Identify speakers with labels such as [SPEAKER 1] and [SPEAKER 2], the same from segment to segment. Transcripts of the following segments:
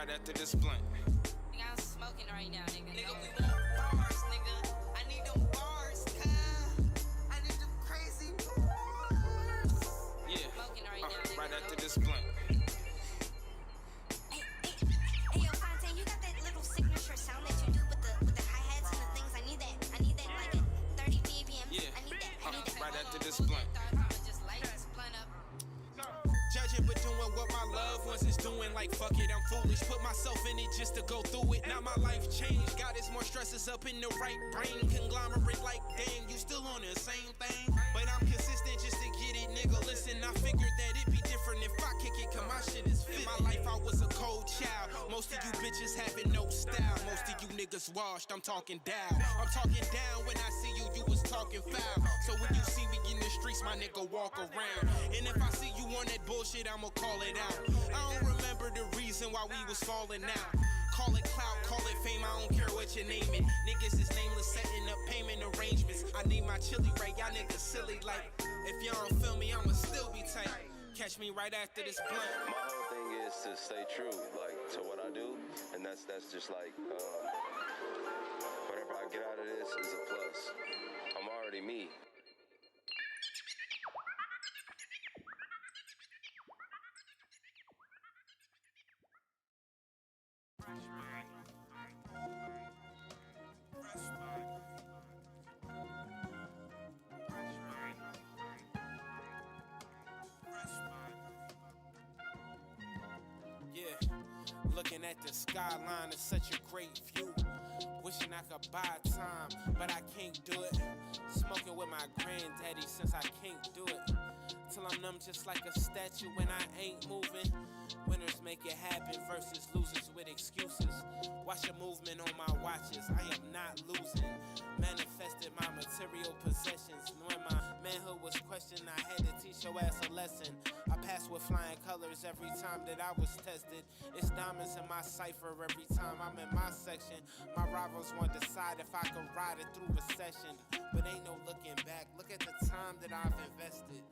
[SPEAKER 1] right after this blunt.
[SPEAKER 2] Nigga, I'm smoking right now, nigga. Nigga, we want bars, nigga. I need them bars, I need them crazy bars.
[SPEAKER 1] Yeah,
[SPEAKER 2] Smoking right now, nigga.
[SPEAKER 1] Right after this blunt.
[SPEAKER 3] Hey, yo, Fontaine, you got that little signature sound that you do with the hi-hats and the things. I need that like at 30 BPM.
[SPEAKER 1] Yeah,
[SPEAKER 3] I need that.
[SPEAKER 1] right after this blunt.
[SPEAKER 2] Just light this blunt up.
[SPEAKER 1] Judging but doing what my loved ones is doing. Like fuck it, I'm foolish. Put myself in it just to go through it. Now my life changed. God is more stresses up in the right brain. Conglomerate like dang, you still on the same thing. But I'm consistent just to get it, nigga. Listen, I figured that it'd be different if I kick it, cause my shit is fit. In my life I was a cold child. Most of you bitches having no style. Most of you niggas washed, I'm talking down. I'm talking down when I see you, you was talking foul. So when you see me in the streets, my nigga walk around. And if I see you on that bullshit, I'ma call it out. I don't remember the reason why we was falling out. Call it clout, call it fame, I don't care what you name it. Niggas is nameless, setting up payment arrangements. I need my chili right, y'all niggas silly. Like, if y'all don't feel me, I'ma still be tight. Catch me right after this blunt.
[SPEAKER 4] My whole thing is to stay true, like, to what I do. And that's just like, whatever I get out of this is a plus. I'm already me.
[SPEAKER 1] Yeah, looking at the skyline, it's such a great view. Wishing I could buy time, but I can't do it. Smoking with my granddaddy since I can't do it. Till I'm numb just like a statue when I ain't moving. Winners make it happen versus losers with excuses. Watch the movement on my watches, I am not losing. Manifested my material possessions. When my manhood was questioned, I had to teach your ass a lesson. I passed with flying colors every time that I was tested. It's diamonds in my cipher every time I'm in my section. My rivals want to decide if I could ride it through recession. But ain't no looking back, look at the time that I've invested.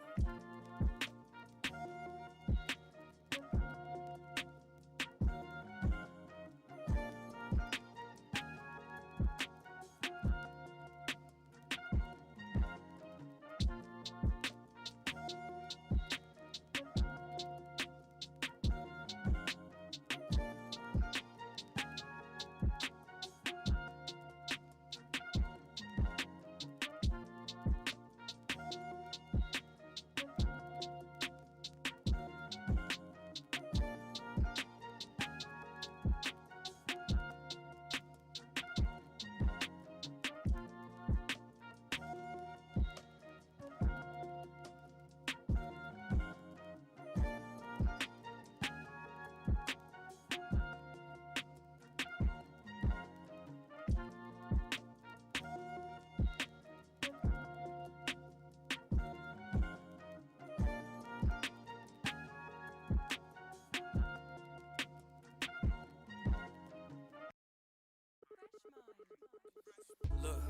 [SPEAKER 5] Look,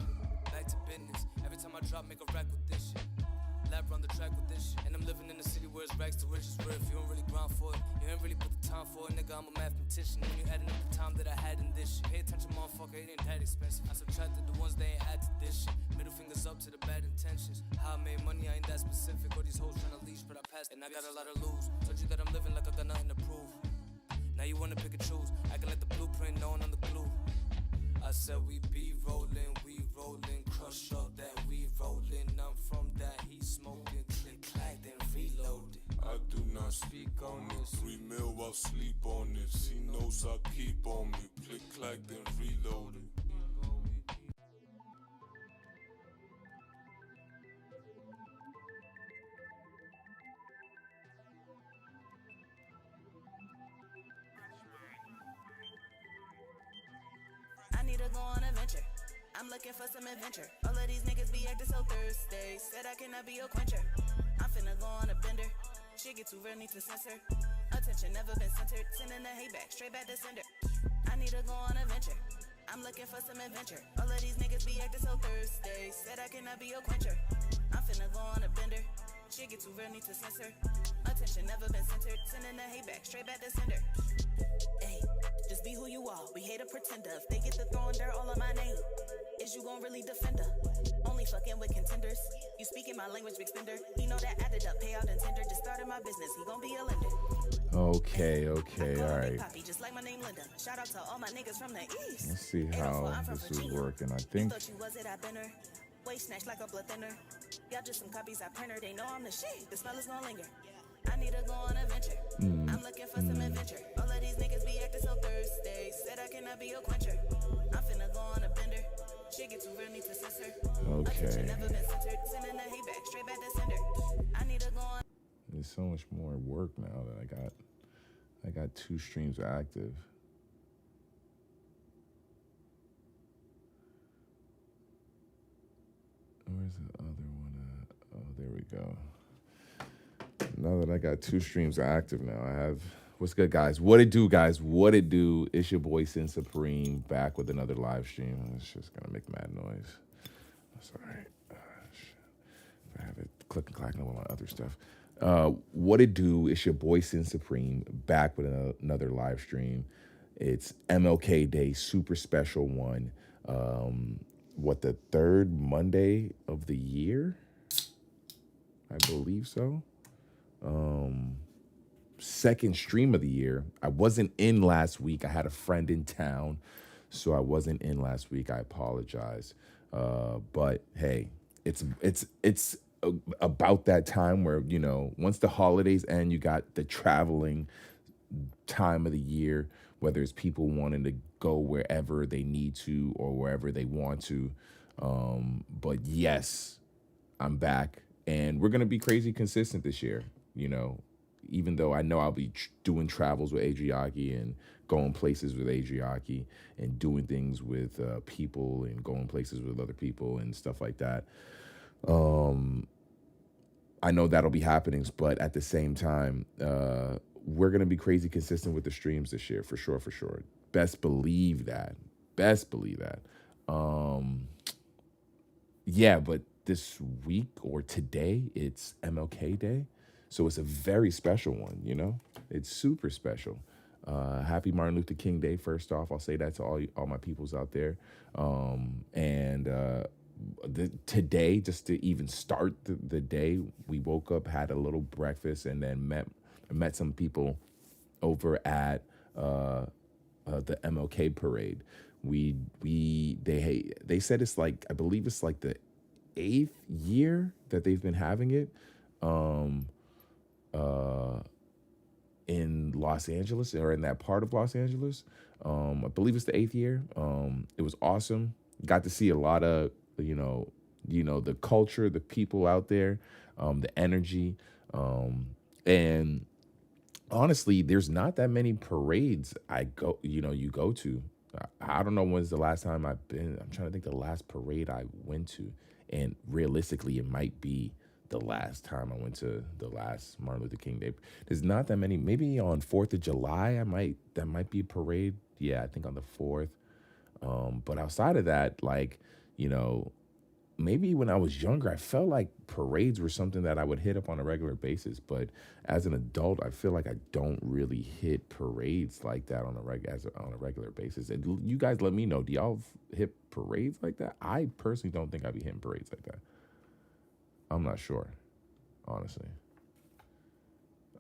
[SPEAKER 5] back to business. Every time I drop, make a rack with this shit. Lap run the track with this shit. And I'm living in a city where it's rags to riches. Where if you don't really grind for it, you ain't really put the time for it. Nigga, I'm a mathematician. And you adding up the time that I had in this shit. Pay attention, motherfucker, it ain't that expensive. I subtracted the ones they ain't add to this shit. Middle fingers up to the bad intentions. How I made money, I ain't that specific. All these hoes tryna leash, but I passed. And I got a lot of lose. Told you that I'm living like I got nothing to prove. Now you wanna pick and choose. I can let the blueprint know on the glue. I said we be rolling, crush up that we rolling. I'm from that, he smoking, click, clack, then reload it.
[SPEAKER 6] I do not speak on this. 3 mil, I'll sleep on this. He knows I keep on me. Click, clack, then reload it.
[SPEAKER 7] I need to go on a venture. I'm looking for some adventure. All of these niggas be acting so thirsty. Said I cannot be your quencher. I'm finna go on a bender. Shit get too real, need to censor. Attention never been centered. Sending the hate back, straight back to sender. I need to go on a venture. I'm looking for some adventure. All of these niggas be acting so thirsty. Said I cannot be your quencher. I'm finna go on a bender. Shit get too real, need to censor. Attention never been centered. Sending the hate back, straight back to sender. Ayy. a pretender. If they get to throwing dirt all on my name, is you gon' really defend her? Only fucking with contenders. You speaking my language, big spender. He know that added up, pay out and tender. Just started my business, he gon' be a lender.
[SPEAKER 8] Okay, all right.
[SPEAKER 7] Poppy, just like my name Linda. Shout out to all my niggas from the east.
[SPEAKER 8] Let's see how this is working. I think.
[SPEAKER 7] Thought you was it, I been her. Waist snatched like a blood thinner. Y'all just some copies I printer. They know I'm the shit. The smell is gonna linger. I need to go on a venture. I'm looking for some adventure. All of these niggas be acting so thirsty. Said I cannot be your quencher. I'm finna go on a bender. Shit get too real, need to censor.
[SPEAKER 8] Okay.
[SPEAKER 7] Never been centered. Sending the hate back, straight back to sender. I need to go on.
[SPEAKER 8] There's so much more work now that I got 2 streams active. Where's the other one at? Oh, there we go. Now that I got 2 streams active now, I have... What's good, guys? What it do, guys? What it do? It's your boy, Sin Supreme, back with another live stream. It's just going to make mad noise. That's all right. If I have it click and clacking on my other stuff. What it do? It's your boy, Sin Supreme, back with another live stream. It's MLK Day, super special one. The 3rd Monday of the year? I believe so. 2nd stream of the year. I wasn't in last week. I had a friend in town, so I wasn't in last week. I apologize. But hey, it's about that time where, you know, once the holidays end, you got the traveling time of the year, whether it's people wanting to go wherever they need to or wherever they want to. But yes, I'm back, and we're going to be crazy consistent this year, you know, even though I know I'll be doing travels with Adriaki and going places with Adriaki and doing things with people and going places with other people and stuff like that. I know that'll be happening, but at the same time, we're going to be crazy consistent with the streams this year, for sure. Best believe that. Yeah, but this week or today, it's MLK Day. So it's a very special one, you know? It's super special. Happy Martin Luther King Day, first off. I'll say that to all my peoples out there. Today, just to even start the day, we woke up, had a little breakfast, and then met some people over at the MLK parade. They said it's like, I believe it's like the 8th year that they've been having it in Los Angeles, or in that part of Los Angeles. I believe it's the 8th year. It was awesome. Got to see a lot of, you know, the culture, the people out there, the energy. And honestly, there's not that many parades you go to. I don't know when's the last time I've been. I'm trying to think the last parade I went to. And realistically, it might be the last time I went to the last Martin Luther King Day. There's not that many. Maybe on 4th of July, that might be a parade. Yeah, I think on the 4th. But outside of that, like, you know, maybe when I was younger, I felt like parades were something that I would hit up on a regular basis. But as an adult, I feel like I don't really hit parades like that on a regular basis. And you guys let me know, do y'all hit parades like that? I personally don't think I'd be hitting parades like that. I'm not sure, honestly.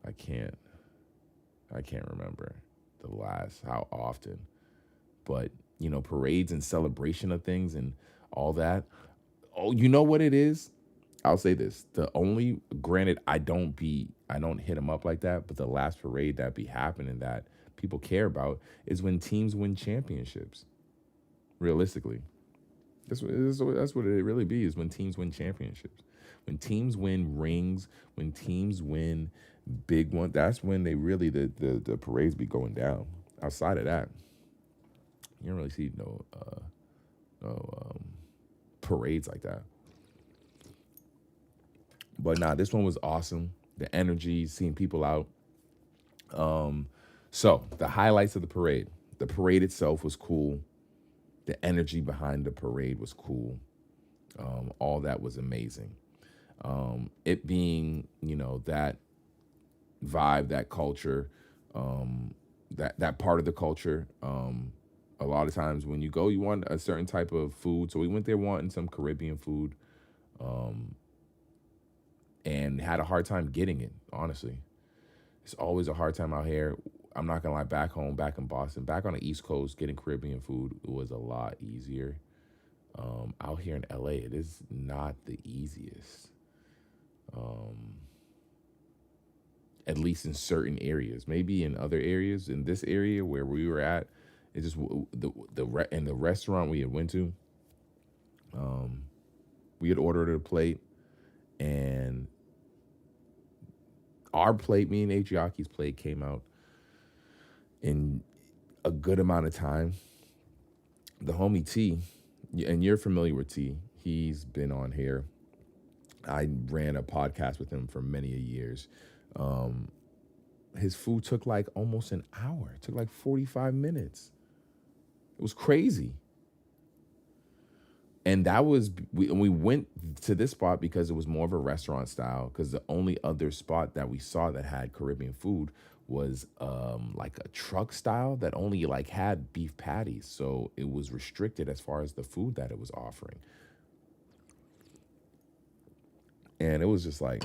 [SPEAKER 8] I can't remember how often. But, you know, parades and celebration of things and all that. Oh, you know what it is? I'll say this. Granted, I don't hit them up like that, but the last parade that be happening that people care about is when teams win championships. Realistically. That's what it really be, is when teams win championships. When teams win rings, when teams win big ones, that's when they really, the parades be going down. Outside of that, you don't really see no parades like that. But nah, this one was awesome. The energy, seeing people out. So the highlights of the parade. The parade itself was cool. The energy behind the parade was cool. All that was amazing. It being, you know, that vibe, that culture, that part of the culture, A lot of times when you go, you want a certain type of food. So we went there wanting some Caribbean food, and had a hard time getting it, honestly. It's always a hard time out here. I'm not going to lie, back home, back in Boston, back on the East Coast, getting Caribbean food was a lot easier. Out here in LA, it is not the easiest. At least in certain areas. Maybe in other areas, in this area where we were at, it just in the restaurant we had went to, we had ordered a plate, and our plate, me and Achiaki's plate, came out in a good amount of time. The homie T, and you're familiar with T, he's been on here. I ran a podcast with him for many years. His food took like almost an hour. It took like 45 minutes. It was crazy. And that was, we went to this spot because it was more of a restaurant style, because the only other spot that we saw that had Caribbean food was like a truck style that only like had beef patties. So it was restricted as far as the food that it was offering. And it was just like,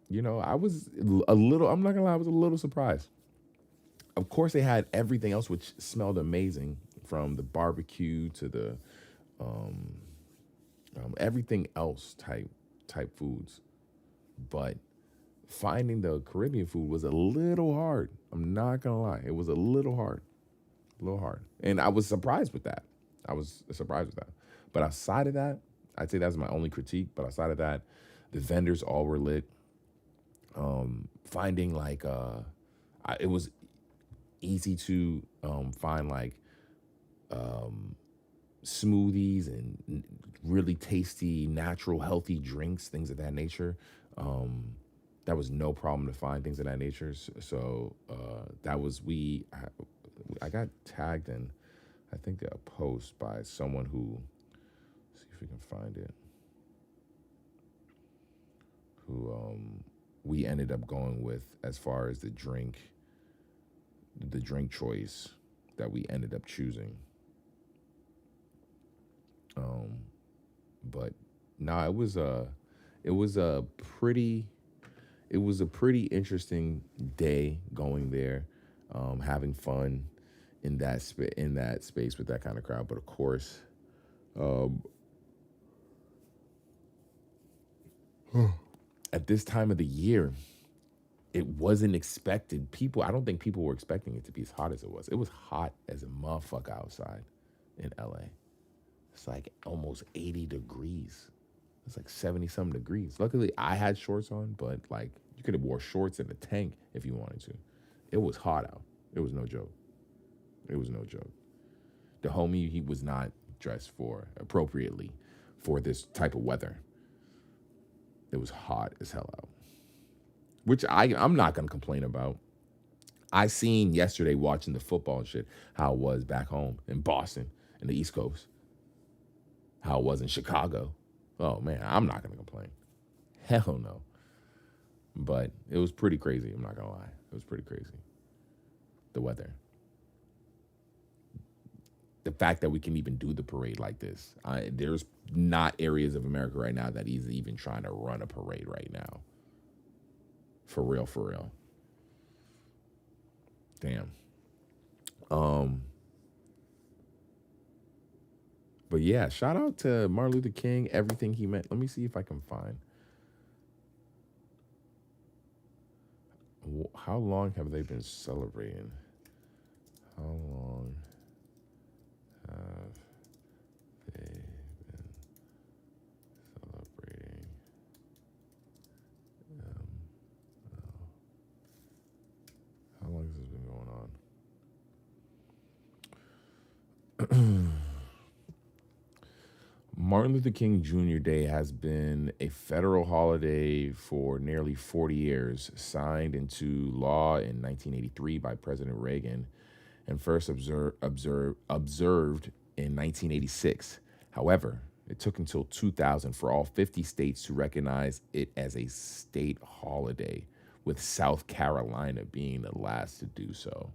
[SPEAKER 8] you know, I was a little, I'm not gonna lie, I was a little surprised. Of course, they had everything else, which smelled amazing, from the barbecue to the everything else type foods. But finding the Caribbean food was a little hard. I'm not gonna lie, it was a little hard, and I was surprised with that. But outside of that, I'd say that's my only critique. But outside of that, the vendors all were lit. Finding like it was easy to find like smoothies and really tasty, natural, healthy drinks, things of that nature. That was no problem to find things of that nature. So that was, I got tagged in, I think, a post by someone who, see if we can find it, who we ended up going with as far as the drink choice that we ended up choosing. But nah, it was a pretty interesting day going there, having fun in that space with that kind of crowd. But of course, at this time of the year, it wasn't expected. I don't think people were expecting it to be as hot as it was. It was hot as a motherfucker outside in LA. It's like almost 80 degrees. It's like 70-something degrees. Luckily, I had shorts on, but like you could have wore shorts and a tank if you wanted to. It was hot out. It was no joke. The homie, he was not dressed appropriately for this type of weather. It was hot as hell out, which I'm not going to complain about. I seen yesterday watching the football and shit, how it was back home in Boston and the East Coast, how it was in Chicago. Oh, man, I'm not going to complain. Hell no. But it was pretty crazy, I'm not going to lie. It was pretty crazy. The weather. The fact that we can even do the parade like this. There's not areas of America right now that is even trying to run a parade right now. For real. Damn. But yeah, shout out to Martin Luther King, everything he meant. Let me see if I can find. How long have they been celebrating? How long have they been celebrating? How long has this been going on? Martin Luther King Jr. Day has been a federal holiday for nearly 40 years, signed into law in 1983 by President Reagan, and first observed in 1986. However, it took until 2000 for all 50 states to recognize it as a state holiday, with South Carolina being the last to do so.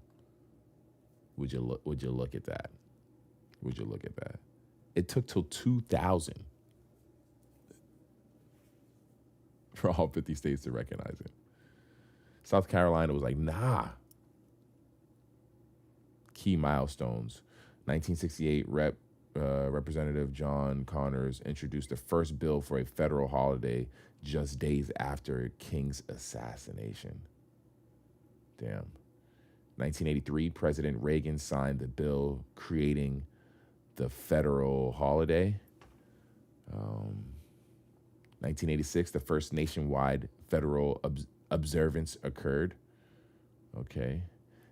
[SPEAKER 8] Would you look at that? Would you look at that? It took till 2000 for all 50 states to recognize it. South Carolina was like, nah. Key milestones. 1968, Representative John Connors introduced the first bill for a federal holiday just days after King's assassination. Damn. 1983, President Reagan signed the bill creating the federal holiday. 1986, the first nationwide federal observance occurred. Okay.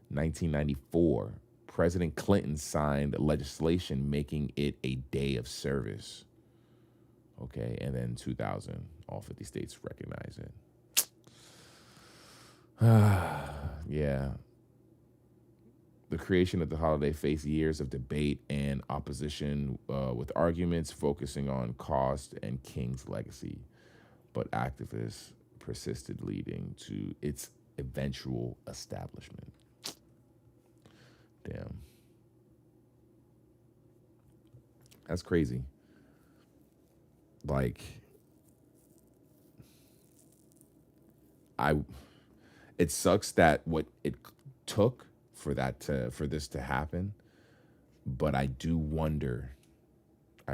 [SPEAKER 8] 1994, President Clinton signed legislation making it a day of service. Okay. And then 2000, all 50 states recognize it. Yeah. The creation of the holiday faced years of debate and opposition, with arguments focusing on cost and King's legacy, but activists persisted, leading to its eventual establishment. Damn. That's crazy. Like, it sucks that what it took for this to happen, but I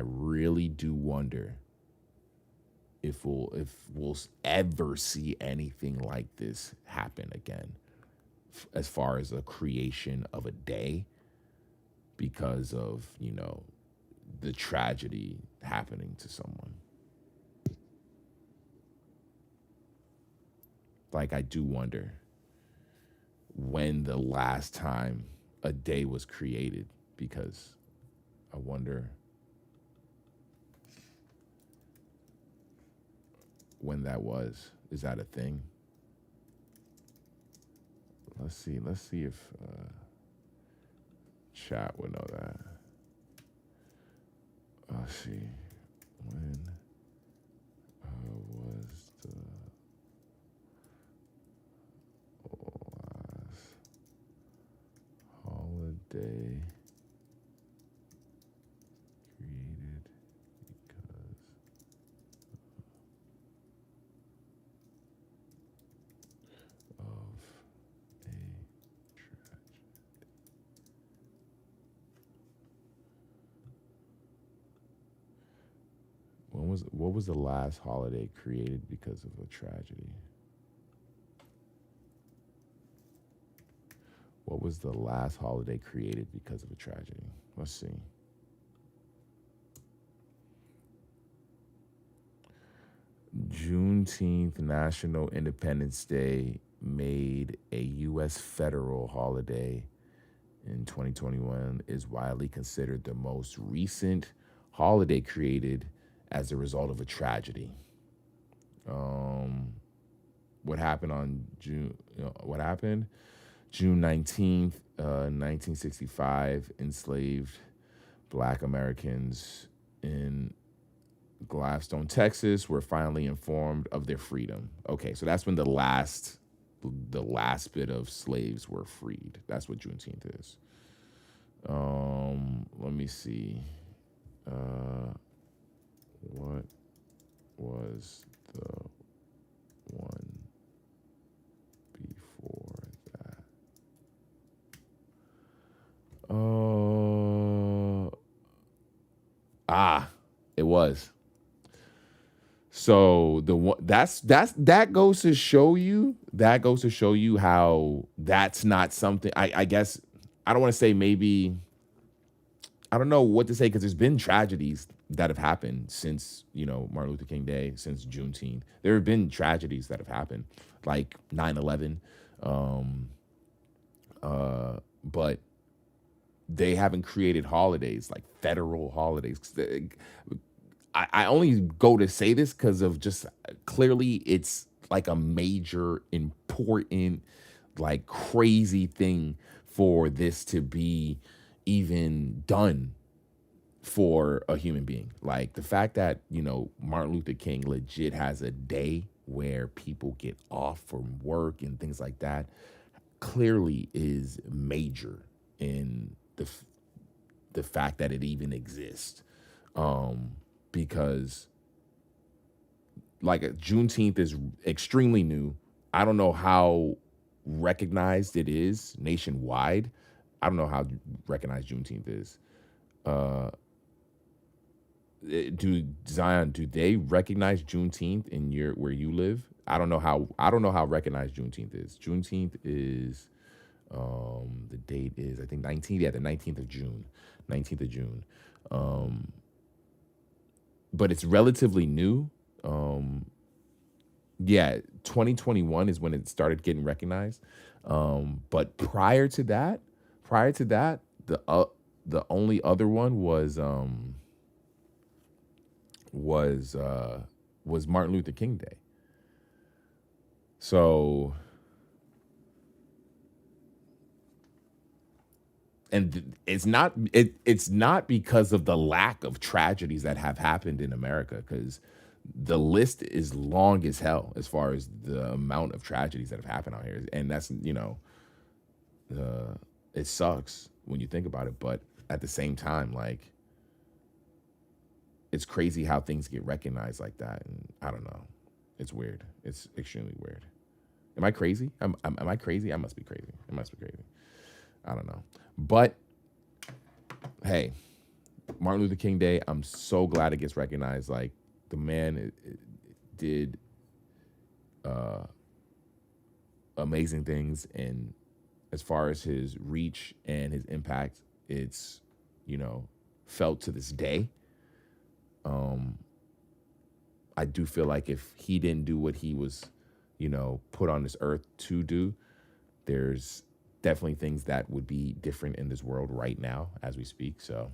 [SPEAKER 8] really do wonder if we'll ever see anything like this happen again, as far as the creation of a day because of, the tragedy happening to someone. Like, I do wonder when the last time a day was created, because I wonder when that was. Is that a thing? Let's see if chat would know that. Let's see. When was the last holiday created because of a tragedy? What was the last holiday created because of a tragedy? What was the last holiday created because of a tragedy? Let's see. Juneteenth, National Independence Day, made a U.S. federal holiday in 2021, is widely considered the most recent holiday created as a result of a tragedy. What happened on June 19th, 1965, enslaved Black Americans in Gladstone, Texas, were finally informed of their freedom. Okay, so that's when the last bit of slaves were freed. That's what Juneteenth is. Let me see. What was the one before that? It was. So that goes to show you how that's not something. I guess I don't want to say, maybe I don't know what to say, because there's been tragedies that have happened since, Martin Luther King Day, since Juneteenth. There have been tragedies that have happened, like 9/11. But they haven't created holidays, like federal holidays. I only go to say this because of just clearly it's like a major, important, like crazy thing for this to be even done for a human being. Like the fact that, Martin Luther King legit has a day where people get off from work and things like that clearly is major in the fact that it even exists. Because like Juneteenth is extremely new. I don't know how recognized it is nationwide. I don't know how recognized Juneteenth is. Do they recognize Juneteenth in where you live? I don't know how recognized Juneteenth is. Juneteenth is the date is I think 19th of June. 19th of June. But it's relatively new. 2021 is when it started getting recognized. But prior to that, the only other one was Martin Luther King Day. So, and it's not because of the lack of tragedies that have happened in America, because the list is long as hell as far as the amount of tragedies that have happened out here. And that's, it sucks when you think about it. But at the same time, like, it's crazy how things get recognized like that. And I don't know. It's weird. It's extremely weird. Am I crazy? Am I crazy? I must be crazy. It must be crazy. I don't know. But, hey, Martin Luther King Day, I'm so glad it gets recognized. Like, the man did amazing things. And as far as his reach and his impact, it's, felt to this day. I do feel like if he didn't do what he was, put on this earth to do, there's definitely things that would be different in this world right now as we speak. So,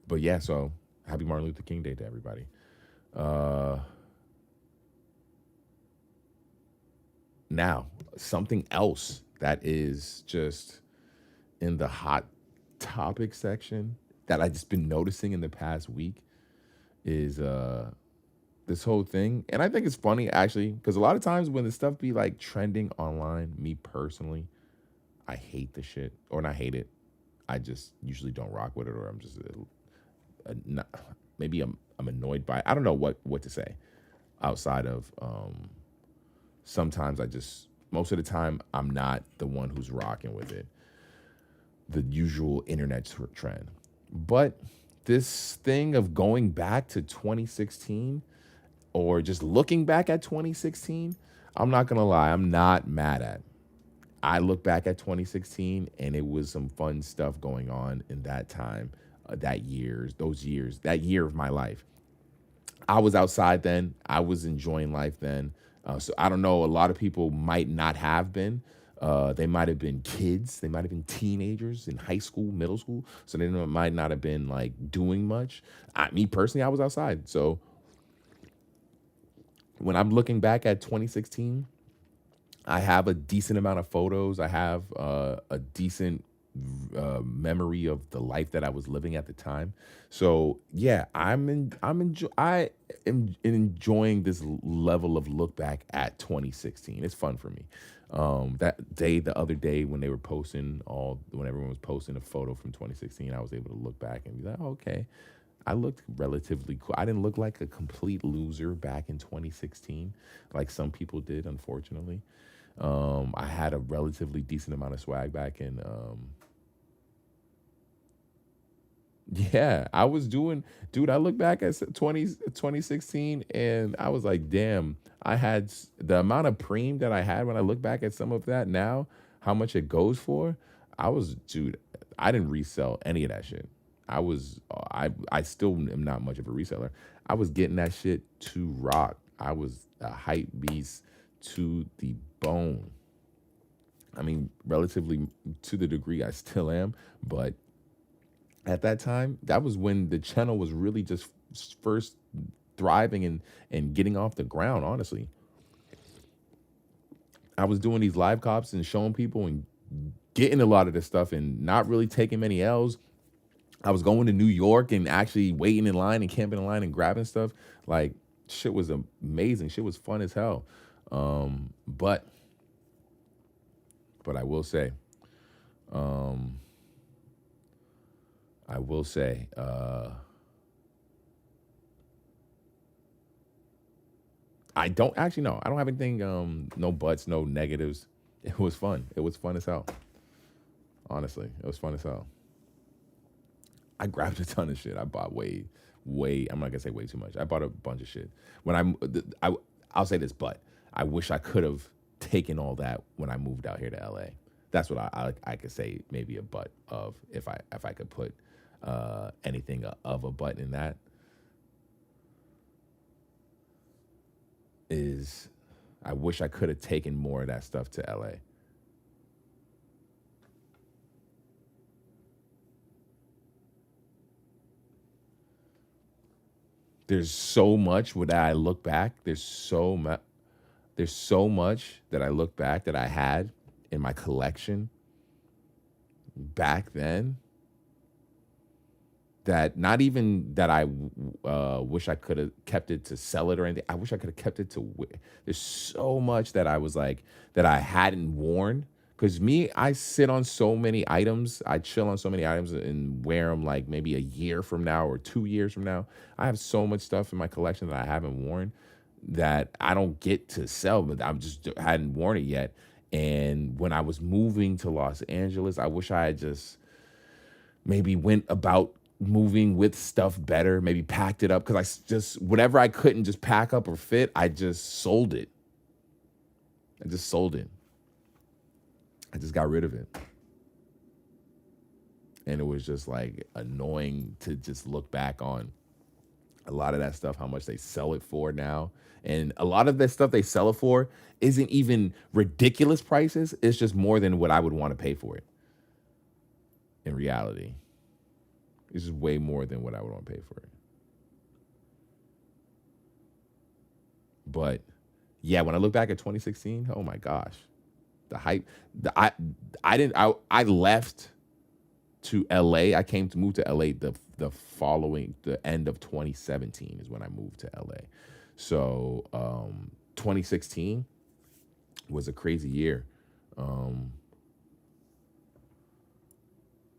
[SPEAKER 8] but yeah, so happy Martin Luther King Day to everybody. Now, something else that is just in the hot topic section that I just been noticing in the past week is this whole thing. And I think it's funny, actually, because a lot of times when the stuff be like trending online, me personally, I hate the shit, or not hate it. I just usually don't rock with it, or I'm just maybe I'm annoyed by it. I don't know what to say outside of sometimes most of the time I'm not the one who's rocking with it, the usual internet trend. But this thing of going back to 2016 or just looking back at 2016, I'm not going to lie, I'm not mad at. I look back at 2016 and it was some fun stuff going on in that time, that year of my life. I was outside then. I was enjoying life then. So I don't know, a lot of people might not have been. They might have been kids. They might have been teenagers in high school, middle school. So they might not have been like doing much. Me personally, I was outside. So when I'm looking back at 2016, I have a decent amount of photos. I have a decent memory of the life that I was living at the time. So yeah, I am enjoying this level of look back at 2016. It's fun for me. The other day when everyone was posting a photo from 2016, I was able to look back and be like, oh, okay, I looked relatively cool. I didn't look like a complete loser back in 2016, like some people did, unfortunately. I had a relatively decent amount of swag back in, I was doing, dude, I look back at 2016 and I was like, damn, I had the amount of preem that I had when I look back at some of that now, how much it goes for. I didn't resell any of that shit. I still am not much of a reseller. I was getting that shit to rock. I was a hype beast to the bone. I mean, relatively to the degree I still am, but at that time, that was when the channel was really just first thriving and getting off the ground, honestly. I was doing these live cops and showing people and getting a lot of this stuff and not really taking many L's. I was going to New York and actually waiting in line and camping in line and grabbing stuff. Like, shit was amazing. Shit was fun as hell. But But I will say, I don't actually know. I don't have anything, no buts, no negatives. It was fun. It was fun as hell. Honestly, it was fun as hell. I grabbed a ton of shit. I bought way. I'm not gonna say way too much. I bought a bunch of shit. I'll say this, but I wish I could have taken all that when I moved out here to LA. That's what I could say. Maybe a but of if I could put anything of a but in that is I wish I could have taken more of that stuff to LA. There's so much that I look back. There's so much that I look back that I had in my collection back then that not even that I wish I could have kept it to sell it or anything. I wish I could have kept it to wear. There's so much that I was like, that I hadn't worn. Because me, I sit on so many items. I chill on so many items and wear them like maybe a year from now or 2 years from now. I have so much stuff in my collection that I haven't worn that I don't get to sell, but I just hadn't worn it yet. And when I was moving to Los Angeles, I wish I had just maybe went about moving with stuff better, maybe packed it up. Because I just, whatever I couldn't just pack up or fit, I just sold it. I just got rid of it. And it was just like annoying to just look back on a lot of that stuff, how much they sell it for now. And a lot of that stuff they sell it for isn't even ridiculous prices. It's just more than what I would want to pay for it. In reality, it's just way more than what I would want to pay for it. But yeah, when I look back at 2016, oh my gosh. The hype, I left to LA. I came to move to LA the end of 2017 is when I moved to LA. So 2016 was a crazy year.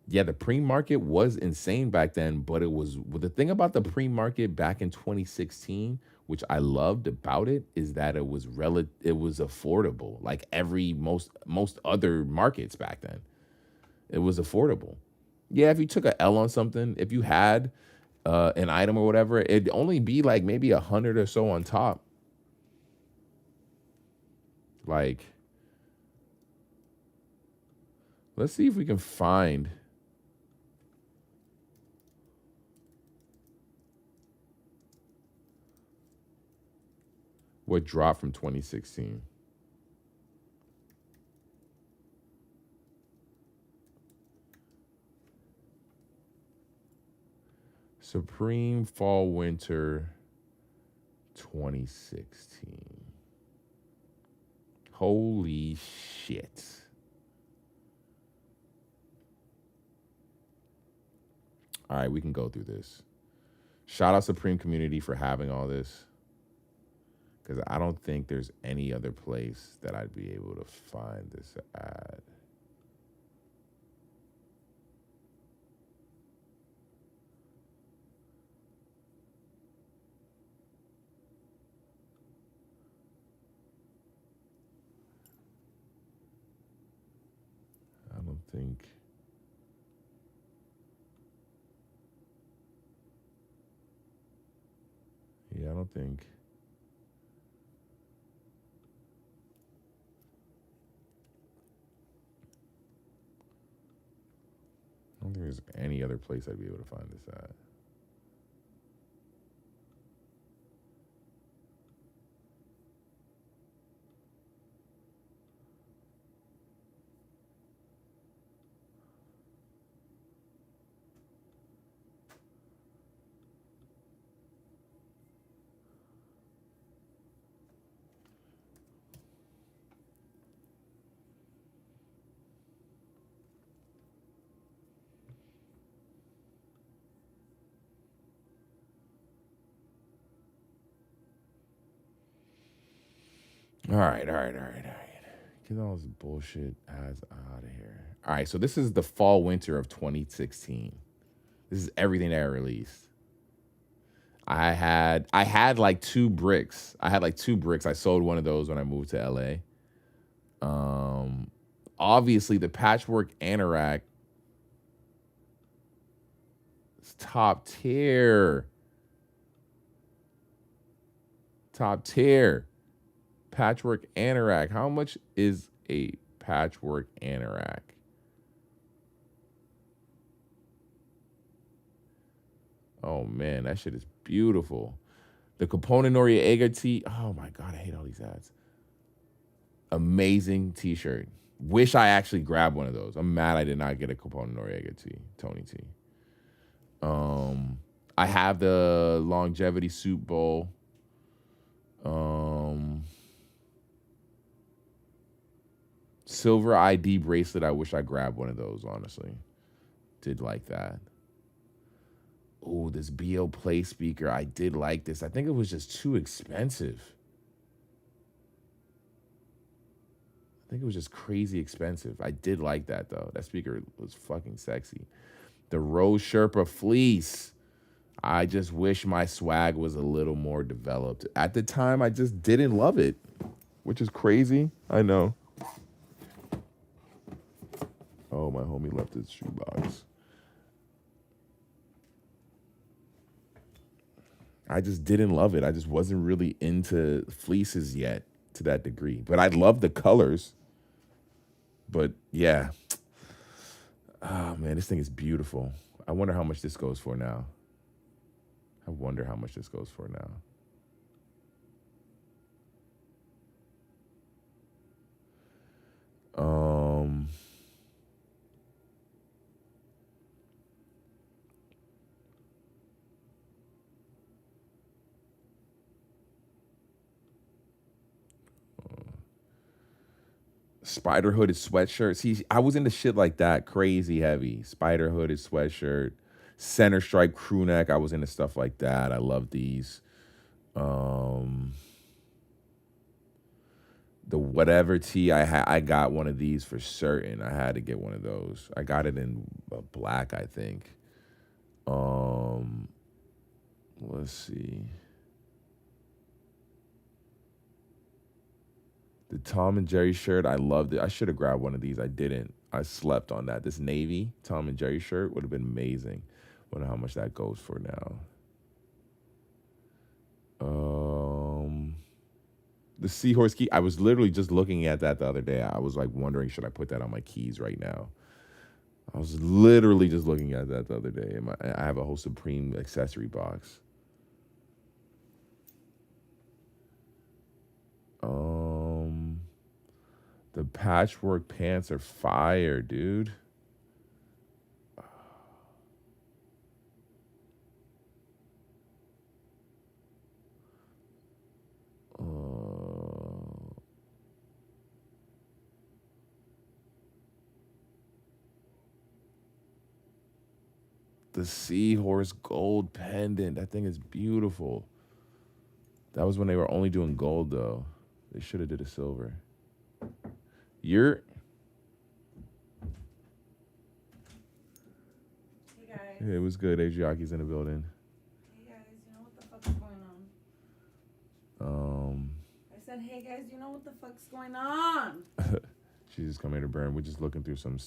[SPEAKER 8] Yeah, the pre-market was insane back then, but the thing about the pre-market back in 2016, which I loved about it, is that it was affordable. Like most other markets back then, it was affordable. Yeah, if you took a L on something, if you had an item or whatever, it'd only be like maybe 100 or so on top. Like, let's see if we can find what dropped from 2016. Supreme Fall Winter 2016. Holy shit. All right, we can go through this. Shout out Supreme community for having all this. Because I don't think there's any other place that I'd be able to find this at. I don't think. Yeah, I don't think. I don't think there's any other place I'd be able to find this at. All right. Get all this bullshit ass out of here. All right, so this is the fall winter of 2016. This is everything that I released. I had like 2 bricks. I sold one of those when I moved to LA. Obviously the patchwork anorak is top tier. Top tier. Patchwork anorak. How much is a patchwork anorak? Oh man, that shit is beautiful. The Component Noriega tee. Oh my god, I hate all these ads. Amazing t-shirt. Wish I actually grabbed one of those. I'm mad I did not get a Component Noriega tee, Tony tee. I have the longevity soup bowl. Silver ID bracelet. I wish I grabbed one of those, honestly. Did like that. Oh, this BO Play speaker. I did like this. I think it was just too expensive. I think it was just crazy expensive. I did like that, though. That speaker was fucking sexy. The Rose Sherpa fleece. I just wish my swag was a little more developed. At the time, I just didn't love it, which is crazy. I know. Oh, my homie left his shoebox. I just didn't love it. I just wasn't really into fleeces yet to that degree. But I love the colors. But yeah. Oh, man, this thing is beautiful. I wonder how much this goes for now. Spider hooded sweatshirt. See, I was into shit like that, crazy heavy. Spider hooded sweatshirt, center stripe crew neck. I was into stuff like that. I love these. The whatever tee I got one of these for certain. I had to get one of those. I got it in black, I think. Let's see. The Tom and Jerry shirt, I loved it. I should have grabbed one of these. I didn't. I slept on that. This navy Tom and Jerry shirt would have been amazing. Wonder how much that goes for now. The Seahorse key. I was literally just looking at that the other day. I was like wondering, should I put that on my keys right now? I was literally just looking at that the other day. I have a whole Supreme accessory box. The patchwork pants are fire, dude. The Seahorse gold pendant. That thing is beautiful. That was when they were only doing gold, though. They should have did a silver. Hey,
[SPEAKER 9] guys.
[SPEAKER 8] Hey, it was good. Adriaki's in the building.
[SPEAKER 9] Hey, guys. You know what the fuck's going on? I said, hey, guys. You know what the fuck's going on?
[SPEAKER 8] She's just coming to burn. We're just looking through some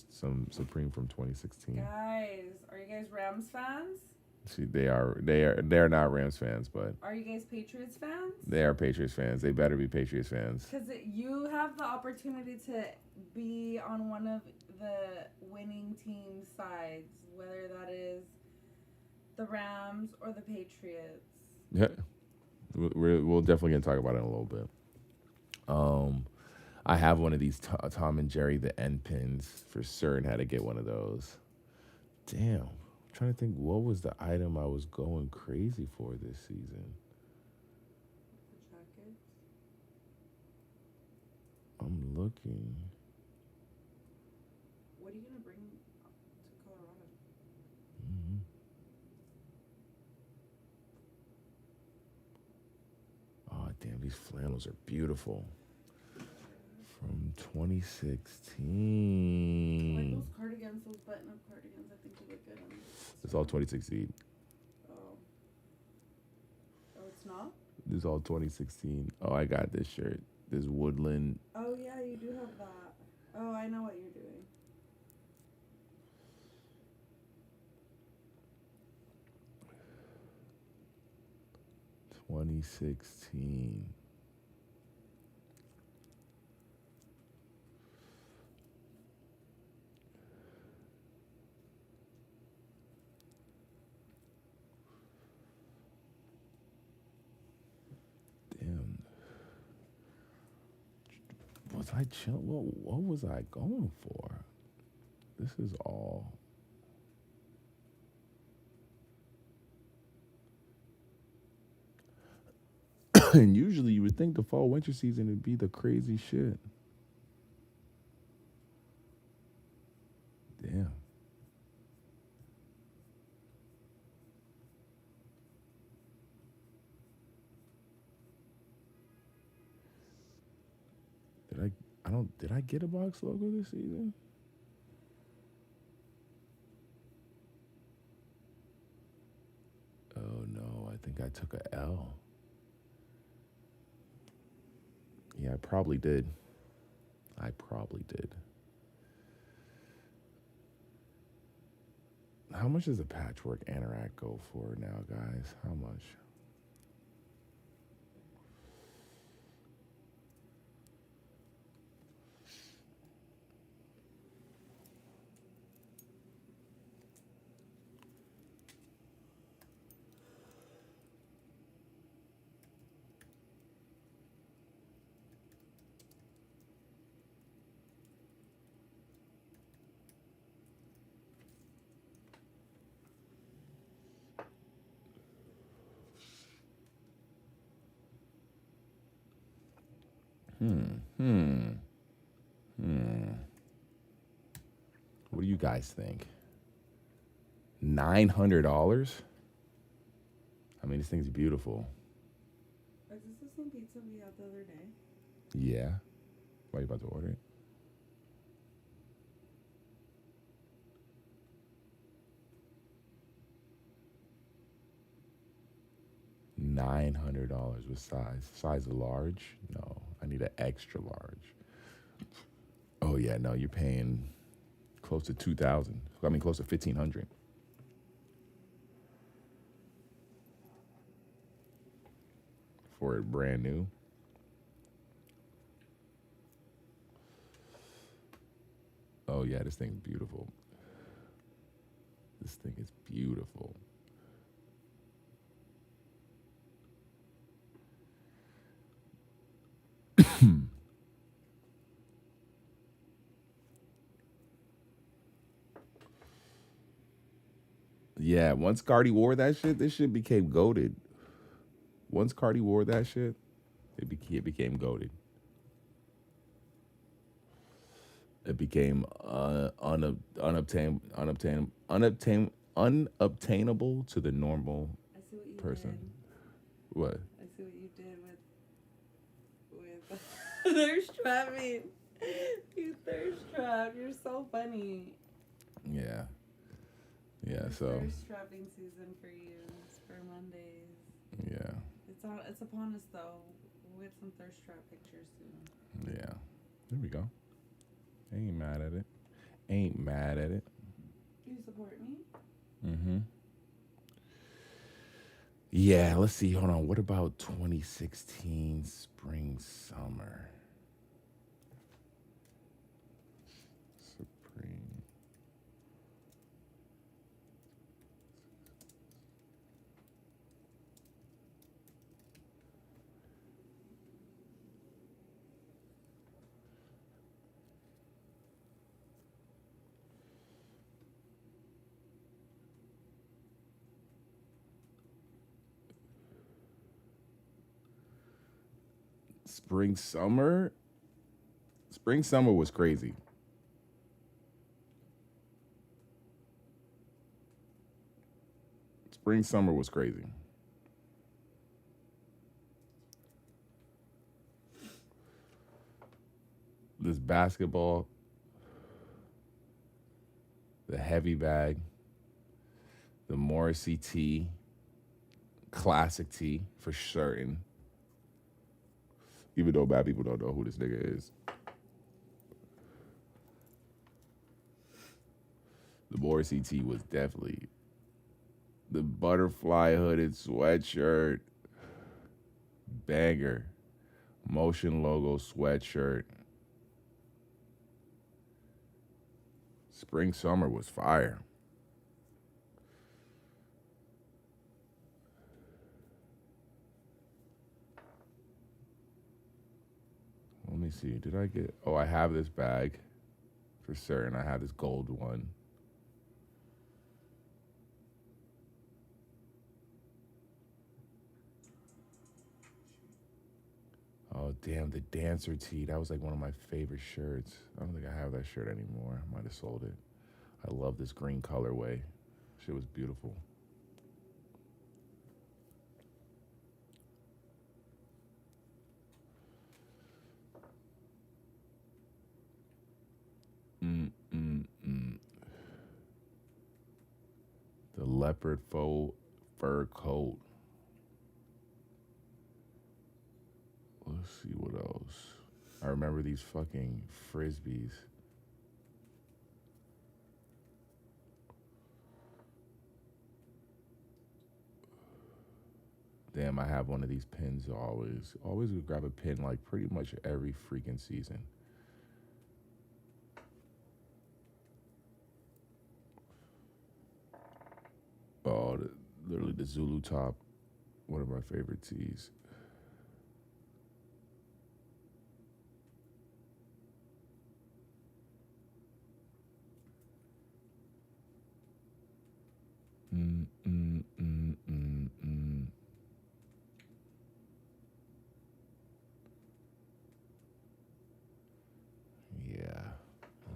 [SPEAKER 8] Supreme from 2016.
[SPEAKER 9] Guys, are you guys Rams fans?
[SPEAKER 8] See, they're not Rams fans, but
[SPEAKER 9] are you guys Patriots fans?
[SPEAKER 8] They are Patriots fans. They better be Patriots fans.
[SPEAKER 9] Because you have the opportunity to be on one of the winning team's sides, whether that is the Rams or the Patriots.
[SPEAKER 8] Yeah, we'll definitely gonna talk about it in a little bit. I have one of these Tom and Jerry the end pins for certain. Had to get one of those. Damn. I'm trying to think, what was the item I was going crazy for this season?
[SPEAKER 9] The jackets.
[SPEAKER 8] I'm looking.
[SPEAKER 9] What are you gonna bring to Colorado?
[SPEAKER 8] Oh damn, these flannels are beautiful. from
[SPEAKER 9] Like
[SPEAKER 8] 2016.
[SPEAKER 9] those cardigans, those button-up cardigans, I think would look good on this.
[SPEAKER 8] It's all 2016.
[SPEAKER 9] Oh. Oh, it's not?
[SPEAKER 8] This is all 2016. Oh, I got this shirt. This woodland.
[SPEAKER 9] Oh, yeah, you do have that. Oh, I know what you're doing.
[SPEAKER 8] $2016. Damn. Was I chill? What was I going for? This is all. And usually you would think the fall winter season would be the crazy shit. Damn. Did I get a box logo this season? Oh no, I think I took a L. Yeah, I probably did. How much does a patchwork anorak go for now, guys? How much? What do you guys think? $900? I mean, this thing's beautiful.
[SPEAKER 9] Is this the same pizza we had the other day?
[SPEAKER 8] Yeah. Why are you about to order it? $900 with size. Size large? No, I need an extra large. Oh yeah, no, you're paying close to $2,000. I mean, close to $1,500. For it brand new. Oh yeah, this thing's beautiful. This thing is beautiful. Yeah, once Cardi wore that shit, this shit became goated. Once Cardi wore that shit, it became goated. It became unobtainable to the normal
[SPEAKER 9] I see what you
[SPEAKER 8] person.
[SPEAKER 9] did.
[SPEAKER 8] What?
[SPEAKER 9] I see what you did with thirst trapping. You thirst trap. You're so funny.
[SPEAKER 8] Yeah. Yeah,
[SPEAKER 9] It's
[SPEAKER 8] so
[SPEAKER 9] thirst trapping season for you. It's for Mondays.
[SPEAKER 8] yeah.
[SPEAKER 9] It's upon us though. We'll get some thirst trap pictures soon.
[SPEAKER 8] Yeah. There we go. Ain't mad at it.
[SPEAKER 9] You support me?
[SPEAKER 8] Mm-hmm. Yeah, let's see. Hold on. What about 2016 spring summer? Supreme. Spring summer was crazy. Spring summer was crazy. this basketball, the heavy bag, the Morrissey tee, classic tee for certain. Even though bad people don't know who this nigga is. The Morrissey tee was definitely the butterfly hooded sweatshirt, banger, Motion logo sweatshirt. Spring summer was fire. Let me see. Did I get... Oh, I have this bag. For certain. I have this gold one. Oh, damn. The dancer tee. That was like one of my favorite shirts. I don't think I have that shirt anymore. I might have sold it. I love this green colorway. Shit was beautiful. The leopard faux fur coat. Let's see what else. I remember these fucking frisbees. Damn, I have one of these pins always. Always would grab a pin like pretty much every freaking season. Oh, literally the Zulu top. One of my favorite tees.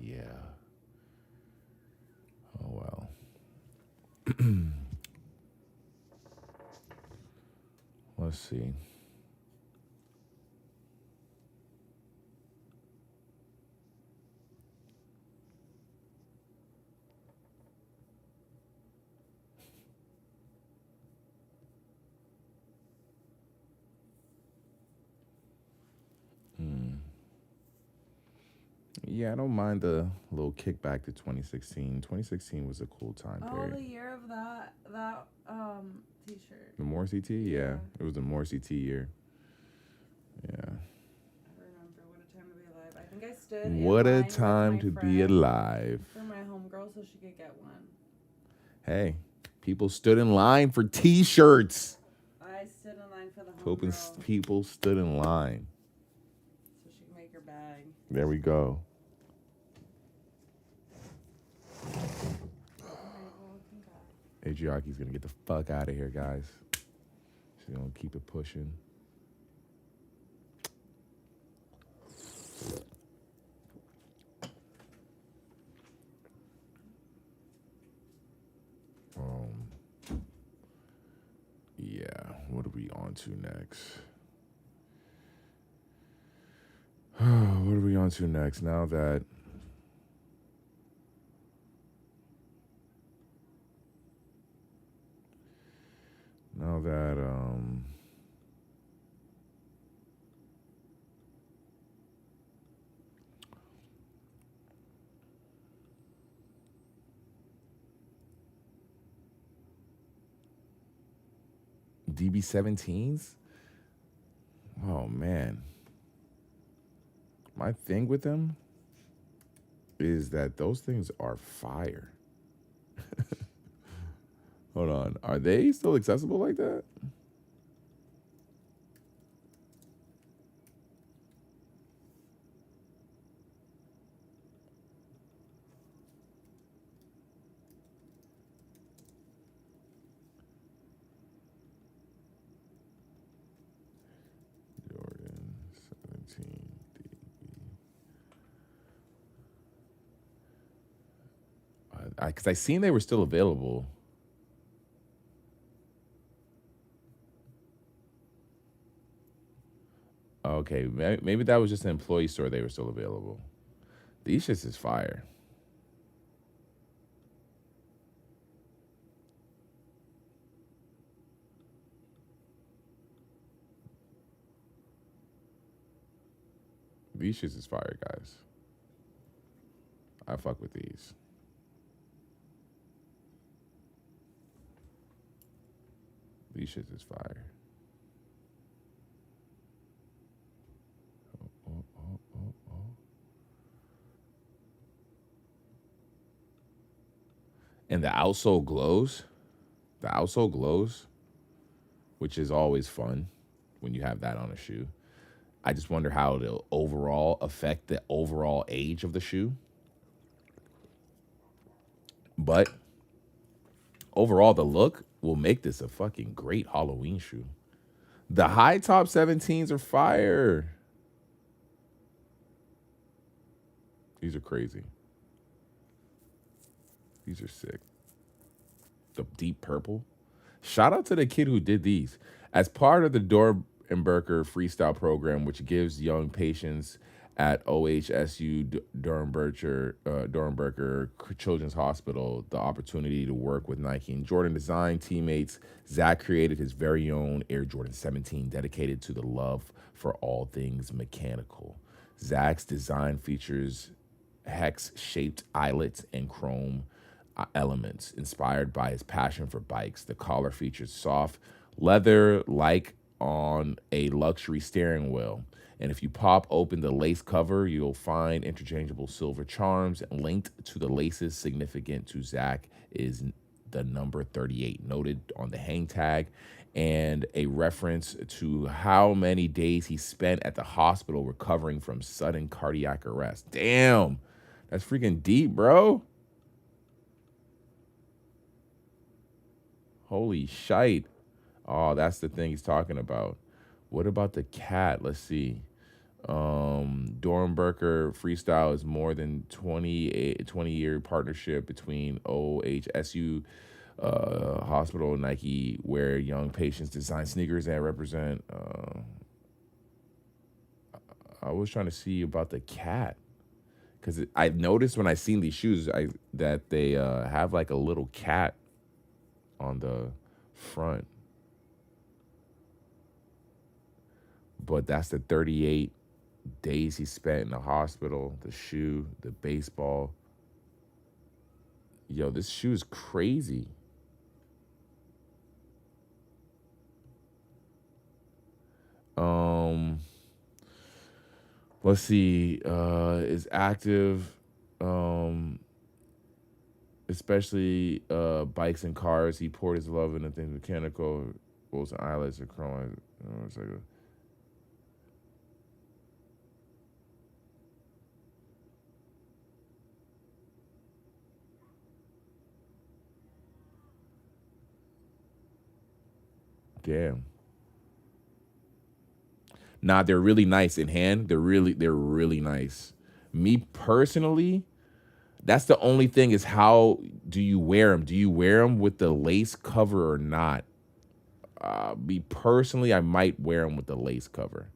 [SPEAKER 8] Yeah. Oh, well. Let's see. Yeah, I don't mind the little kickback to 2016. 2016 was a cool time period.
[SPEAKER 9] Oh, the year of that t-shirt.
[SPEAKER 8] The Morrissey tee? Yeah. It was the Morrissey tee year. Yeah.
[SPEAKER 9] I remember what a time to be alive. I think I stood
[SPEAKER 8] What
[SPEAKER 9] in
[SPEAKER 8] a
[SPEAKER 9] line
[SPEAKER 8] time
[SPEAKER 9] with
[SPEAKER 8] to
[SPEAKER 9] my
[SPEAKER 8] be
[SPEAKER 9] friend
[SPEAKER 8] alive.
[SPEAKER 9] for my homegirl so she could get one.
[SPEAKER 8] Hey, people stood in line for t-shirts.
[SPEAKER 9] I stood in line for the homegirl.
[SPEAKER 8] People stood in line.
[SPEAKER 9] So she could make her bag.
[SPEAKER 8] There we go. Adriaki's gonna get the fuck out of here, guys. She's gonna keep it pushing. Yeah, what are we on to next? What are we on to next? Now that DB17s? Oh, man. My thing with them is that those things are fire. Hold on. Are they still accessible like that? Jordan 17 DB. Because I seen they were still available. Okay, maybe that was just an employee store. They were still available. These shits is fire. These shits is fire, guys. I fuck with these. These shits is fire. And the outsole glows. The outsole glows, which is always fun when you have that on a shoe. I just wonder how it'll overall affect the overall age of the shoe. But overall, the look will make this a fucking great Halloween shoe. The high top 17s are fire. These are crazy. These are sick. The deep purple. Shout out to the kid who did these. As part of the Dornberger freestyle program, which gives young patients at OHSU Dornberger Children's Hospital the opportunity to work with Nike and Jordan design teammates, Zach created his very own Air Jordan 17 dedicated to the love for all things mechanical. Zach's design features hex-shaped eyelets and chrome elements inspired by his passion for bikes. The collar features soft leather like on a luxury steering wheel. And if you pop open the lace cover, you'll find interchangeable silver charms. And linked to the laces significant to Zach is the number 38 noted on the hang tag, and a reference to how many days he spent at the hospital recovering from sudden cardiac arrest. Damn, that's freaking deep, bro. Holy shite. Oh, that's the thing he's talking about. What about the cat? Let's see. Dornberger Freestyle is more than 20-year partnership between OHSU Hospital and Nike, where young patients design sneakers that represent. I was trying to see about the cat, because I noticed when I seen these shoes that they have like a little cat on the front. But that's the 38 days he spent in the hospital, the shoe, the baseball. Yo, this shoe is crazy. Let's see. Is active, especially bikes and cars. He poured his love into things mechanical, bolts and eyelets and chrome. It's like damn. Nah, they're really nice in hand. They're really nice. Me personally, that's the only thing, is how do you wear them? Do you wear them with the lace cover or not? Me personally, I might wear them with the lace cover.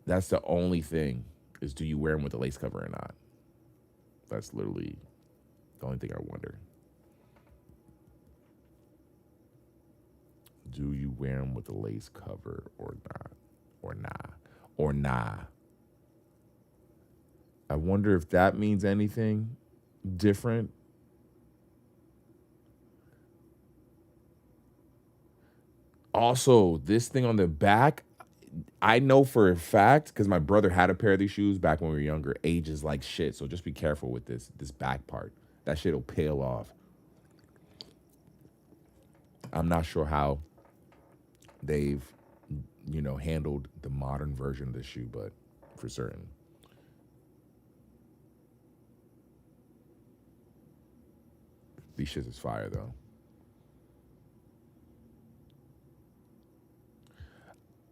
[SPEAKER 8] That's the only thing, is do you wear them with the lace cover or not? That's literally the only thing I wonder. Do you wear them with the lace cover or not? Or nah? I wonder if that means anything different. Also, this thing on the back, I know for a fact, because my brother had a pair of these shoes back when we were younger, ages like shit. So just be careful with this back part. That shit will peel off. I'm not sure how they've, handled the modern version of the shoe, but for certain. These shits is fire, though.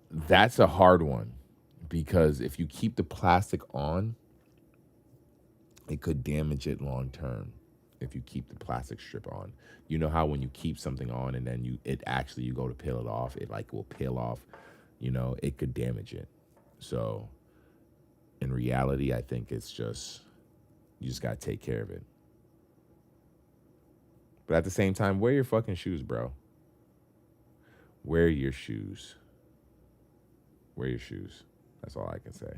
[SPEAKER 8] That's a hard one, because if you keep the plastic on, it could damage it long term. if you keep the plastic strip on. You know how when you keep something on and then you go to peel it off, it like will peel off, it could damage it. So in reality, I think it's just, you just got to take care of it. But at the same time, wear your fucking shoes, bro. Wear your shoes. Wear your shoes. That's all I can say.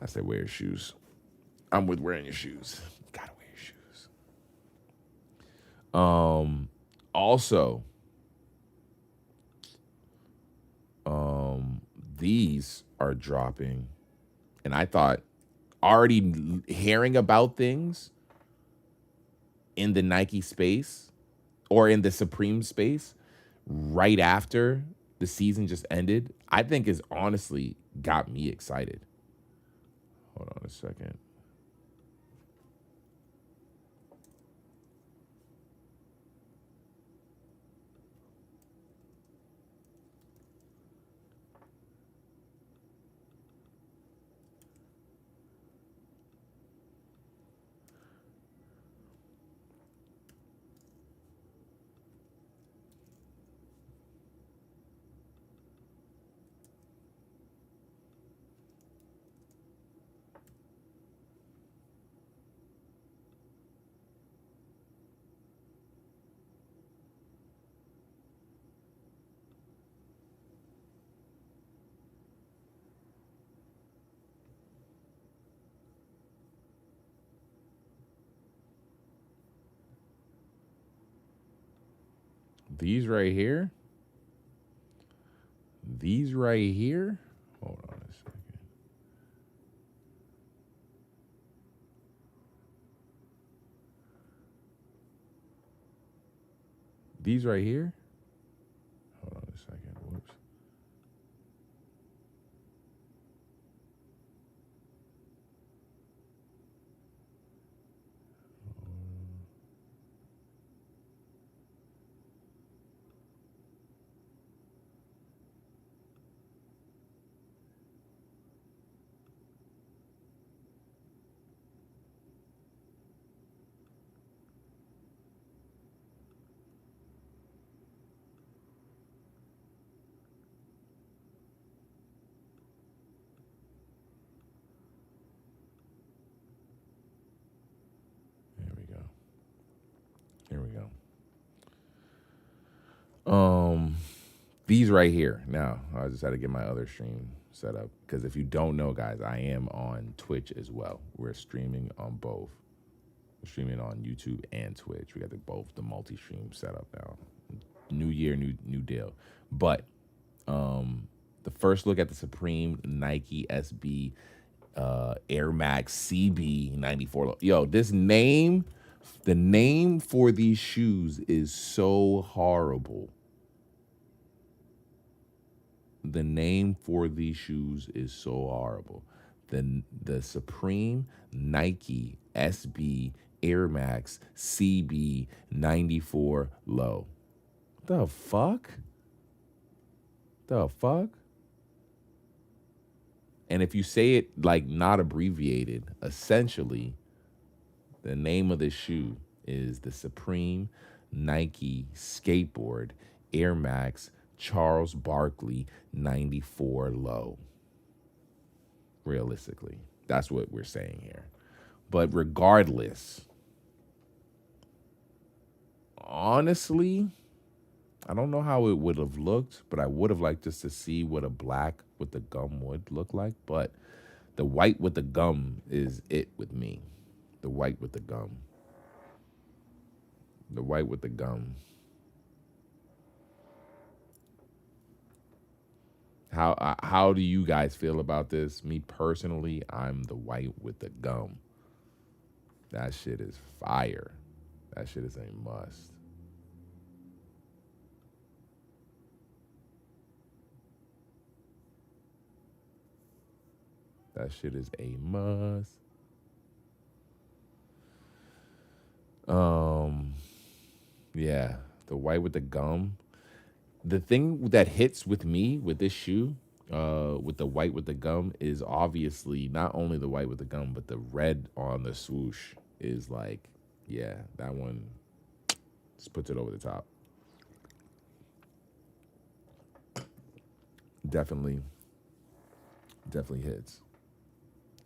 [SPEAKER 8] I say wear your shoes. I'm with wearing your shoes. Gotta wear your shoes. Also, these are dropping, and I thought already hearing about things in the Nike space or in the Supreme space right after the season just ended, I think is honestly got me excited. Hold on a second. These right here. Hold on a second. These right here. Hold on a second. Whoops. Here we go. These right here. Now, I just had to get my other stream set up because if you don't know, guys, I am on Twitch as well. We're streaming on both. We're streaming on YouTube and Twitch. We got the multi-stream set up now. New year, new deal. But the first look at the Supreme Nike SB Air Max CB 94. Yo, this name, the name for these shoes is so horrible. The name for these shoes is so horrible. The Supreme Nike SB Air Max CB 94 low. The fuck? And if you say it like not abbreviated, essentially, the name of the shoe is the Supreme Nike Skateboard Air Max Charles Barkley 94 low. Realistically, that's what we're saying here. But regardless, honestly, I don't know how it would have looked, but I would have liked just to see what a black with the gum would look like. But the white with the gum is it with me. The white with the gum. The white with the gum. How do you guys feel about this? Me personally, I'm the white with the gum. That shit is fire. That shit is a must. That shit is a must. Yeah, the white with the gum. The thing that hits with me with this shoe, with the white with the gum, is obviously not only the white with the gum, but the red on the swoosh. is like, yeah, that one just puts it over the top. Definitely hits.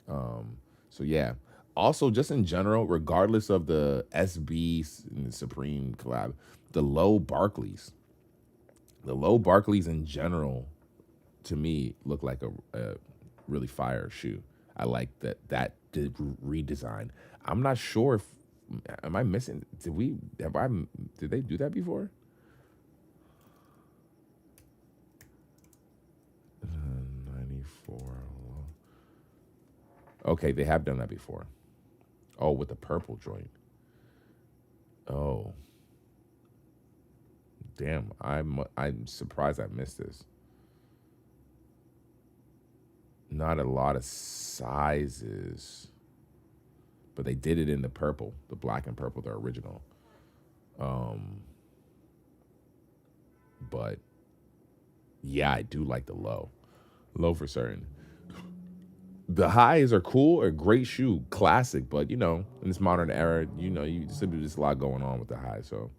[SPEAKER 8] So yeah. Also, just in general, regardless of the SB and the Supreme collab, the low Barclays in general, to me, look like a really fire shoe. I like that redesign. I'm not sure if am I missing? Did they do that before? 94. Okay, they have done that before. Oh, with the purple joint. Oh, damn! I'm surprised I missed this. Not a lot of sizes, but they did it in the purple, the black and purple, the original. But yeah, I do like the low for certain. The highs are cool, a great shoe, classic, but you know, in this modern era, you know, you simply just a lot going on with the high, so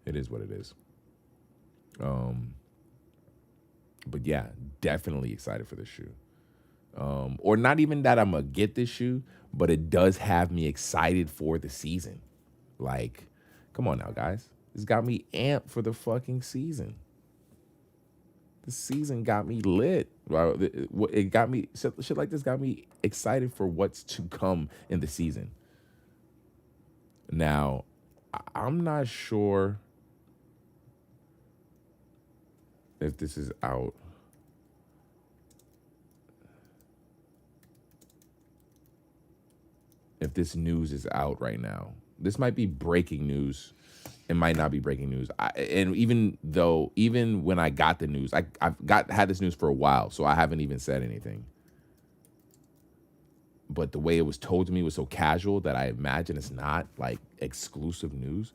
[SPEAKER 8] it is what it is. But yeah, definitely excited for this shoe. Or not even that I'm gonna get this shoe, but it does have me excited for the season. Like, come on now, guys. This got me amped for the fucking season. The season got me lit. It got me, shit like this got me excited for what's to come in the season. Now, I'm not sure if this is out. If this news is out right now. This might be breaking news. It might not be breaking news. And even when I got the news, I've had this news for a while, so I haven't even said anything. But the way it was told to me was so casual that I imagine it's not like exclusive news.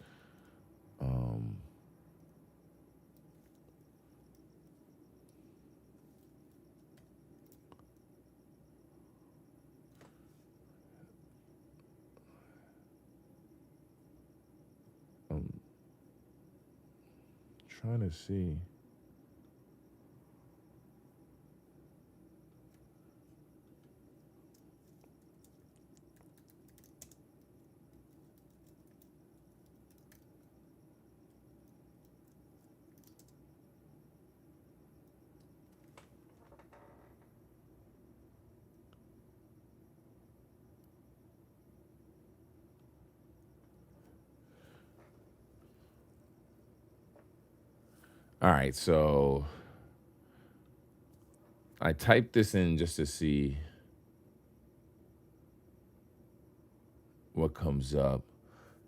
[SPEAKER 8] Trying to see. All right, so I typed this in just to see what comes up.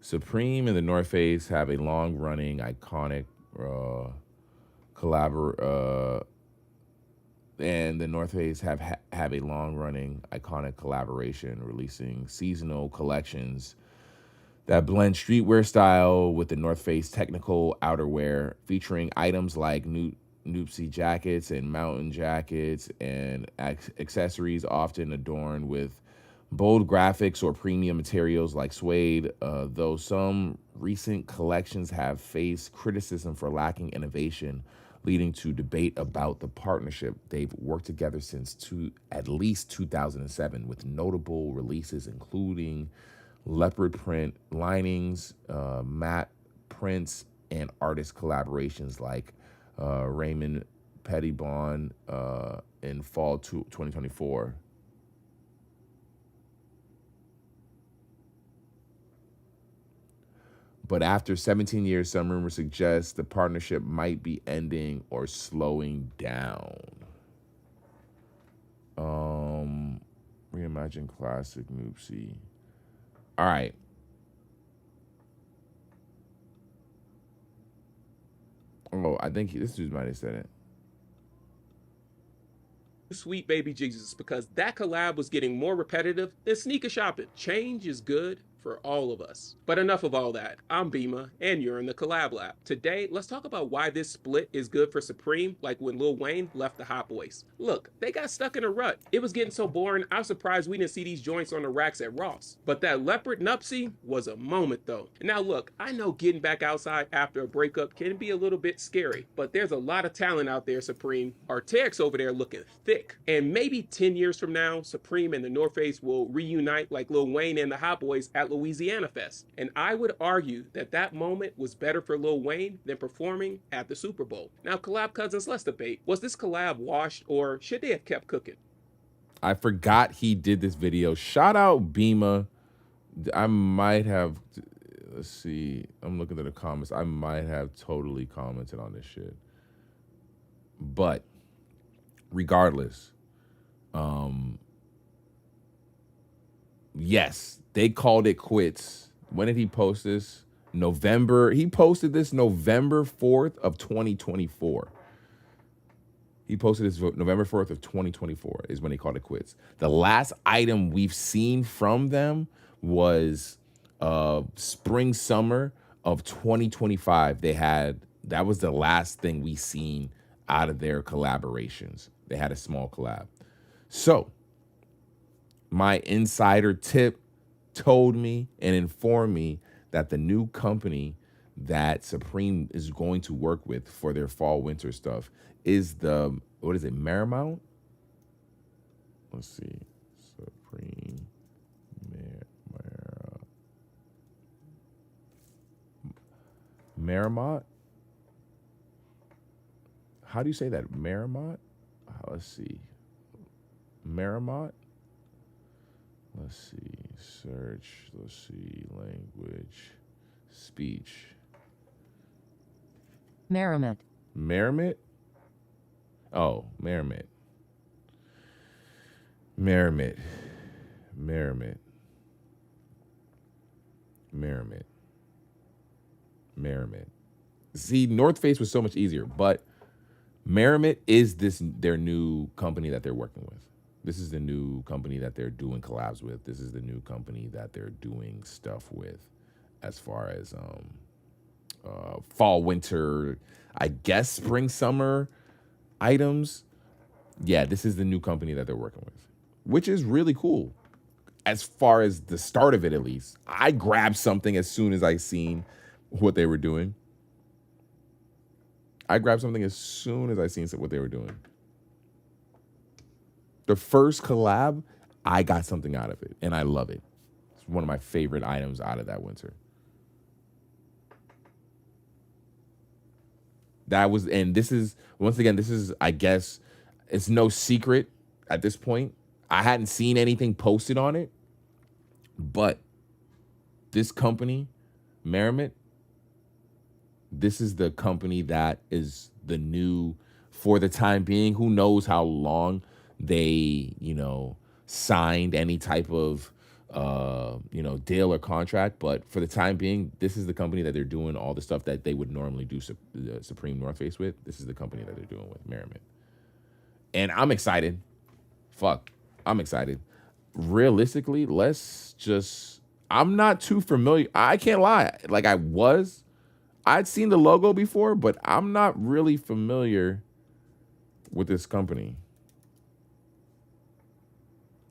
[SPEAKER 8] Supreme and the North Face have a long-running, iconic and the North Face have a long-running, iconic collaboration, releasing seasonal collections that blend streetwear style with the North Face technical outerwear, featuring items like Noopsy jackets and mountain jackets and accessories often adorned with bold graphics or premium materials like suede, though some recent collections have faced criticism for lacking innovation, leading to debate about the partnership. They've worked together since at least 2007 with notable releases including leopard print linings, matte prints, and artist collaborations like Raymond Pettibon in fall 2024. But after 17 years, some rumors suggest the partnership might be ending or slowing down. Reimagine classic Noopsy. All right. Oh, I think this dude might have said it.
[SPEAKER 10] Sweet baby Jesus, because that collab was getting more repetitive than sneaker shopping. Change is good for all of us. But enough of all that. I'm Bima, and you're in the Collab Lab. Today, let's talk about why this split is good for Supreme, like when Lil Wayne left the Hot Boys. Look, they got stuck in a rut. It was getting so boring, I'm surprised we didn't see these joints on the racks at Ross. But that Leopard Nupsy was a moment though. Now look, I know getting back outside after a breakup can be a little bit scary, but there's a lot of talent out there, Supreme. Arc'teryx over there looking thick. And maybe 10 years from now, Supreme and the North Face will reunite like Lil Wayne and the Hot Boys at Louisiana Fest. And I would argue that that moment was better for Lil Wayne than performing at the Super Bowl. Now, collab cousins, let's debate. Was this collab washed or should they have kept cooking?
[SPEAKER 8] I forgot he did this video. Shout out Bima. I might have, let's see. I'm looking at the comments. I might have totally commented on this shit. But regardless, yes, they called it quits. When did he post this? November. He posted this November 4th of 2024. He posted this November 4th of 2024 is when they called it quits. The last item we've seen from them was spring, summer of 2025. That was the last thing we seen out of their collaborations. They had a small collab. So my insider tip told me and informed me that the new company that Supreme is going to work with for their fall winter stuff is what is it, Marymount? Let's see. Supreme Marymount? How do you say that? Marymount? Let's see. Marymount? Let's see. Search. Let's see. Language. Speech.
[SPEAKER 11] Merrimack.
[SPEAKER 8] Merrimack? Oh, Merrimack. Merrimack. Merrimack. Merrimack. Merrimack. See, North Face was so much easier, but Merrimack is their new company that they're working with. This is the new company that they're doing collabs with. This is the new company that they're doing stuff with as far as fall, winter, I guess spring, summer items. Yeah, this is the new company that they're working with, which is really cool. As far as the start of it, at least. I grabbed something as soon as I seen what they were doing. I grabbed something as soon as I seen what they were doing. The first collab, I got something out of it, and I love it. It's one of my favorite items out of that winter. This is, once again, I guess, it's no secret at this point. I hadn't seen anything posted on it, but this company, Merrimack, this is the company that is the new, for the time being, who knows how long they, signed any type of, deal or contract. But for the time being, this is the company that they're doing all the stuff that they would normally do Supreme North Face with. This is the company that they're doing with Merrimack. And I'm excited. I'm excited. Realistically, I'm not too familiar. I can't lie. Like I'd seen the logo before, but I'm not really familiar with this company.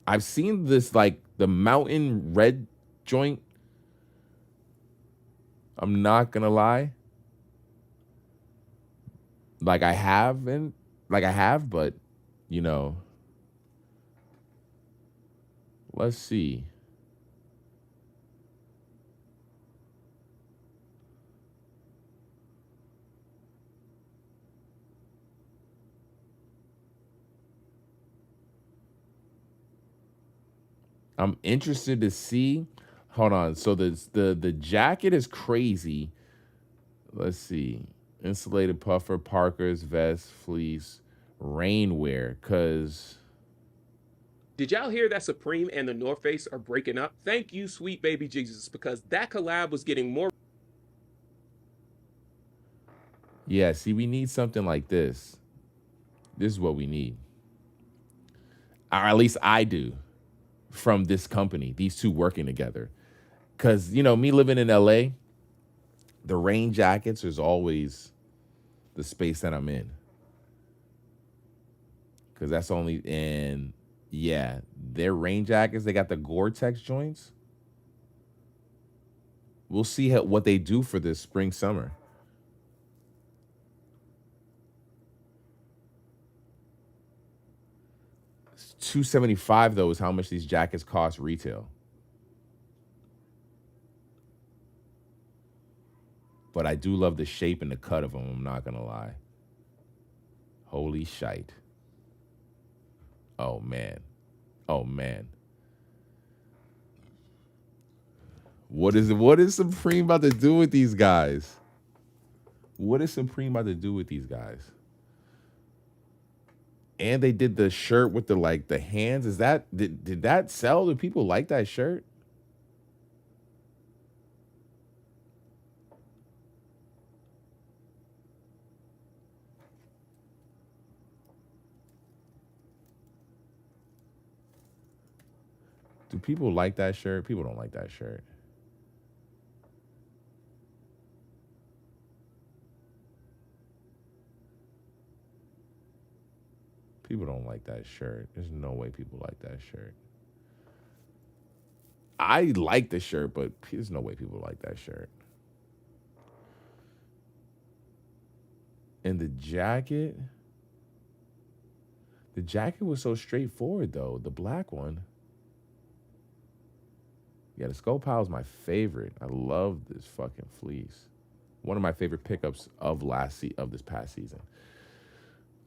[SPEAKER 8] I've seen this, like, the mountain red joint. I'm not gonna lie. I have, but, let's see. I'm interested to see. Hold on. So the jacket is crazy. Let's see. Insulated puffer, Parker's, vest, fleece, rainwear.
[SPEAKER 10] Did y'all hear that Supreme and the North Face are breaking up? Thank you, sweet baby Jesus, because that collab was getting more.
[SPEAKER 8] Yeah, see, we need something like this. This is what we need. Or at least I do. From this company, these two working together. Because, you know, me living in LA, the rain jackets is always the space that I'm in. Because that's only, and yeah, their rain jackets, they got the Gore-Tex joints. We'll see what they do for this spring, summer. It's $275 though is how much these jackets cost retail. But I do love the shape and the cut of them, I'm not going to lie. Holy shite. Oh, man. Oh, man. What is Supreme about to do with these guys? What is Supreme about to do with these guys? And they did the shirt with the hands. Is that did that sell? Do people like that shirt? Do people like that shirt? People don't like that shirt. People don't like that shirt. There's no way people like that shirt. I like the shirt, but there's no way people like that shirt. And the jacket was so straightforward, though. The black one. Yeah, the Skull Pile is my favorite. I love this fucking fleece. One of my favorite pickups of this past season.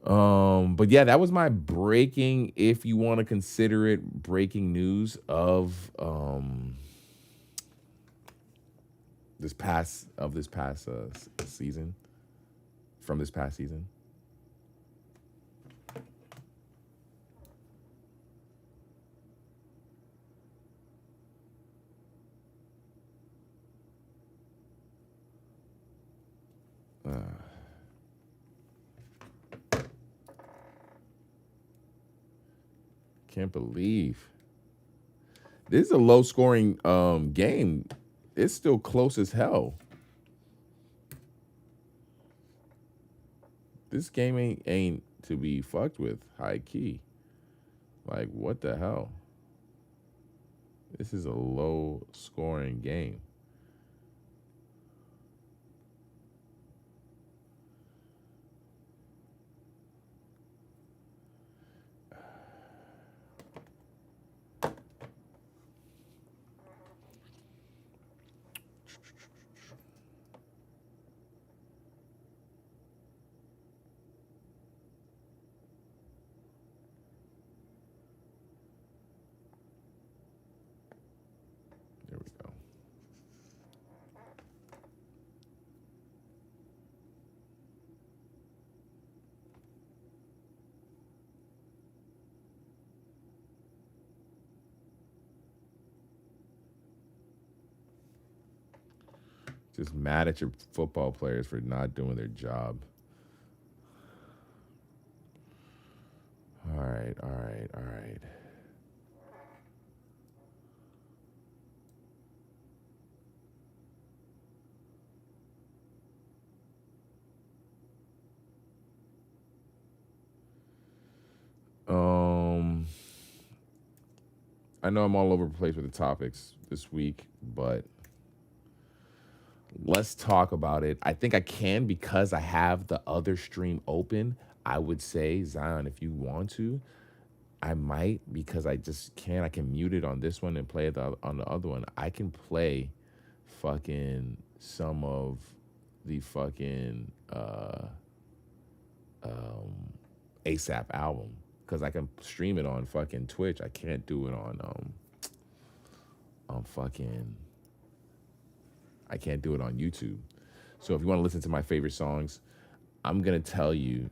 [SPEAKER 8] But yeah, that was my breaking, if you want to consider it breaking news of this past season. From this past season. Can't believe this is a low scoring game. It's still close as hell. This game ain't to be fucked with, high key. Like, what the hell? This is a low scoring game. There we go. Just mad at your football players for not doing their job. All right. I know I'm all over the place with the topics this week, but let's talk about it. I think I can because I have the other stream open. I would say, Zion, if you want to, I might, because I just can't. I can mute it on this one and play it on the other one. I can play fucking some of the fucking ASAP album, because I can stream it on fucking Twitch. I can't do it on I can't do it on YouTube. So if you want to listen to my favorite songs, I'm gonna tell you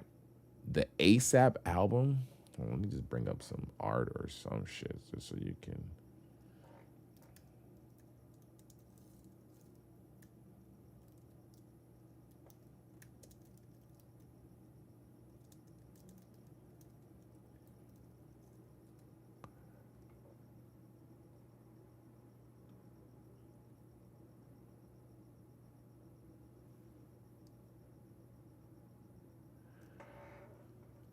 [SPEAKER 8] the ASAP album. Let me just bring up some art or some shit just so you can.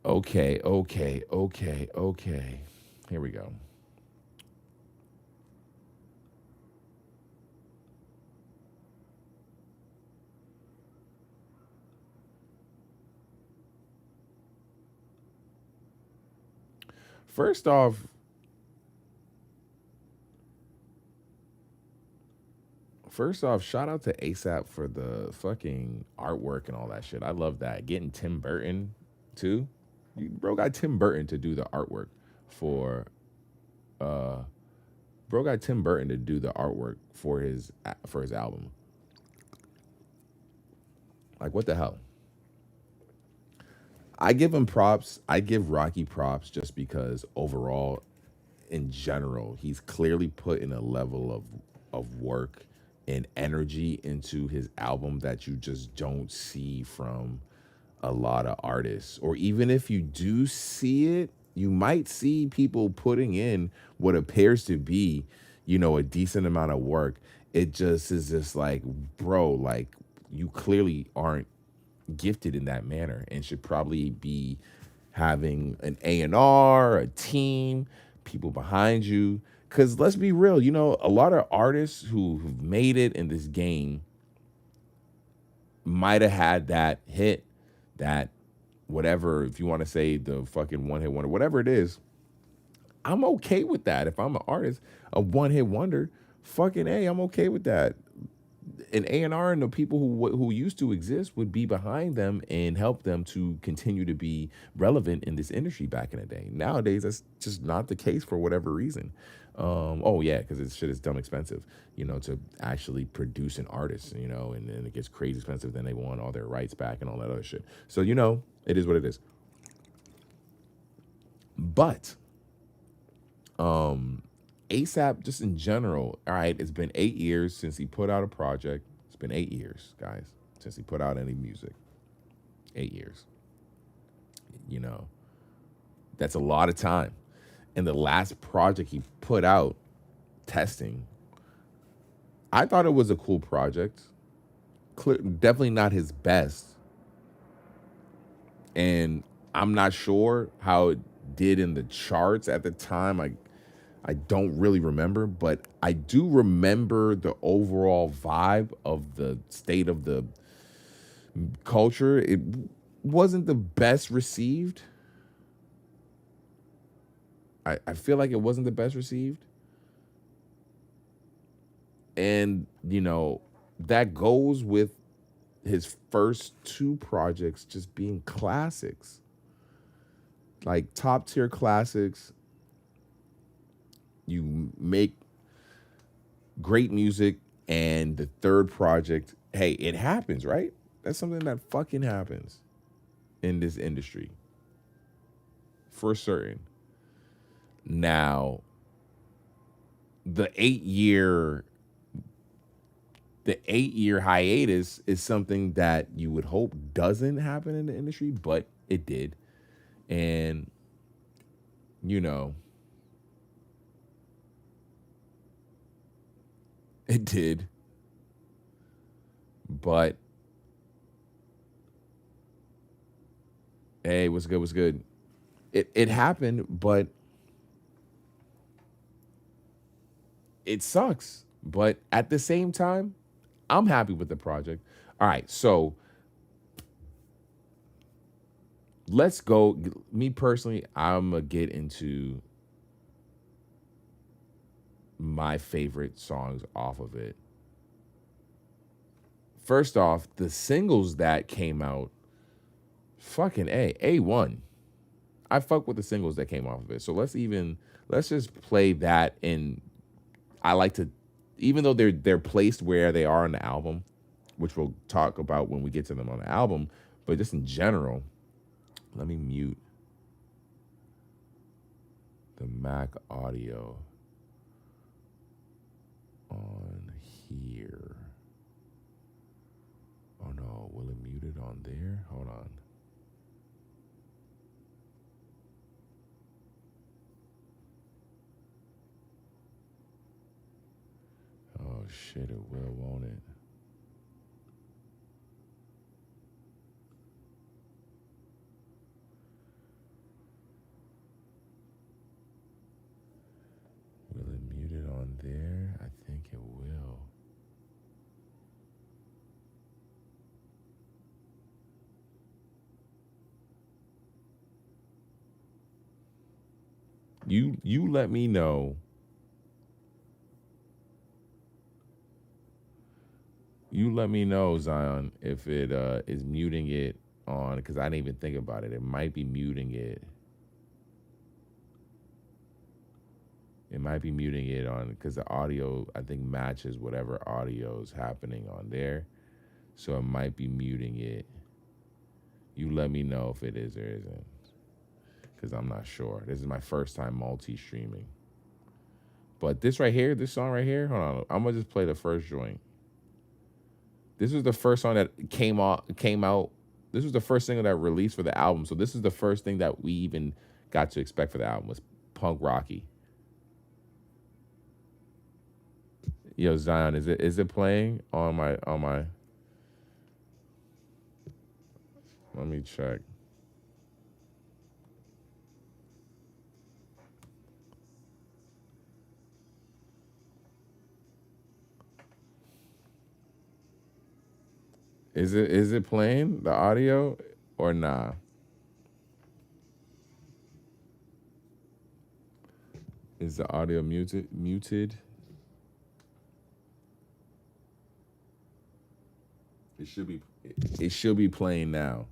[SPEAKER 8] Okay. Here we go. First off, shout out to ASAP for the fucking artwork and all that shit. I love that. Getting Tim Burton too. Bro got Tim Burton to do the artwork for his album. Like, what the hell? I give him props. I give Rocky props just because overall, in general, he's clearly put in a level of work and energy into his album that you just don't see from a lot of artists. Or even if you do see it, you might see people putting in what appears to be, a decent amount of work. It just is just like, bro, like, you clearly aren't gifted in that manner and should probably be having an A&R, a team, people behind you. Because let's be real, a lot of artists who've made it in this game might have had that hit, that whatever, if you want to say the fucking one-hit wonder, whatever it is. I'm okay with that. If I'm an artist, a one-hit wonder, fucking A, I'm okay with that. An A&R and the people who used to exist would be behind them and help them to continue to be relevant in this industry back in the day. Nowadays, that's just not the case for whatever reason. Because this shit is dumb expensive, to actually produce an artist, and then it gets crazy expensive. Then they want all their rights back and all that other shit. So, it is what it is. But, ASAP, just in general, all right, it's been 8 years since he put out a project. It's been 8 years, guys, since he put out any music. 8 years. That's a lot of time. And the last project he put out, Testing, I thought it was a cool project. Definitely not his best. And I'm not sure how it did in the charts at the time. I don't really remember, but I do remember the overall vibe of the state of the culture. It wasn't the best received. I feel like it wasn't the best received. And, that goes with his first two projects just being classics. Like top tier classics. You make great music, and the third project, hey, it happens, right? That's something that fucking happens in this industry. For certain. Now, the 8-year hiatus is something that you would hope doesn't happen in the industry, but it did. And, it did. But, hey, what's good? It happened, but it sucks. But at the same time, I'm happy with the project. All right, so let's go. Me personally, I'm going to get into my favorite songs off of it. First off, the singles that came out, fucking A1. I fuck with the singles that came off of it. So let's just play that. And I like to, even though they're placed where they are on the album, which we'll talk about when we get to them on the album, but just in general, let me mute the Mac audio on here. Oh no, will it mute it on there? Hold on. Oh shit, it will, won't it? there? I think it will. You let me know. You let me know, Zion, if it is muting it on, because I didn't even think about it. It might be muting it. It might be muting it on, because the audio, I think, matches whatever audio is happening on there. So it might be muting it. You let me know if it is or isn't, because I'm not sure. This is my first time multi-streaming. But this right here, this song right here, hold on. I'm going to just play the first joint. This was the first song that came out. This was the first single that released for the album. So this is the first thing that we even got to expect for the album was Punk Rocky. Yo, Zion, is it playing on my Let me check. Is it playing the audio or nah? Is the audio muted? It should be playing now.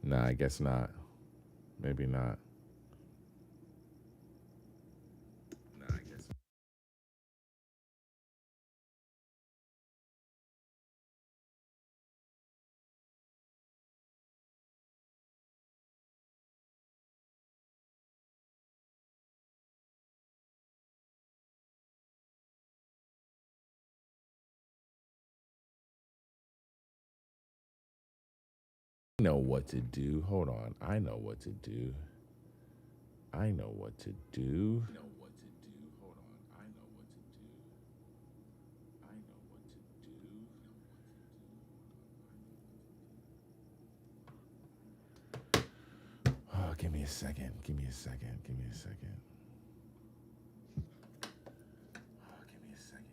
[SPEAKER 8] Nah, I guess not. Maybe not. Nah, I guess. I know what to do. Hold on. I know what to do. I know what to do. Hold on. I know what to do. I know what to do. Oh, give me a second. Give me a second. Give me a second. Oh, give me a second.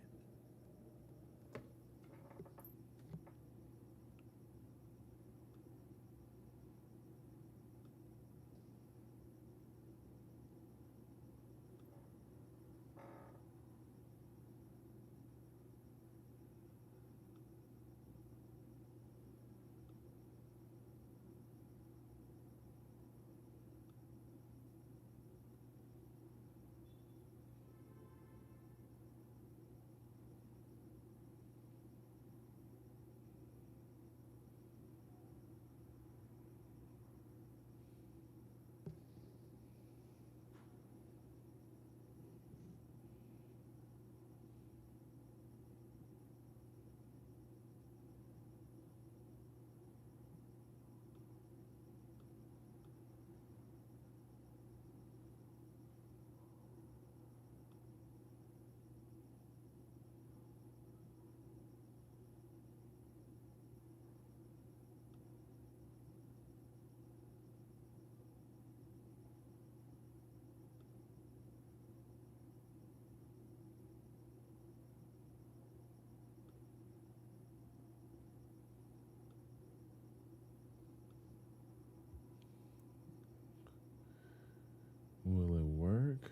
[SPEAKER 8] Will it work?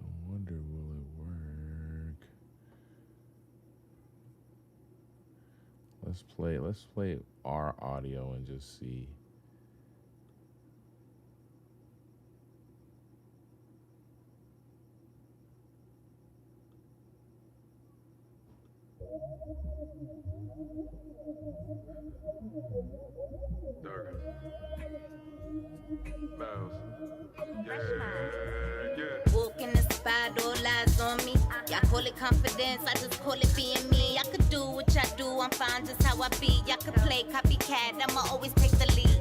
[SPEAKER 8] I wonder, will it work? Let's play our audio and just see.
[SPEAKER 7] Walk in the spot, all eyes on me. Y'all call it confidence, I just call it being me. I could do what y'all do, I'm fine just how I be. Y'all could play copycat, I'ma always take the lead.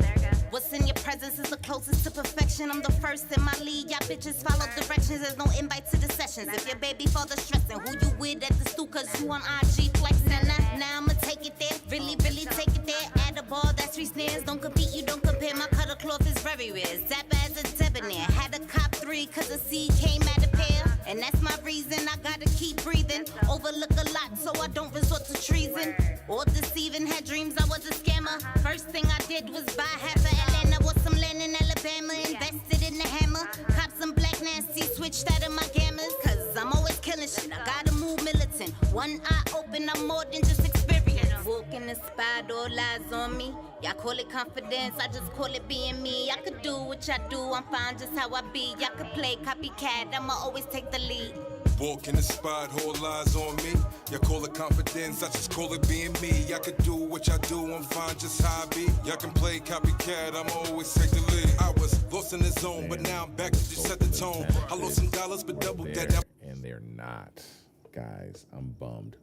[SPEAKER 7] What's in your presence is the closest to perfection. I'm the first in my league. Y'all bitches follow directions. There's no invite to the sessions. If your baby father stressing, who you with at the stool? Cause you on IG flexing. Now I'ma take it there. Really take it there. Add a ball, that's 3 snares. Don't compete, you don't compare. My cutter cloth is very rare. Zap as a debonair. Had a cop 3 cause the seed came at a pair. And that's my reason I gotta keep breathing. Overlook a lot so I don't resort to treason or deceiving. Had dreams I was a scammer. First thing I did was buy half of Atlanta. Bought some land in Alabama. Invested in the hammer. Cop some black nasty. Switched out of my gammas. Cause I'm always killing shit. I gotta move militant. One eye open, I'm more than just experience. Walk in the spot, all eyes on me. Y'all call it confidence, I just call it being me. I could do what y'all do, I'm fine just how I be. Y'all could play copycat, I'ma always take the lead.
[SPEAKER 6] Walk in the spot, all eyes on me. Y'all call it confidence, I just call it being me. Y'all can do what y'all do, I'm fine just how I be. Y'all can play copycat, I'ma always take the lead. I was lost in the zone, but now I'm back to just set the tone. I lost some dollars, but double that now.
[SPEAKER 8] And they're not. Guys, I'm bummed.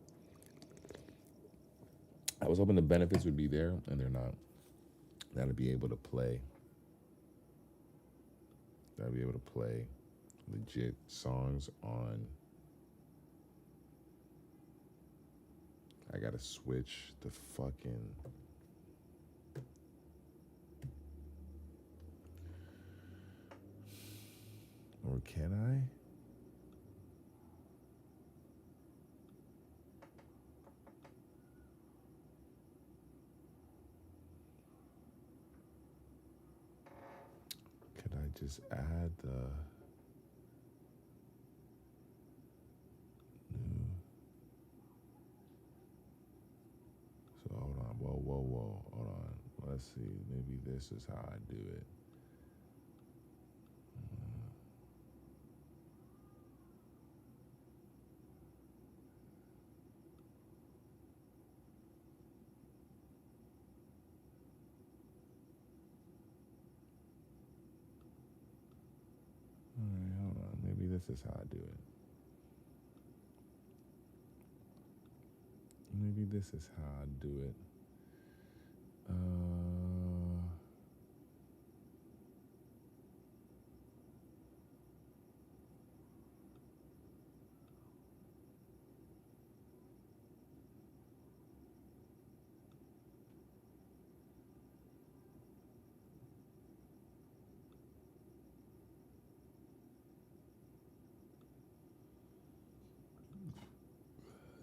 [SPEAKER 8] I was hoping the benefits would be there, and they're not. Gotta be able to play. Gotta be able to play legit songs on. I gotta switch the fucking. Or can I? Could I just add the new? So hold on, whoa, hold on. Let's see, maybe this is how I do it. All right, hold on. Maybe this is how I do it. Maybe this is how I do it.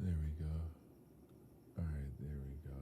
[SPEAKER 8] There we go. All right, there we go.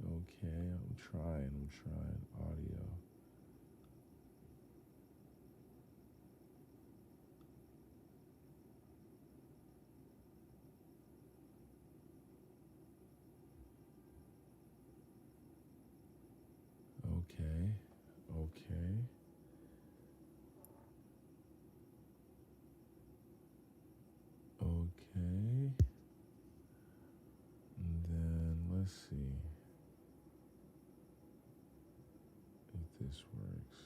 [SPEAKER 8] Okay, I'm trying audio. Okay. And then let's see if this works.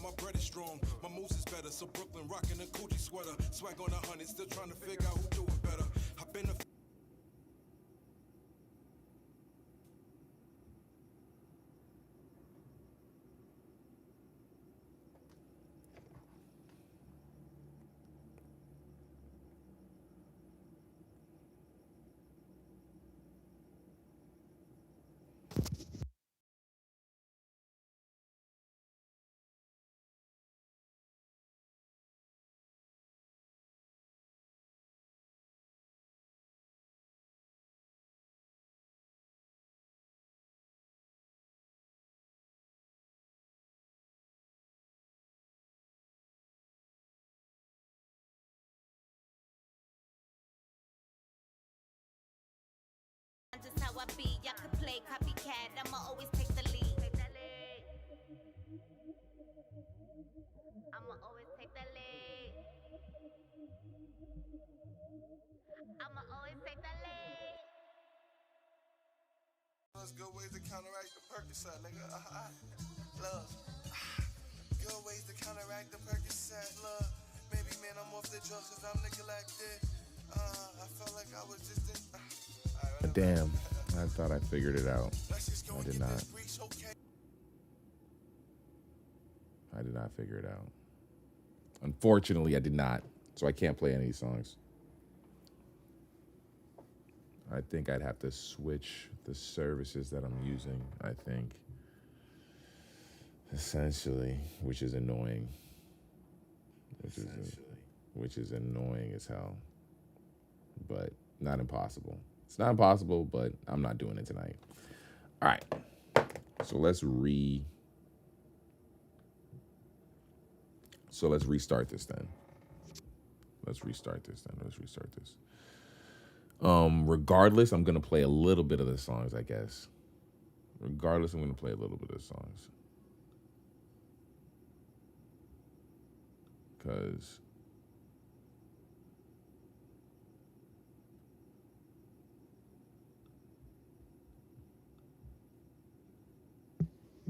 [SPEAKER 6] My bread is strong, my moves is better. So Brooklyn rocking a Coochie sweater. Swag on 100, still trying to figure out who do it better. I've been a
[SPEAKER 3] I be. Y'all could play copycat, I'ma always take the lead. I'ma always take the lead. I'ma always take the lead.
[SPEAKER 11] There's good ways to counteract the Percocet, nigga. Love. Good ways to counteract the Percocet, love. Maybe, man, I'm off the drugs cause I'm neglected. I felt like I was just in...
[SPEAKER 8] Damn, I thought I figured it out. I did not. I did not figure it out. Unfortunately, I did not. So I can't play any of these songs. I think I'd have to switch the services that I'm using, I think. Essentially, which is annoying. Which is annoying as hell. But not impossible. It's not impossible, but I'm not doing it tonight. All right. So let's restart this then. Regardless, I'm gonna play a little bit of the songs, I guess. Regardless, I'm gonna play a little bit of the songs. Because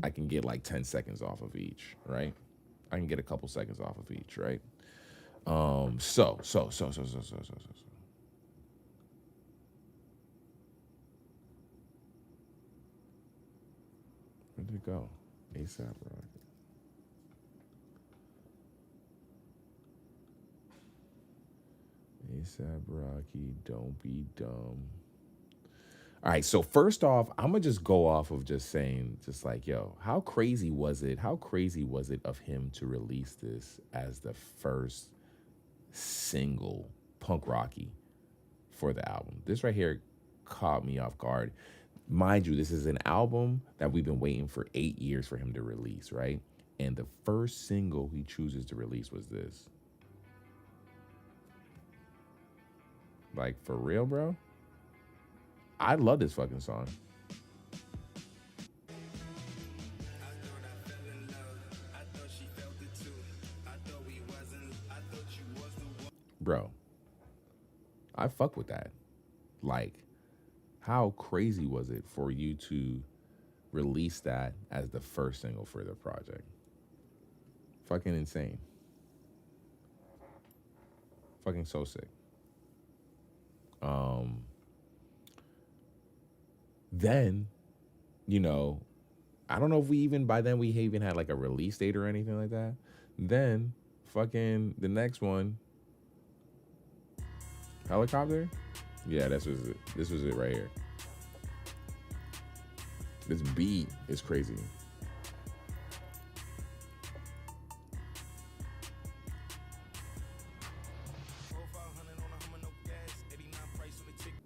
[SPEAKER 8] I can get like 10 seconds off of each, right? I can get a couple seconds off of each, right? So. Where did it go? ASAP Rocky. ASAP Rocky, don't be dumb. All right, so first off, I'm gonna just go off of just saying, just like, yo, how crazy was it? How crazy was it of him to release this as the first single, Punk Rocky, for the album? This right here caught me off guard. Mind you, this is an album that we've been waiting for 8 years for him to release, right? And the first single he chooses to release was this. Like, for real, bro? I love this fucking song. Bro, I fuck with that. Like, how crazy was it for you to release that as the first single for the project? Fucking insane. Fucking so sick. Then, you know, I don't know if we even, by then we even had like a release date or anything like that. Then, fucking the next one, Helicopter? Yeah, this was it. This was it right here. This beat is crazy.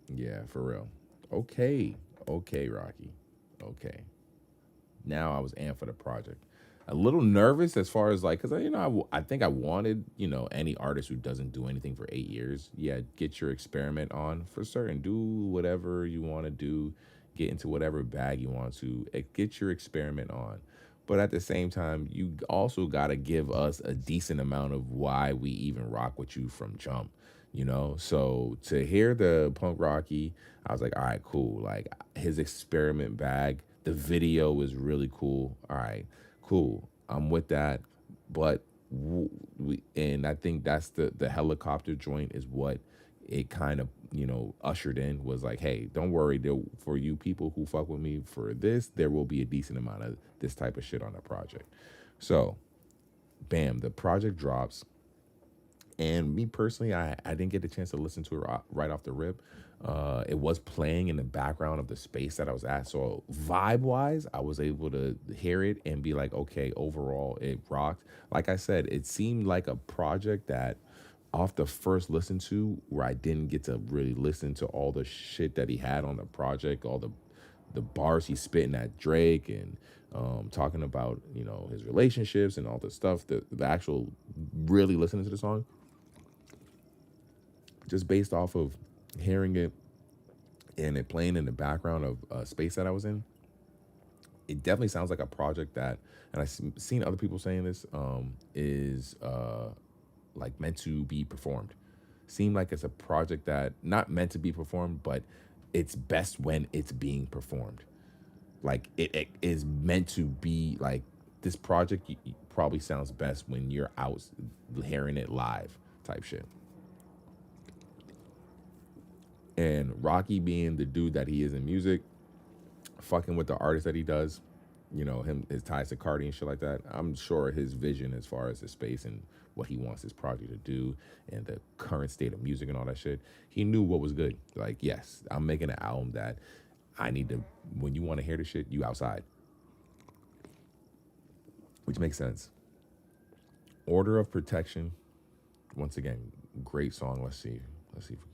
[SPEAKER 8] Yeah, for real. Okay, Rocky. Okay. Now I was amped for the project. A little nervous as far as like, because, you know, I think I wanted, you know, any artist who doesn't do anything for 8 years, yeah, get your experiment on for certain. Do whatever you want to do. Get into whatever bag you want to. Get your experiment on. But at the same time, you also got to give us a decent amount of why we even rock with you from jump, you know? So to hear the Punk Rocky, I was like, all right, cool. Like, his experiment bag, the video was really cool. All right, cool. I'm with that. But and I think that's the Helicopter joint is what it kind of, you know, ushered in, was like, hey, don't worry, for you people who fuck with me for this, there will be a decent amount of this type of shit on the project. So, bam, the project drops. And me personally, I didn't get the chance to listen to it right off the rip. It was playing in the background of the space that I was at. So vibe-wise, I was able to hear it and be like, okay, overall, it rocked. Like I said, it seemed like a project that off the first listen to, where I didn't get to really listen to all the shit that he had on the project, all the bars he's spitting at Drake and talking about, you know, his relationships and all the stuff, the actual really listening to the song, just based off of hearing it and it playing in the background of space that I was in, it definitely sounds like a project that, and I've seen other people saying this, is like meant to be performed. Seem like it's a project that not meant to be performed, but it's best when it's being performed. Like it is meant to be like this project probably sounds best when you're out hearing it live type shit. And Rocky being the dude that he is in music, fucking with the artist that he does, you know, his ties to Cardi and shit like that, I'm sure his vision as far as the space and what he wants his project to do and the current state of music and all that shit, he knew what was good. Like, yes, I'm making an album that I need to, when you want to hear the shit, you outside. Which makes sense. Order of Protection, once again, great song. Let's see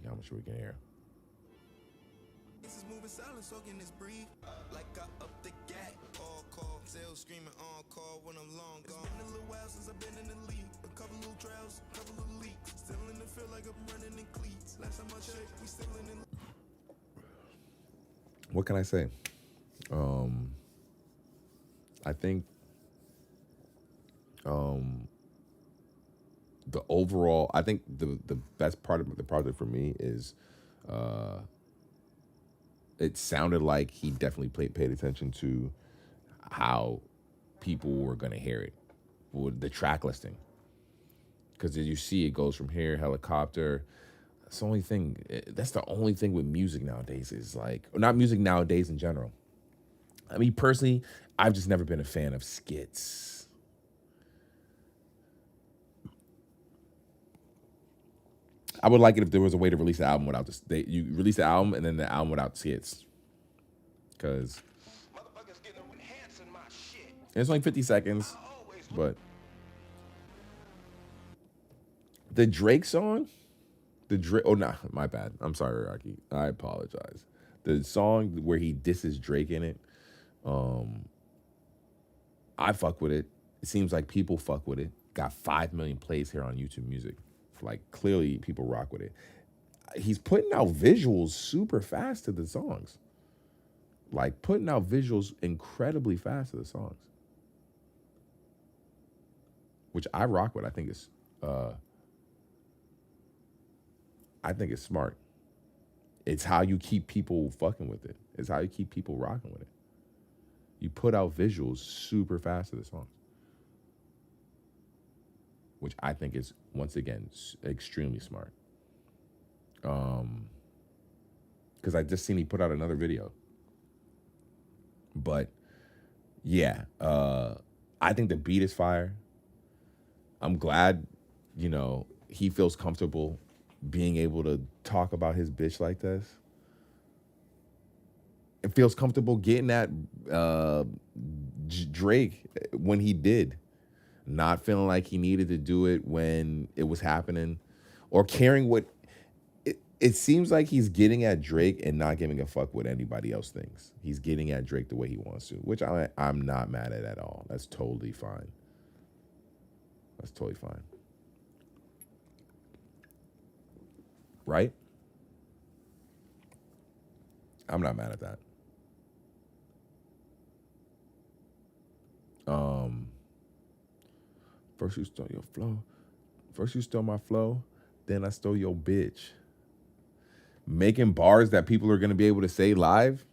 [SPEAKER 8] how much we can hear.
[SPEAKER 11] Moving silent, soaking this breathe. Like I up the gat, all call, sales screaming on call when I'm long gone. It's been a little while since I've been in the league. A couple little trials, couple little leaks. Still in the feel like I'm running in cleats. Last time I checked, we still in the.
[SPEAKER 8] What can I say? I think the overall, I think the best part of the project for me is it sounded like he definitely paid attention to how people were going to hear it with the track listing. Because as you see, it goes from here, helicopter. That's the only thing. That's the only thing with music nowadays is like, or not music nowadays in general. I mean, personally, I've just never been a fan of skits. I would like it if there was a way to release the album without this. You release the album and then the album without skits. Because it's only 50 seconds. But the Drake song, oh, nah, my bad. I'm sorry, Rocky. I apologize. The song where he disses Drake in it, I fuck with it. It seems like people fuck with it. Got 5 million plays here on YouTube Music. Like, clearly people rock with it. He's putting out visuals super fast to the songs. Like, putting out visuals incredibly fast to the songs. Which I rock with. I think it's smart. It's how you keep people fucking with it. It's how you keep people rocking with it. You put out visuals super fast to the songs. Which I think is, once again, extremely smart. Because I just seen he put out another video. But, yeah, I think the beat is fire. I'm glad, you know, he feels comfortable being able to talk about his bitch like this. It feels comfortable getting at Drake when he did. Not feeling like he needed to do it when it was happening. Or caring what... It seems like he's getting at Drake and not giving a fuck what anybody else thinks. He's getting at Drake the way he wants to, which I'm not mad at all. That's totally fine. That's totally fine. Right? I'm not mad at that. First you stole your flow. First you stole my flow. Then I stole your bitch. Making bars that people are going to be able to say live.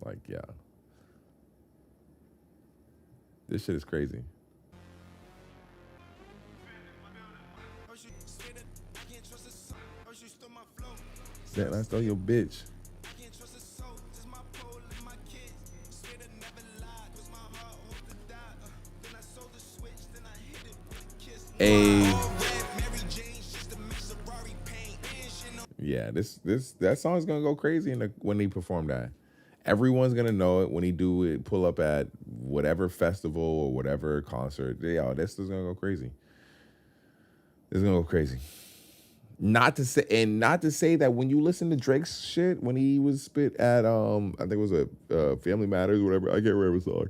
[SPEAKER 8] Like, yeah. This shit is crazy. Then I stole your bitch. Yeah, that song's gonna go crazy when they perform that. Everyone's gonna know it when he do it. Pull up at whatever festival or whatever concert. Yo, this is gonna go crazy. It's gonna go crazy. Not to say that when you listen to Drake's shit when he was spit at I think it was a Family Matters or whatever. I can't remember the song.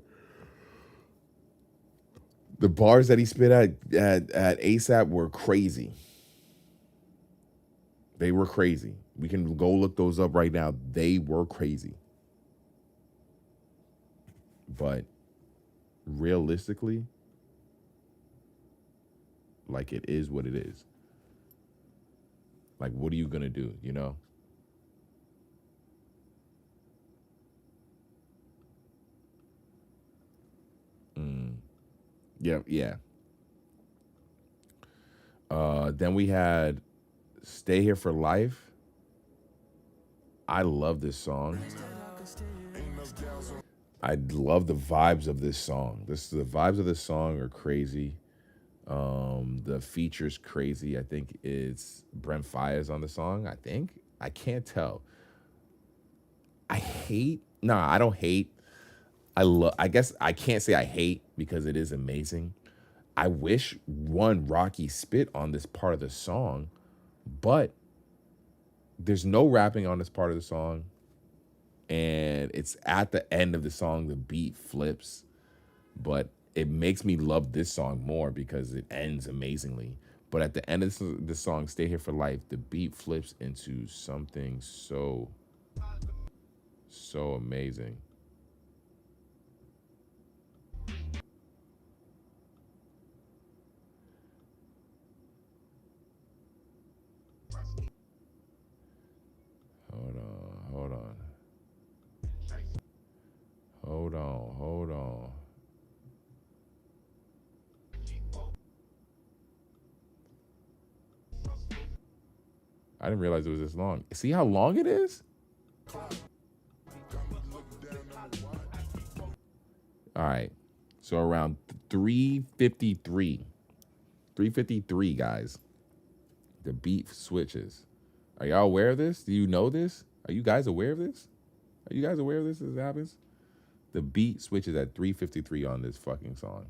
[SPEAKER 8] The bars that he spit at ASAP were crazy. They were crazy. We can go look those up right now. They were crazy. But realistically, like, it is what it is. Like, what are you gonna do, you know? Yeah. Then we had Stay Here for Life. I love this song. I love the vibes of this song. The vibes of this song are crazy. The feature's crazy. I think it's Brent Faiyaz on the song. I can't tell. I don't hate. I guess I can't say I hate because it is amazing. I wish Rocky spit on this part of the song, but there's no rapping on this part of the song. And it's at the end of the song, the beat flips, but it makes me love this song more because it ends amazingly. But at the end of the song, Stay Here for Life, the beat flips into something so amazing. Hold on. I didn't realize it was this long. See how long it is? All right. So around 3:53. 3:53, guys. The beat switches. Are y'all aware of this? Do you know this? Are you guys aware of this? Are you guys aware of this as it happens? The beat switches at 3:53 on this fucking song.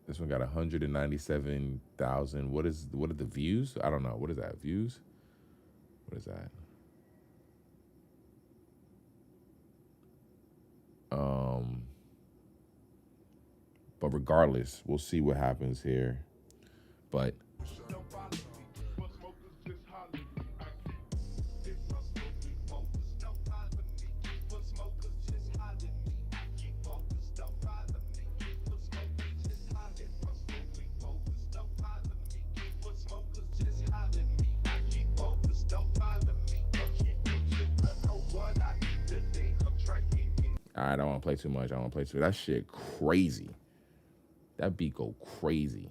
[SPEAKER 8] This one got 197,000. What are the views? I don't know. What is that? Views? What is that? But regardless, we'll see what happens here. But I don't want to play too much. That shit crazy. That beat go crazy.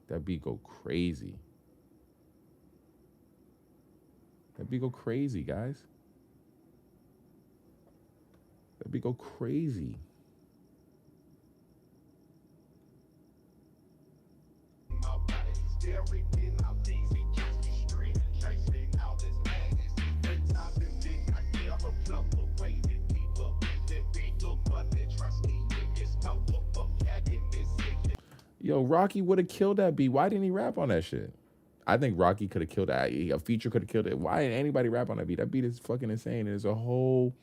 [SPEAKER 8] That beat go crazy, guys. That beat go crazy. Yo, Rocky would have killed that beat. Why didn't he rap on that shit? I think Rocky could have killed that. A feature could have killed it. Why didn't anybody rap on that beat? That beat is fucking insane. There's a whole,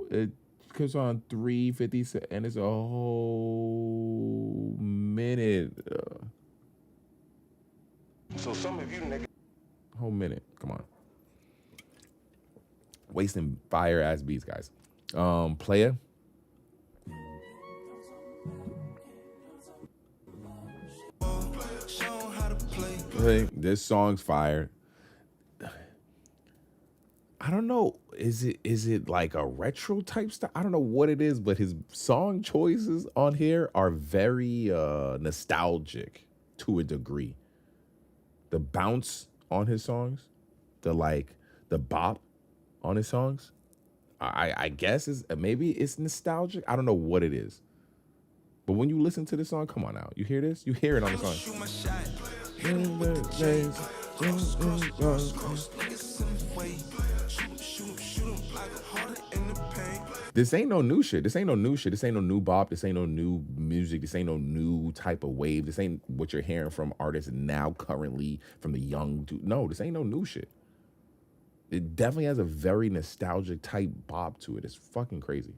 [SPEAKER 8] it goes on 3:50 and it's a whole minute.
[SPEAKER 11] So some of you niggas.
[SPEAKER 8] Whole minute. Come on. Wasting fire ass beats, guys. Player. This song's fire. I don't know. Is it like a retro type stuff? I don't know what it is, but his song choices on here are very nostalgic to a degree. The bounce on his songs, the bop on his songs, I guess maybe it's nostalgic. I don't know what it is. But when you listen to the song, come on now. You hear this? You hear it on the song. This ain't no new shit. This ain't no new bop. This ain't no new music. This ain't no new type of wave. This ain't what you're hearing from artists now currently from the young dude. No, this ain't no new shit. It definitely has a very nostalgic type bop to it. It's fucking crazy.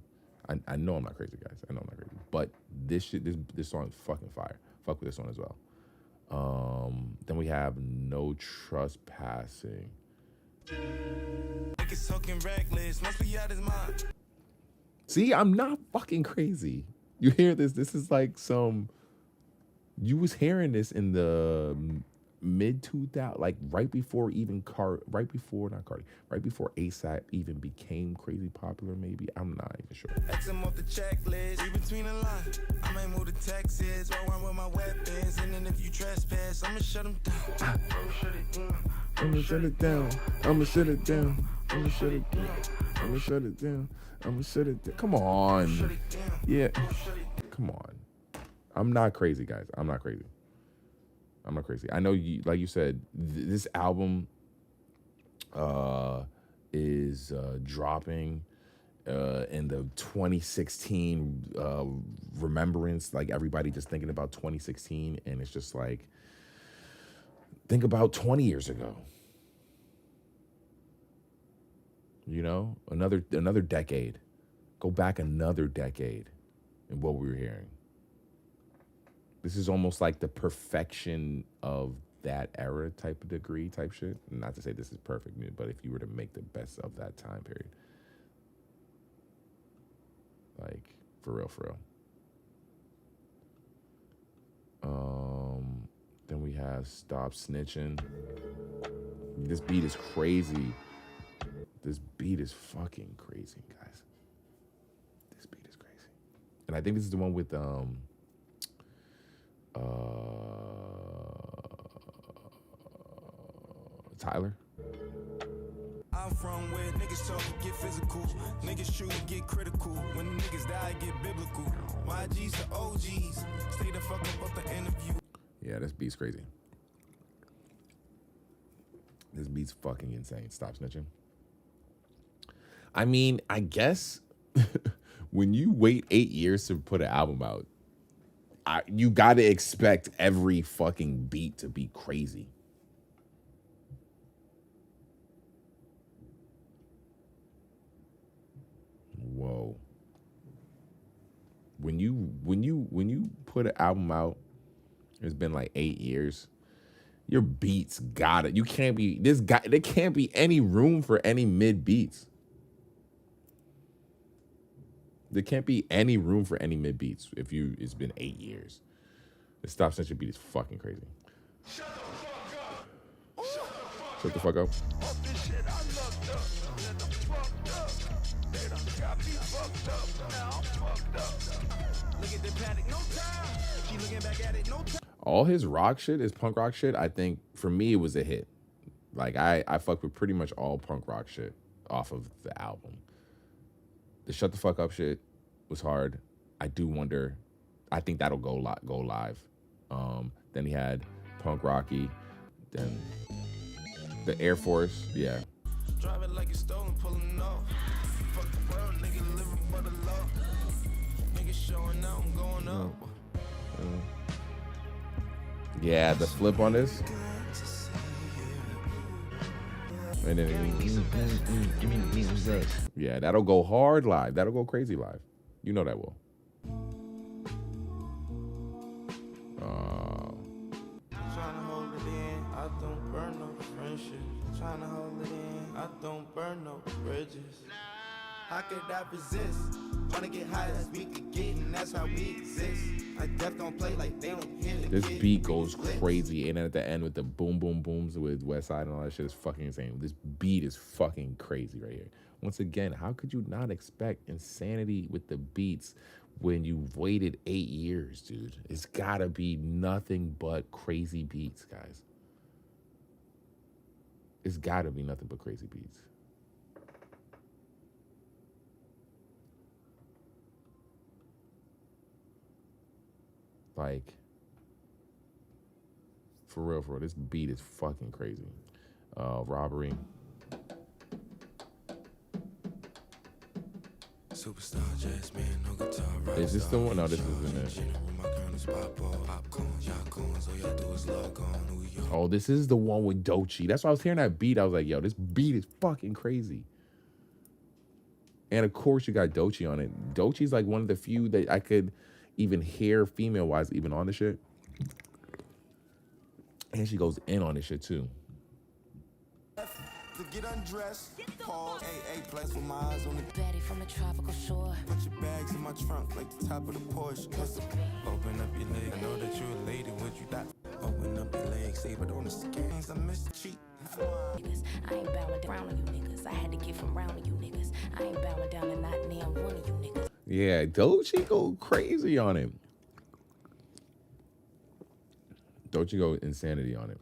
[SPEAKER 8] I know I'm not crazy, guys. I know I'm not crazy. But this song is fucking fire. Fuck with this one as well. Then we have No Trespassing.
[SPEAKER 11] Niggas talking reckless, must be out his mind.
[SPEAKER 8] See, I'm not fucking crazy. You hear this? This is like some. You was hearing this in the mid 2000s, like right before ASAP even became crazy popular. Maybe I'm not even sure.
[SPEAKER 11] X him off the checklist, read between the lines. I might move to Texas, roll around with my weapons, and then if you trespass, I'ma shut him down. I'ma shut it down.
[SPEAKER 8] I'ma shut it down. I'ma shut it down. I'ma shut it down. I'ma shut it down. I'ma shut it down. Come on. Yeah. Come on. I'm not crazy, guys. I'm not crazy. I know you, like you said, this album is dropping in the 2016 remembrance, like everybody just thinking about 2016, and it's just like, think about 20 years ago. You know, another decade. Go back another decade in what we were hearing. This is almost like the perfection of that era type of degree type shit. Not to say this is perfect, but if you were to make the best of that time period. Like, for real. Then we have Stop Snitching. This beat is crazy. This beat is fucking crazy, guys. This beat is crazy. And I think this is the one with Tyler.
[SPEAKER 11] I'm from where niggas talk and get physical. Niggas truly get critical. When niggas die, get biblical. YGs to OGs. Stay the fuck up off the interview.
[SPEAKER 8] Yeah, this beat's crazy. This beat's fucking insane. Stop Snitching. I mean, I guess when you wait 8 years to put an album out, you gotta expect every fucking beat to be crazy. Whoa. When you put an album out, it's been like 8 years. Your beats got it. There can't be any room for any mid beats. There can't be any room for any mid beats it's been 8 years. The Stop Snitching beat is fucking crazy. Shut the fuck up. All his rock shit, his punk rock shit, I think for me it was a hit. Like I fuck with pretty much all punk rock shit off of the album. The Shut the Fuck Up shit was hard. I do wonder. I think that'll go live. Then he had Punk Rocky. Then the Air Force. Yeah.
[SPEAKER 11] Drive it like it's stolen, pulling off. Fuck the world, nigga living for the law. Nigga showing out, I'm going up.
[SPEAKER 8] Yeah, the flip on this. And then yeah, that'll go hard live. That'll go crazy live. You know that will.
[SPEAKER 11] Trying to hold it in, I don't burn no friendships. Trying to hold it in, I don't burn no bridges. How could I resist? Wanna get high as we could get, and that's how we exist. I def don't play like they don't hear the
[SPEAKER 8] This beat goes crazy, and then at the end with the boom boom booms with Westside and all that shit is fucking insane. This beat is fucking crazy right here. Once again, how could you not expect insanity with the beats when you've waited 8 years, dude? It's gotta be nothing but crazy beats, guys. It's gotta be nothing but crazy beats. Like, for real, this beat is fucking crazy. Robbery.
[SPEAKER 11] Superstar jazz man, no guitar.
[SPEAKER 8] Is this the one? No, this isn't it. Oh, this is the one with Doechii. That's why I was hearing that beat. I was like, yo, this beat is fucking crazy. And of course, you got Doechii on it. Doechii's like one of the few that I could even hear female-wise even on the shit. And she goes in on this shit too.
[SPEAKER 11] To get undressed, pause, AA plus with my eyes on the
[SPEAKER 7] Betty from the tropical shore.
[SPEAKER 11] put your bags in my trunk like the top of the Porsche. Open up your leg, I know that you're a lady, what you thought? Open up your legs, save it on the skins, I miss the cheat.
[SPEAKER 7] Niggas, I ain't bowing down to you niggas. I had to get from round to you niggas. I ain't bowing down to not damn one of you niggas.
[SPEAKER 8] Yeah, Doechii go crazy on him. Doechii go insanity on it.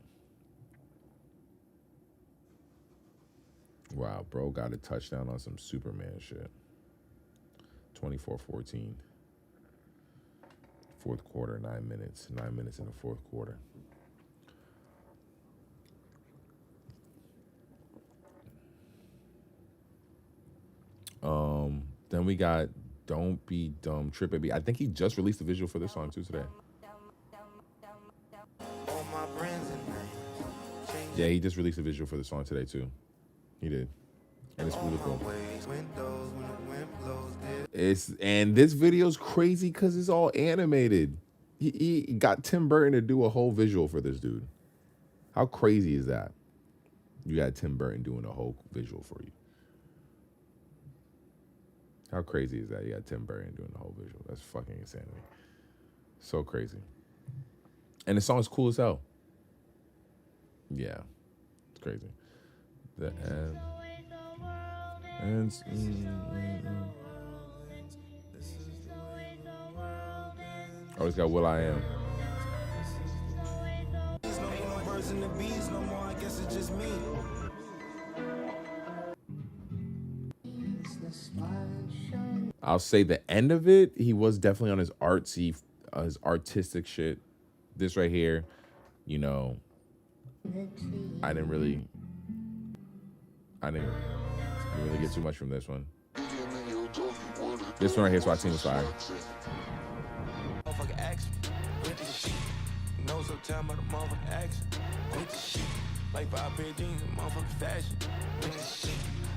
[SPEAKER 8] Wow, bro got a touchdown on some Superman shit. 24-14. Fourth quarter, 9 minutes. 9 minutes in the fourth quarter. Then we got Don't Be Dumb, Trip Baby. I think he just released a visual for this song too today.
[SPEAKER 11] All my friends and
[SPEAKER 8] Yeah, he just released a visual for the song today too. He did. And it's beautiful. And this video's crazy because it's all animated. He got Tim Burton to do a whole visual for this dude. How crazy is that? You got Tim Burton doing a whole visual for you. How crazy is that? You got Tim Burton doing the whole visual. That's fucking insanity. So crazy. And the song's cool as hell. Yeah. It's crazy. The end. Oh, it's got Will I Am. I'll say the end of it, he was definitely on his artsy, his artistic shit. This right here, you know, I didn't really get too much from this one. This one right here, Swat Team was fire.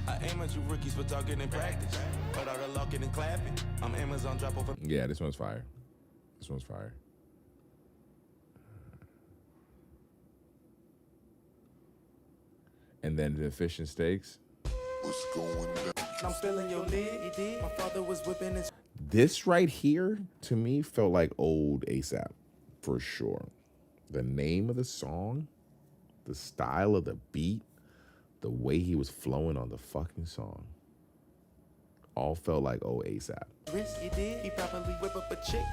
[SPEAKER 11] I aim at you rookies for talking in practice. But all the locking and clapping, I'm Amazon drop over.
[SPEAKER 8] Yeah, this one's fire. This one's fire. And then the fish and steaks.
[SPEAKER 11] What's going down? I'm spilling your lid. My father was whipping his.
[SPEAKER 8] This right here, to me, felt like old ASAP, for sure. The name of the song, the style of the beat, the way he was flowing on the fucking song, all felt like old ASAP.
[SPEAKER 11] He did. He probably whip up a chick.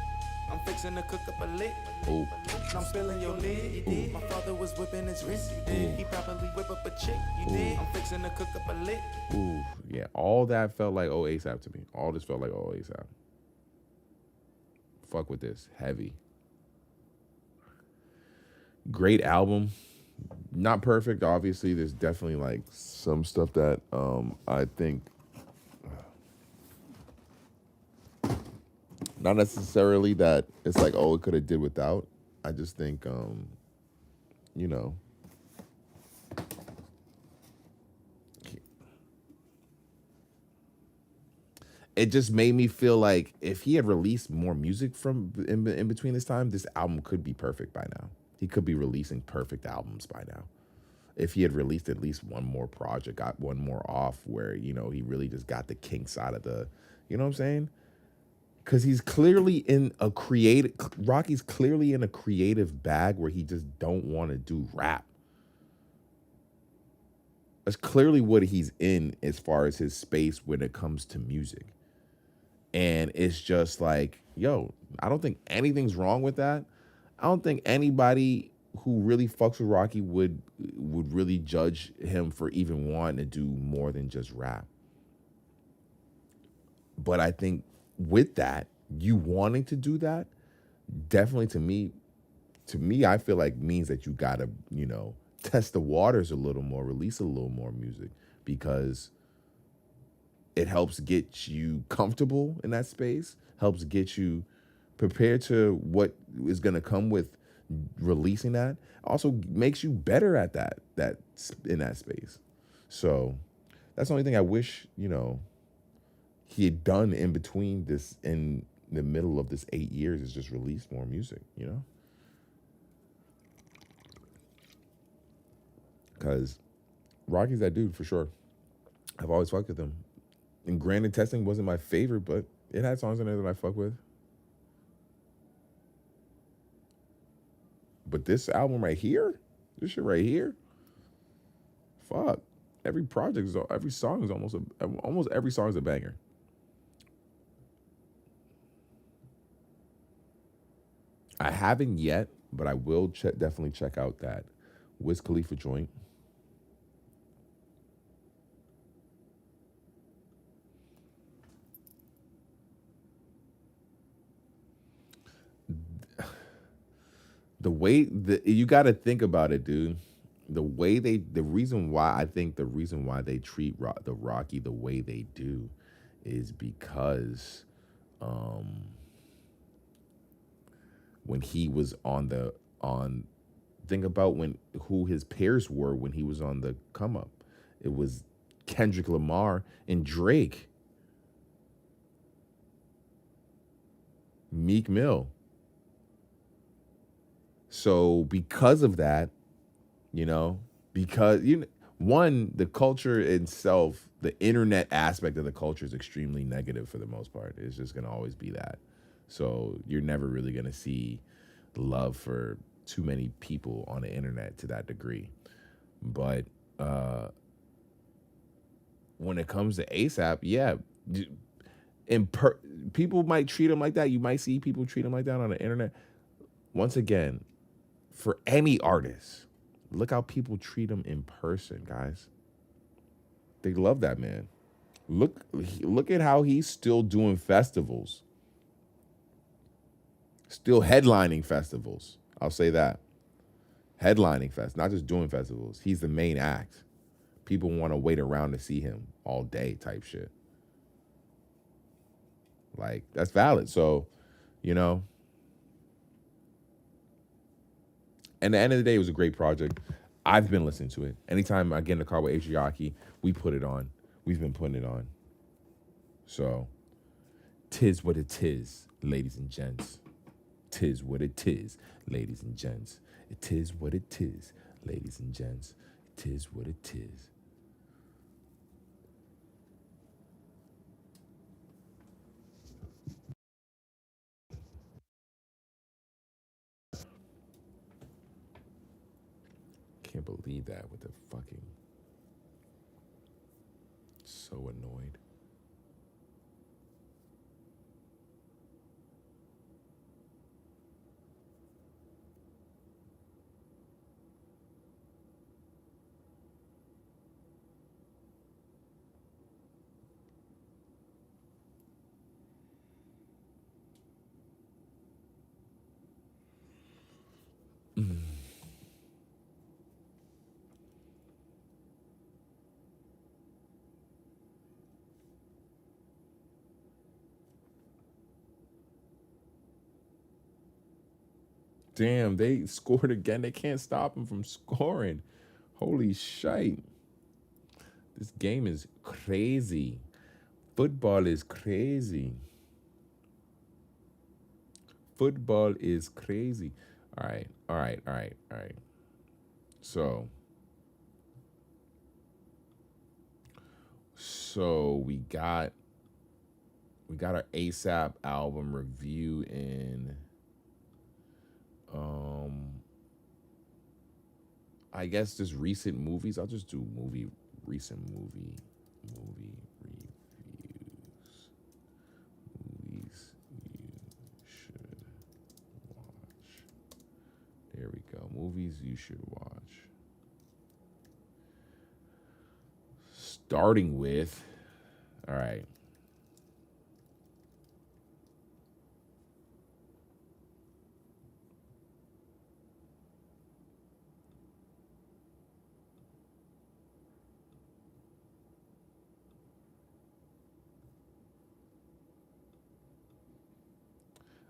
[SPEAKER 11] I'm fixing to cook up a lick.
[SPEAKER 8] Ooh.
[SPEAKER 11] I'm spilling your lid. Ooh. My father was whipping his wrist. He probably whip up a chick. I'm fixing to cook up a lick.
[SPEAKER 8] Ooh, yeah, all that felt like old ASAP to me. All this felt like old ASAP. Fuck with this, heavy. Great album. Not perfect, obviously. There's definitely like some stuff that I think not necessarily that it's like, oh, it could have did without. I just think you know, it just made me feel like if he had released more music from in between this time, this album could be perfect by now. He could be releasing perfect albums by now. If he had released at least one more project, got one more off where, you know, he really just got the kinks out of the, you know what I'm saying? Because he's clearly in a Rocky's clearly in a creative bag where he just don't want to do rap. That's clearly what he's in as far as his space when it comes to music. And it's just like, yo, I don't think anything's wrong with that. I don't think anybody who really fucks with Rocky would really judge him for even wanting to do more than just rap. But I think with that, you wanting to do that, definitely to me, I feel like means that you gotta, you know, test the waters a little more, release a little more music, because it helps get you comfortable in that space, helps get you prepared to what is going to come with releasing that, also makes you better at that in that space. So that's the only thing I wish, you know, he had done in between this, in the middle of this 8 years, is just release more music, you know? Because Rocky's that dude for sure. I've always fucked with him. And granted, Testing wasn't my favorite, but it had songs in there that I fuck with. But this album right here, this shit right here, fuck. Every song is almost every song is a banger. I haven't yet, but I will definitely check out that Wiz Khalifa joint. The way you got to think about it, dude. The reason why they treat the Rocky the way they do is because when he was think about who his peers were when he was on the come up. It was Kendrick Lamar and Drake. Meek Mill. So because of that, the culture itself, the internet aspect of the culture is extremely negative for the most part. It's just going to always be that. So you're never really going to see love for too many people on the internet to that degree. But when it comes to ASAP, yeah, people might treat him like that. You might see people treat him like that on the internet. Once again, for any artist, look how people treat him in person, guys. They love that man. Look at how he's still doing festivals. Still headlining festivals. I'll say that. Headlining not just doing festivals. He's the main act. People want to wait around to see him all day type shit. Like, that's valid. So, and at the end of the day, it was a great project. I've been listening to it. Anytime I get in the car with Adriaki, we put it on. We've been putting it on. So, 'tis what it is, ladies and gents. 'Tis what it is, ladies and gents. It is what it is, ladies and gents. It is what it is. Can't believe that with the fucking... So annoyed. Damn, they scored again. They can't stop him from scoring. Holy shite. This game is crazy. Football is crazy. Football is crazy. All right. So we got our ASAP album review in. I guess just recent movies. I'll just do recent movie reviews. Movies you should watch. There we go. Movies you should watch. Starting with, all right.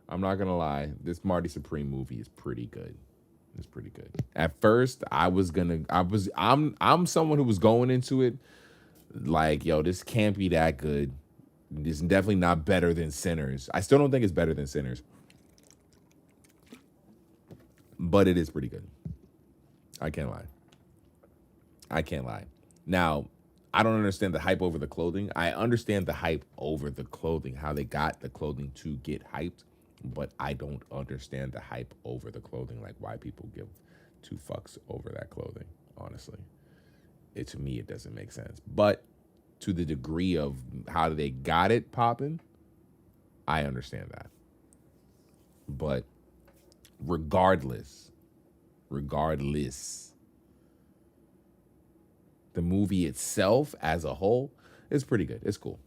[SPEAKER 8] I'm not gonna lie, this Marty Supreme movie is pretty good. It's pretty good. At first, I'm someone who was going into it like, yo, this can't be that good. It's definitely not better than Sinners. I still don't think it's better than Sinners, but it is pretty good. I can't lie. I can't lie. Now, I don't understand the hype over the clothing. I understand the hype over the clothing, how they got the clothing to get hyped, but I don't understand the hype over the clothing, like why people give two fucks over that clothing, honestly. To me, it doesn't make sense. But to the degree of how they got it popping, I understand that. But regardless, the movie itself as a whole is pretty good. It's cool.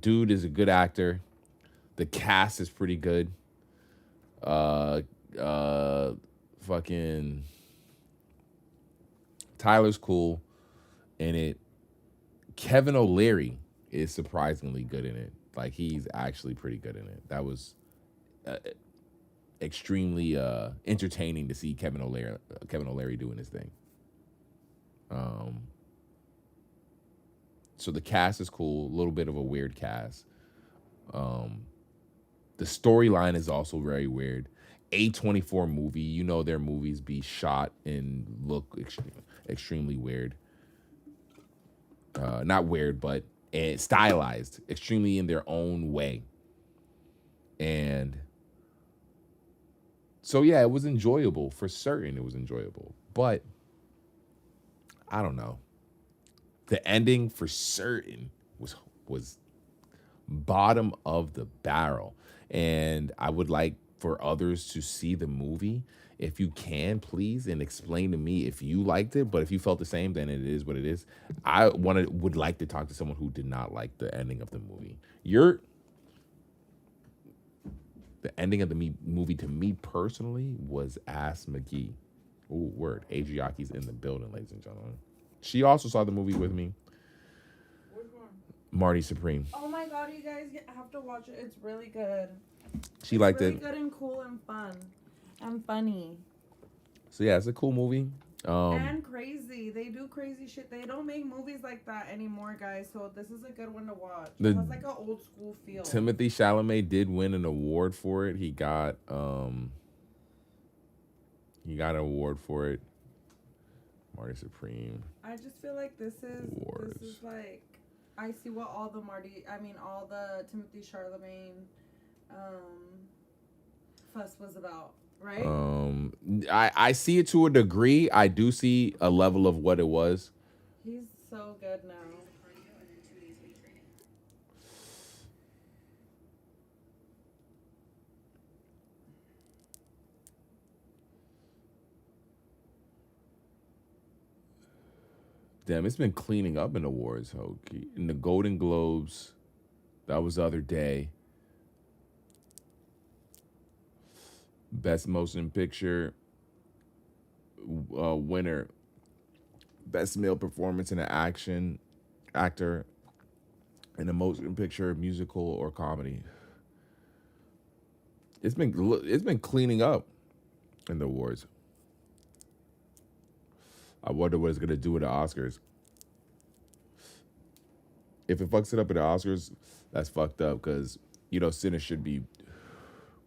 [SPEAKER 8] Dude is a good actor. The cast is pretty good. Fucking Tyler's cool in it. Kevin O'Leary is surprisingly good in it. Like, he's actually pretty good in it. That was extremely entertaining to see Kevin O'Leary doing his thing. So the cast is cool. A little bit of a weird cast. The storyline is also very weird. A24 movie, you know their movies be shot and look extremely weird. Not weird, but stylized, extremely in their own way. And so, yeah, it was enjoyable. For certain, it was enjoyable. But I don't know. The ending, for certain, was bottom of the barrel. And I would like for others to see the movie. If you can, please, and explain to me if you liked it. But if you felt the same, then it is what it is. I would like to talk to someone who did not like the ending of the movie. The ending of the movie, to me personally, was ass McGee. Ooh, word. Adriaki's in the building, ladies and gentlemen. She also saw the movie with me.
[SPEAKER 9] Which one?
[SPEAKER 8] Marty Supreme.
[SPEAKER 9] Oh my god, you guys have to watch it. It's really good.
[SPEAKER 8] She liked it.
[SPEAKER 9] It's really good and cool and fun. And funny.
[SPEAKER 8] So yeah, it's a cool movie.
[SPEAKER 9] And crazy. They do crazy shit. They don't make movies like that anymore, guys. So this is a good one to watch. It has like an old school feel.
[SPEAKER 8] Timothée Chalamet did win an award for it. He got an award for it. Marty Supreme.
[SPEAKER 9] I just feel like this is like, I see what all the Timothée Chalamet fuss was about, right?
[SPEAKER 8] I see it to a degree. I do see a level of what it was.
[SPEAKER 9] He's so good now.
[SPEAKER 8] Damn, it's been cleaning up in awards. Okay. In the Golden Globes, that was the other day. Best Motion Picture winner. Best Male Performance in an Actor in a Motion Picture, Musical, or Comedy. It's been cleaning up in the awards. I wonder what it's gonna do with the Oscars. If it fucks it up in the Oscars, that's fucked up, because Sinners should be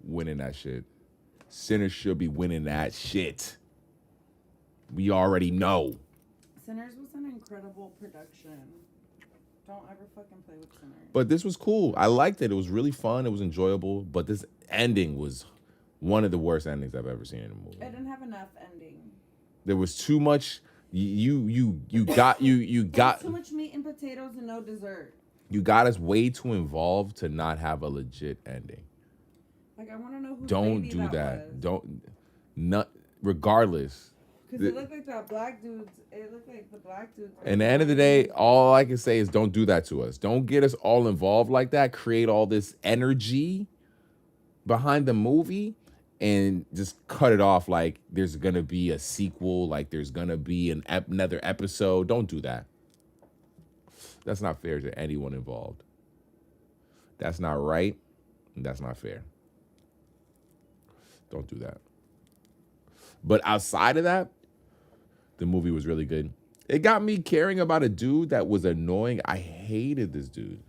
[SPEAKER 8] winning that shit. Sinners should be winning that shit. We already know.
[SPEAKER 9] Sinners was an incredible production. Don't ever fucking play with Sinners.
[SPEAKER 8] But this was cool. I liked it. It was really fun. It was enjoyable. But this ending was one of the worst endings I've ever seen in a movie.
[SPEAKER 9] It didn't have enough ending.
[SPEAKER 8] There was too much. You got
[SPEAKER 9] too much meat and potatoes and no dessert.
[SPEAKER 8] You got us way too involved to not have a legit ending.
[SPEAKER 9] Like, I want to know who.
[SPEAKER 8] Don't do that. Not regardless.
[SPEAKER 9] Because it looked like that black dude. It looked like the black dude.
[SPEAKER 8] At the end of the day, all I can say is don't do that to us. Don't get us all involved like that. Create all this energy behind the movie and just cut it off like there's going to be a sequel, like there's going to be another episode. Don't do that. That's not fair to anyone involved. That's not right. And that's not fair. Don't do that. But outside of that, the movie was really good. It got me caring about a dude that was annoying. I hated this dude.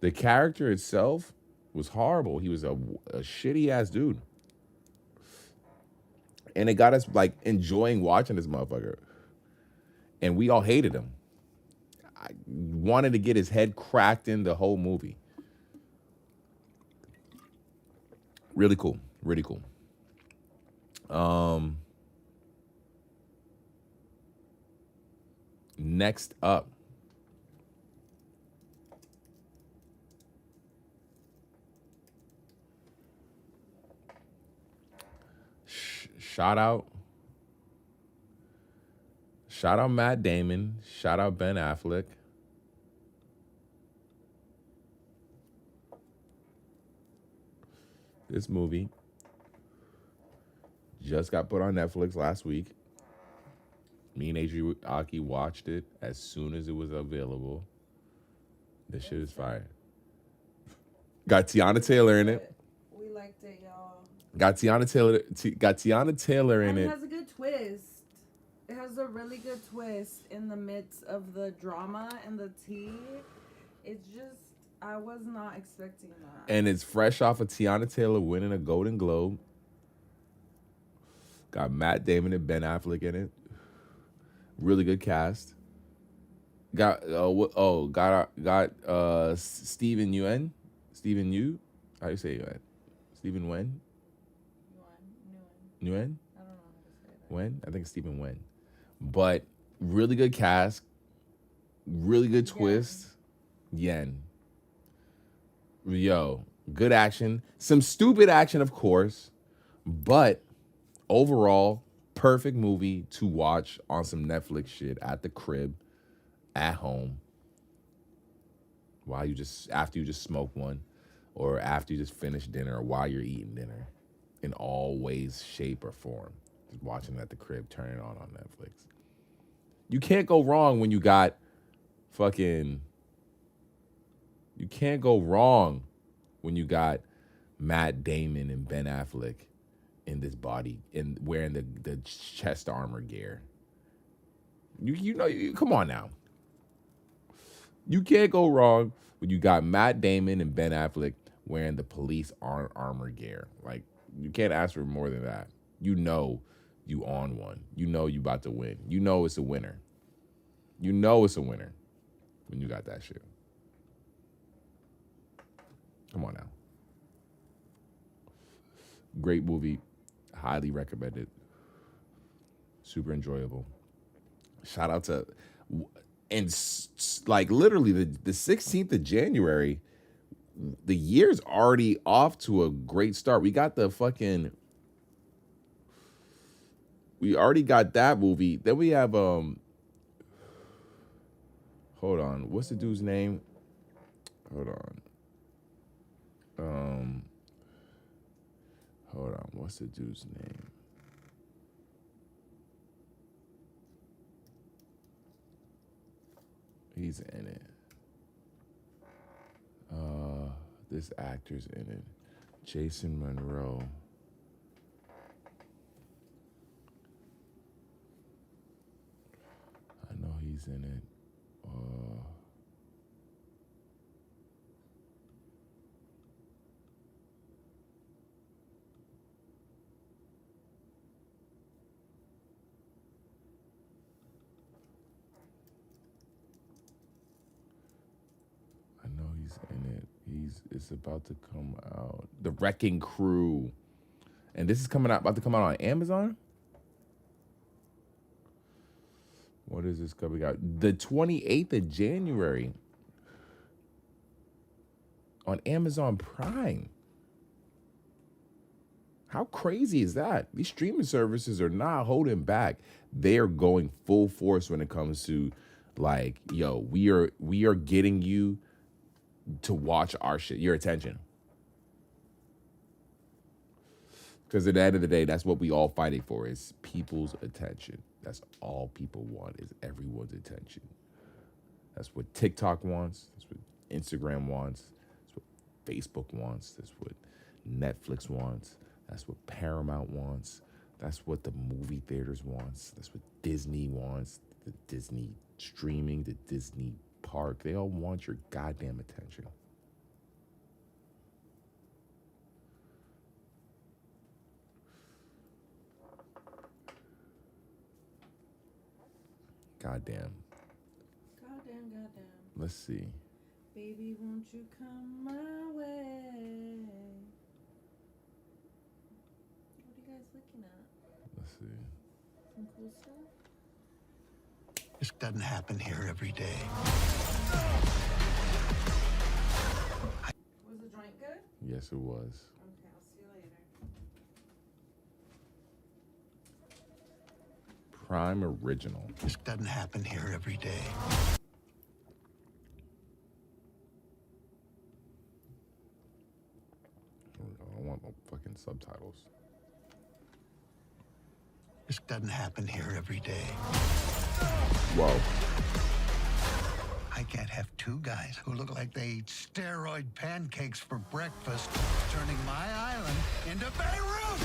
[SPEAKER 8] The character itself was horrible. He was a shitty ass dude. And it got us like enjoying watching this motherfucker. And we all hated him. I wanted to get his head cracked in the whole movie. Really cool. Really cool. Next up. Shout out Matt Damon. Shout out Ben Affleck. This movie just got put on Netflix last week. Me and Adriaki watched it as soon as it was available. This shit is fire. Got Tiana Taylor in it.
[SPEAKER 9] We liked it, y'all.
[SPEAKER 8] Got Tiana Taylor in
[SPEAKER 9] And
[SPEAKER 8] it.
[SPEAKER 9] it has a good twist. It has a really good twist in the midst of the drama and the tea. It's just, I was not expecting that.
[SPEAKER 8] And it's fresh off of Tiana Taylor winning a Golden Globe. Got Matt Damon and Ben Affleck in it. Really good cast. Got Steven Yeun. Steven Yeun. How you say that? Steven Yeun. Nguyen.
[SPEAKER 9] I don't know how to say that.
[SPEAKER 8] Wen. I think it's Steven Wen. But really good cast. Really good twist. Yen. Yo, good action. Some stupid action, of course, but overall, perfect movie to watch on some Netflix shit at the crib, at home, while after you just smoke one, or after you just finish dinner, or while you're eating dinner, in all ways, shape, or form. Just watching it at the crib, turning it on Netflix. You can't go wrong when you got fucking. You can't go wrong when you got Matt Damon and Ben Affleck in this body and wearing the chest armor gear. Come on now. You can't go wrong when you got Matt Damon and Ben Affleck wearing the police armor gear. Like, you can't ask for more than that. You know you on one. You know you about to win. You know it's a winner. You know it's a winner when you got that shit. Come on now. Great movie. Highly recommended. Super enjoyable. Shout out to, and like literally the 16th of January, the year's already off to a great start. We already got that movie. Then we have, hold on. What's the dude's name? Hold on. What's the dude's name? He's in it. This actor's in it. Jason Monroe. I know he's in it. It's about to come out. The Wrecking Crew. And this is about to come out on Amazon? What is this coming out? The 28th of January. On Amazon Prime. How crazy is that? These streaming services are not holding back. They are going full force when it comes to, like, yo, we are getting you to watch our shit, your attention. Because at the end of the day, that's what we all fighting for, is people's attention. That's all people want, is everyone's attention. That's what TikTok wants. That's what Instagram wants. That's what Facebook wants. That's what Netflix wants. That's what Paramount wants. That's what the movie theaters wants. That's what Disney wants. The Disney streaming, the Disney park. They all want your goddamn attention. Goddamn.
[SPEAKER 9] Goddamn.
[SPEAKER 8] Let's see.
[SPEAKER 9] Baby, won't you come my way? What are you guys looking at?
[SPEAKER 8] Let's see.
[SPEAKER 9] Some cool stuff?
[SPEAKER 12] This doesn't happen here every day.
[SPEAKER 9] Was the joint good?
[SPEAKER 8] Yes, it was.
[SPEAKER 9] Okay, I'll see you later.
[SPEAKER 8] Prime original.
[SPEAKER 12] This doesn't happen here every day.
[SPEAKER 8] I want no fucking subtitles.
[SPEAKER 12] This doesn't happen here every day.
[SPEAKER 8] Whoa.
[SPEAKER 12] I can't have two guys who look like they eat steroid pancakes for breakfast, turning my island into Beirut!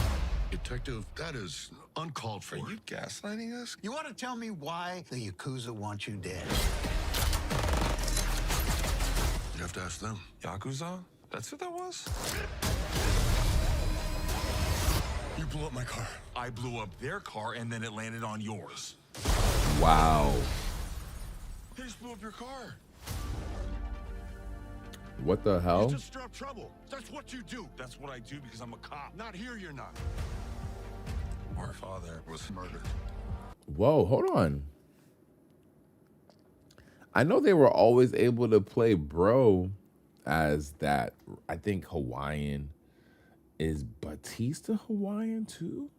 [SPEAKER 13] Detective, that is uncalled for.
[SPEAKER 11] Are you gaslighting us?
[SPEAKER 12] You want to tell me why the Yakuza want you dead?
[SPEAKER 13] You have to ask them.
[SPEAKER 11] Yakuza? That's what that was?
[SPEAKER 13] You blew up my car. I blew up their car, and then it landed on yours.
[SPEAKER 8] Wow.
[SPEAKER 13] They just blew up your car.
[SPEAKER 8] What the hell?
[SPEAKER 13] You just stir up trouble. That's what you do. That's what I do because I'm a cop. Not here, you're not. Our father was murdered.
[SPEAKER 8] Whoa, hold on. I know they were always able to play bro as that. I think Hawaiian. Is Batista Hawaiian too?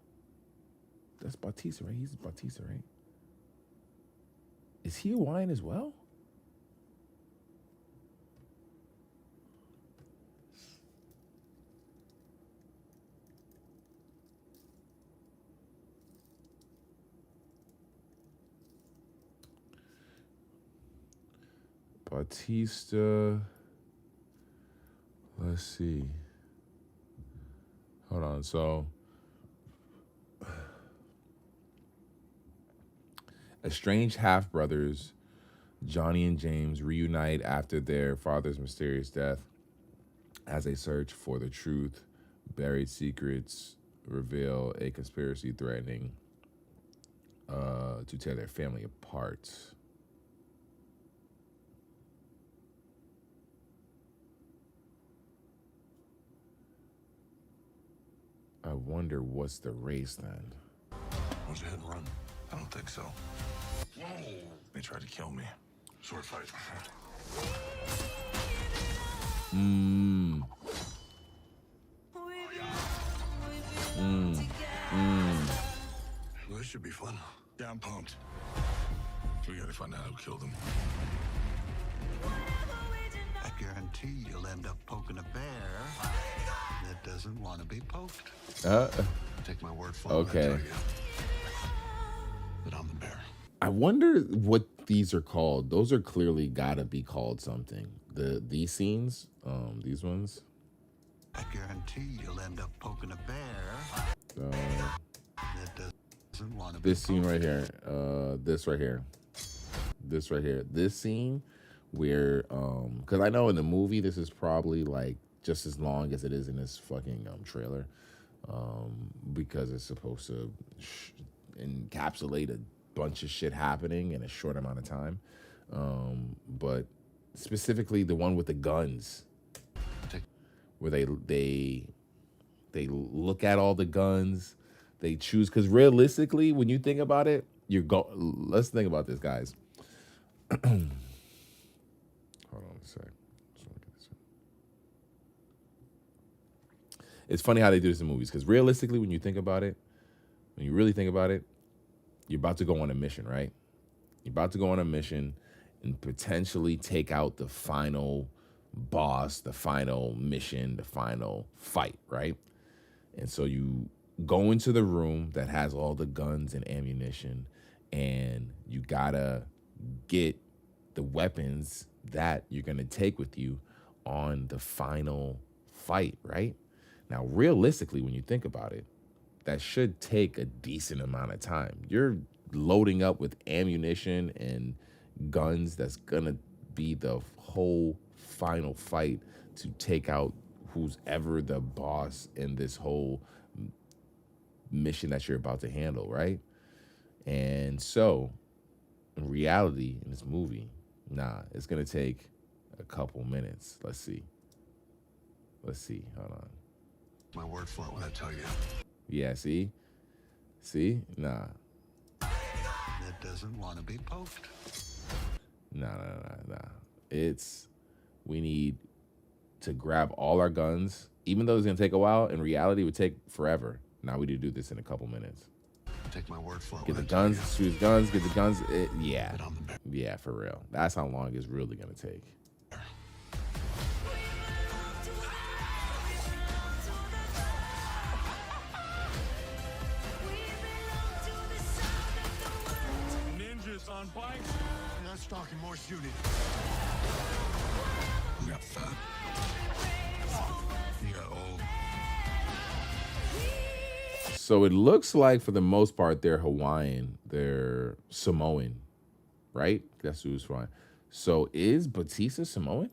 [SPEAKER 8] That's Batista, right? He's Batista, right? Is he Hawaiian as well? Batista. Let's see. Hold on. So, estranged half brothers, Johnny and James, reunite after their father's mysterious death as they search for the truth. Buried secrets reveal a conspiracy threatening to tear their family apart. I wonder what's the race then.
[SPEAKER 13] Was it hit and run? I don't think so. Whoa! They tried to kill me. Sword fight. Well, this should be fun. Yeah, I'm pumped. We gotta find out who killed him.
[SPEAKER 12] I guarantee you'll end up poking a bear that doesn't want to be poked.
[SPEAKER 13] Take my word for it.
[SPEAKER 8] Okay.
[SPEAKER 13] I tell you that I'm the bear.
[SPEAKER 8] I wonder what these are called. Those are clearly gotta be called something. These scenes, these ones.
[SPEAKER 12] I guarantee you'll end up poking a bear that doesn't want to be
[SPEAKER 8] This scene right here. This right here. This right here. This scene where, because I know in the movie this is probably like just as long as it is in this fucking trailer, because it's supposed to encapsulate a bunch of shit happening in a short amount of time. But specifically the one with the guns, where they look at all the guns, they choose, because realistically, when you think about it, let's think about this, guys. Hold on a sec. It's funny how they do this in movies, because realistically, when you think about it, when you really think about it, you're about to go on a mission, right? You're about to go on a mission and potentially take out the final boss, the final mission, the final fight, right? And so you go into the room that has all the guns and ammunition, and you gotta get the weapons that you're gonna take with you on the final fight, right? Now, realistically, when you think about it, that should take a decent amount of time. You're loading up with ammunition and guns that's gonna be the whole final fight to take out who's ever the boss in this whole mission that you're about to handle, right? And so In reality, in this movie, nah, it's gonna take a couple minutes. Let's see. Hold on.
[SPEAKER 12] My word for it when I tell you.
[SPEAKER 8] Yeah, see, nah.
[SPEAKER 12] That doesn't want to be poked.
[SPEAKER 8] Nah. We need to grab all our guns, even though it's gonna take a while. In reality, it would take forever. Now we need to do this in a couple minutes.
[SPEAKER 12] Take my word for it.
[SPEAKER 8] Get the guns, choose guns, get the guns. Yeah, for real. That's how long it's really gonna take.
[SPEAKER 13] Ninjas on bikes.
[SPEAKER 12] You're not stalking more shooting.
[SPEAKER 13] You got fat. You got old.
[SPEAKER 8] So it looks like, for the most part, they're Hawaiian. They're Samoan, right? That's who's fine. So is Batista Samoan?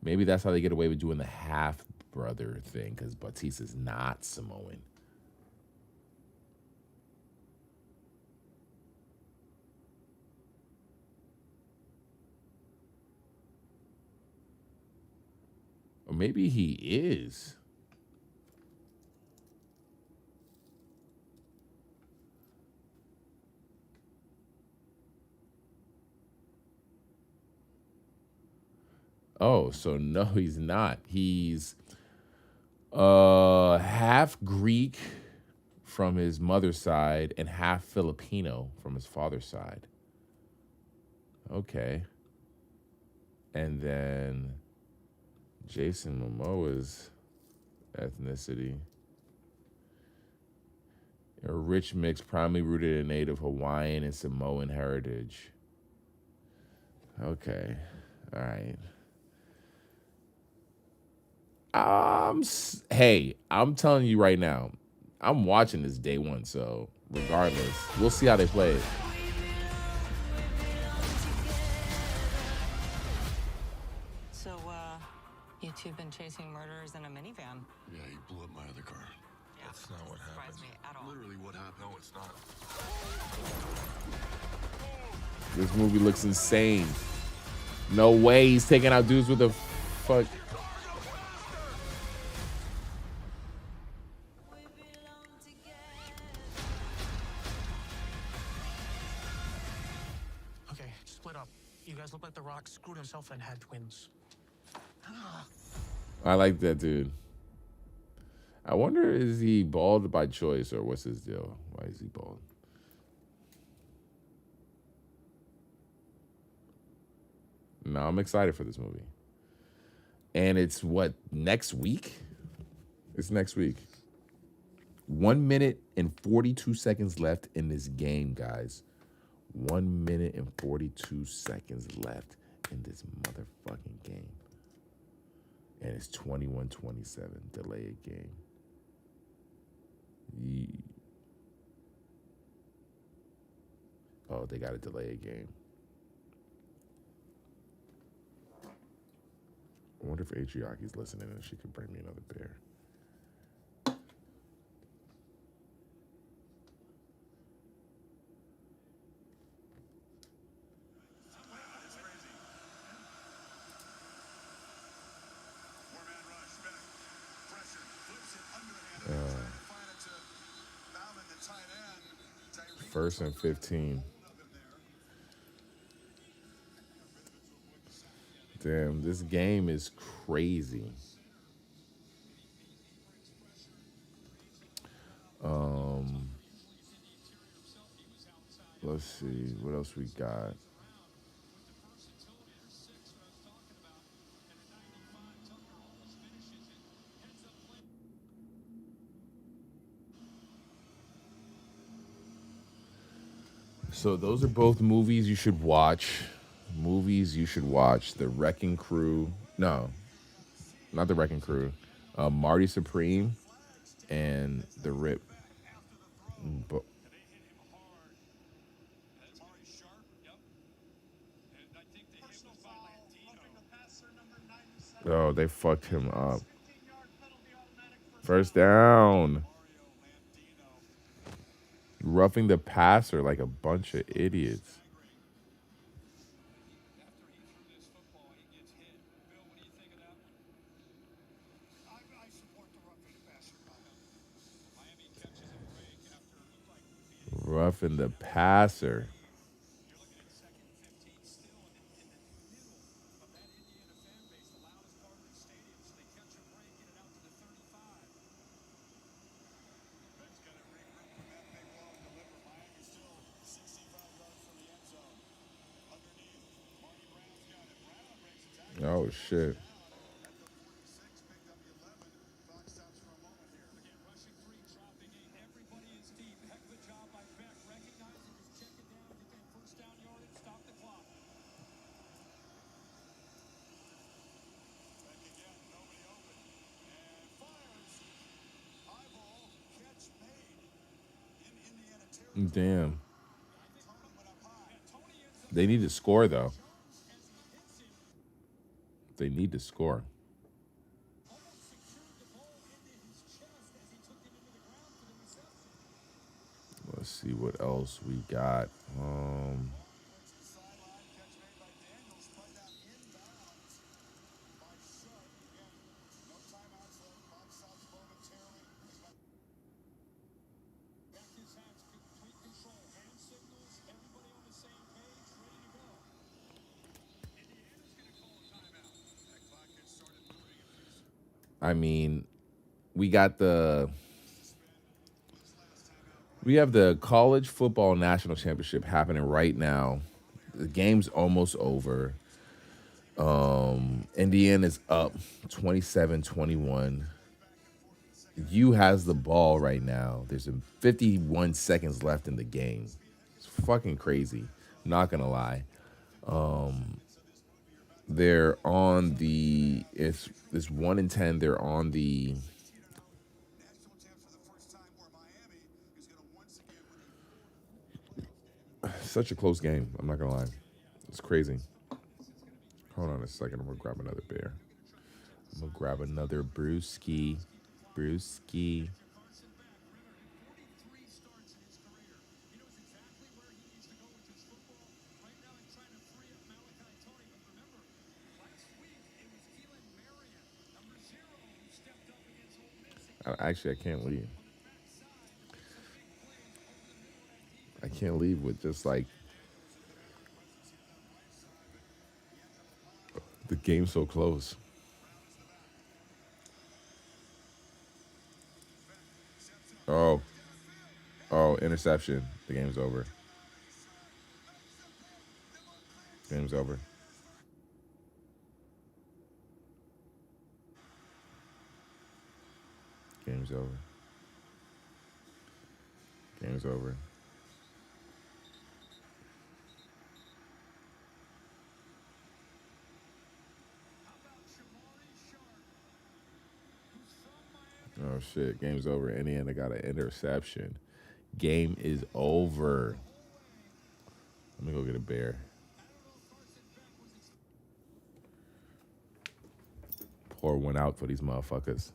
[SPEAKER 8] Maybe that's how they get away with doing the half-brother thing, because Batista's not Samoan. Or maybe he is. Oh, so no, he's not. He's half Greek from his mother's side and half Filipino from his father's side. Okay. And then Jason Momoa's ethnicity. A rich mix primarily rooted in native Hawaiian and Samoan heritage. Okay. All right. Hey, I'm telling you right now, I'm watching this day one, so regardless, we'll see how they play it.
[SPEAKER 14] So, you two been chasing murderers in a minivan?
[SPEAKER 13] Yeah, he blew up my other car.
[SPEAKER 14] Yeah,
[SPEAKER 13] That's not what happened.
[SPEAKER 14] surprised me at all.
[SPEAKER 13] Literally what happened. No, it's not.
[SPEAKER 8] This movie looks insane. No way he's taking out dudes with a fuck.
[SPEAKER 15] Okay, split up. You guys look like The Rock screwed himself and had twins.
[SPEAKER 8] I like that dude. I wonder, is he bald by choice or what's his deal? Why is he bald? No, I'm excited for this movie. And it's what, next week? It's next week. 1 minute and 42 seconds left in this game, guys. 1 minute and 42 seconds left in this motherfucking game. And it's 21-27. Delay a game. Oh, they got to delay a game. I wonder if Adriaki's listening and she could bring me another beer. First and 15. Damn, this game is crazy. Let's see, what else we got? So those are both movies you should watch. Movies you should watch. The Wrecking Crew. No, not The Wrecking Crew. Marty Supreme and The Rip. Oh, they fucked him up. First down. Roughing the passer like a bunch of idiots. Roughing the passer. Oh, shit. Damn. They need to score, though. They need to score. Let's see what else we got. I mean, we got we have the college football national championship happening right now. The game's almost over. Indiana's up 27-21. U has the ball right now. There's 51 seconds left in the game. It's fucking crazy. Not gonna lie. They're on the it's 1-10. They're on the such a close game. I'm not gonna lie. It's crazy. Hold on a second. I'm gonna grab another beer. I'm gonna grab another brewski. Brewski. Actually, I can't leave. I can't leave with just like the game so close. Oh, interception. The game's over. Game's over. Game's over. Game's over. Oh shit, game's over. Indiana got an interception. Game is over. Let me go get a bear. Pour one out for these motherfuckers.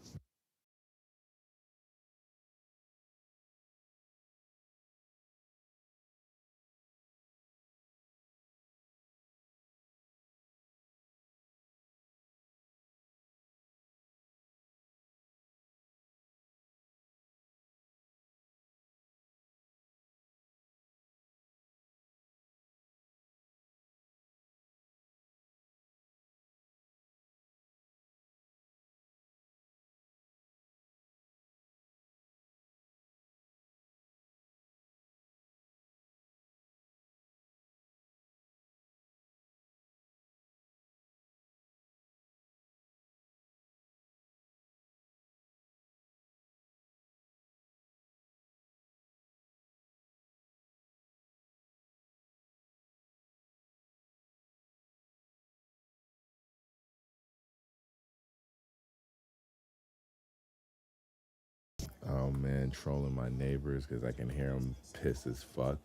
[SPEAKER 8] Oh man, trolling my neighbors because I can hear them pissed as fuck.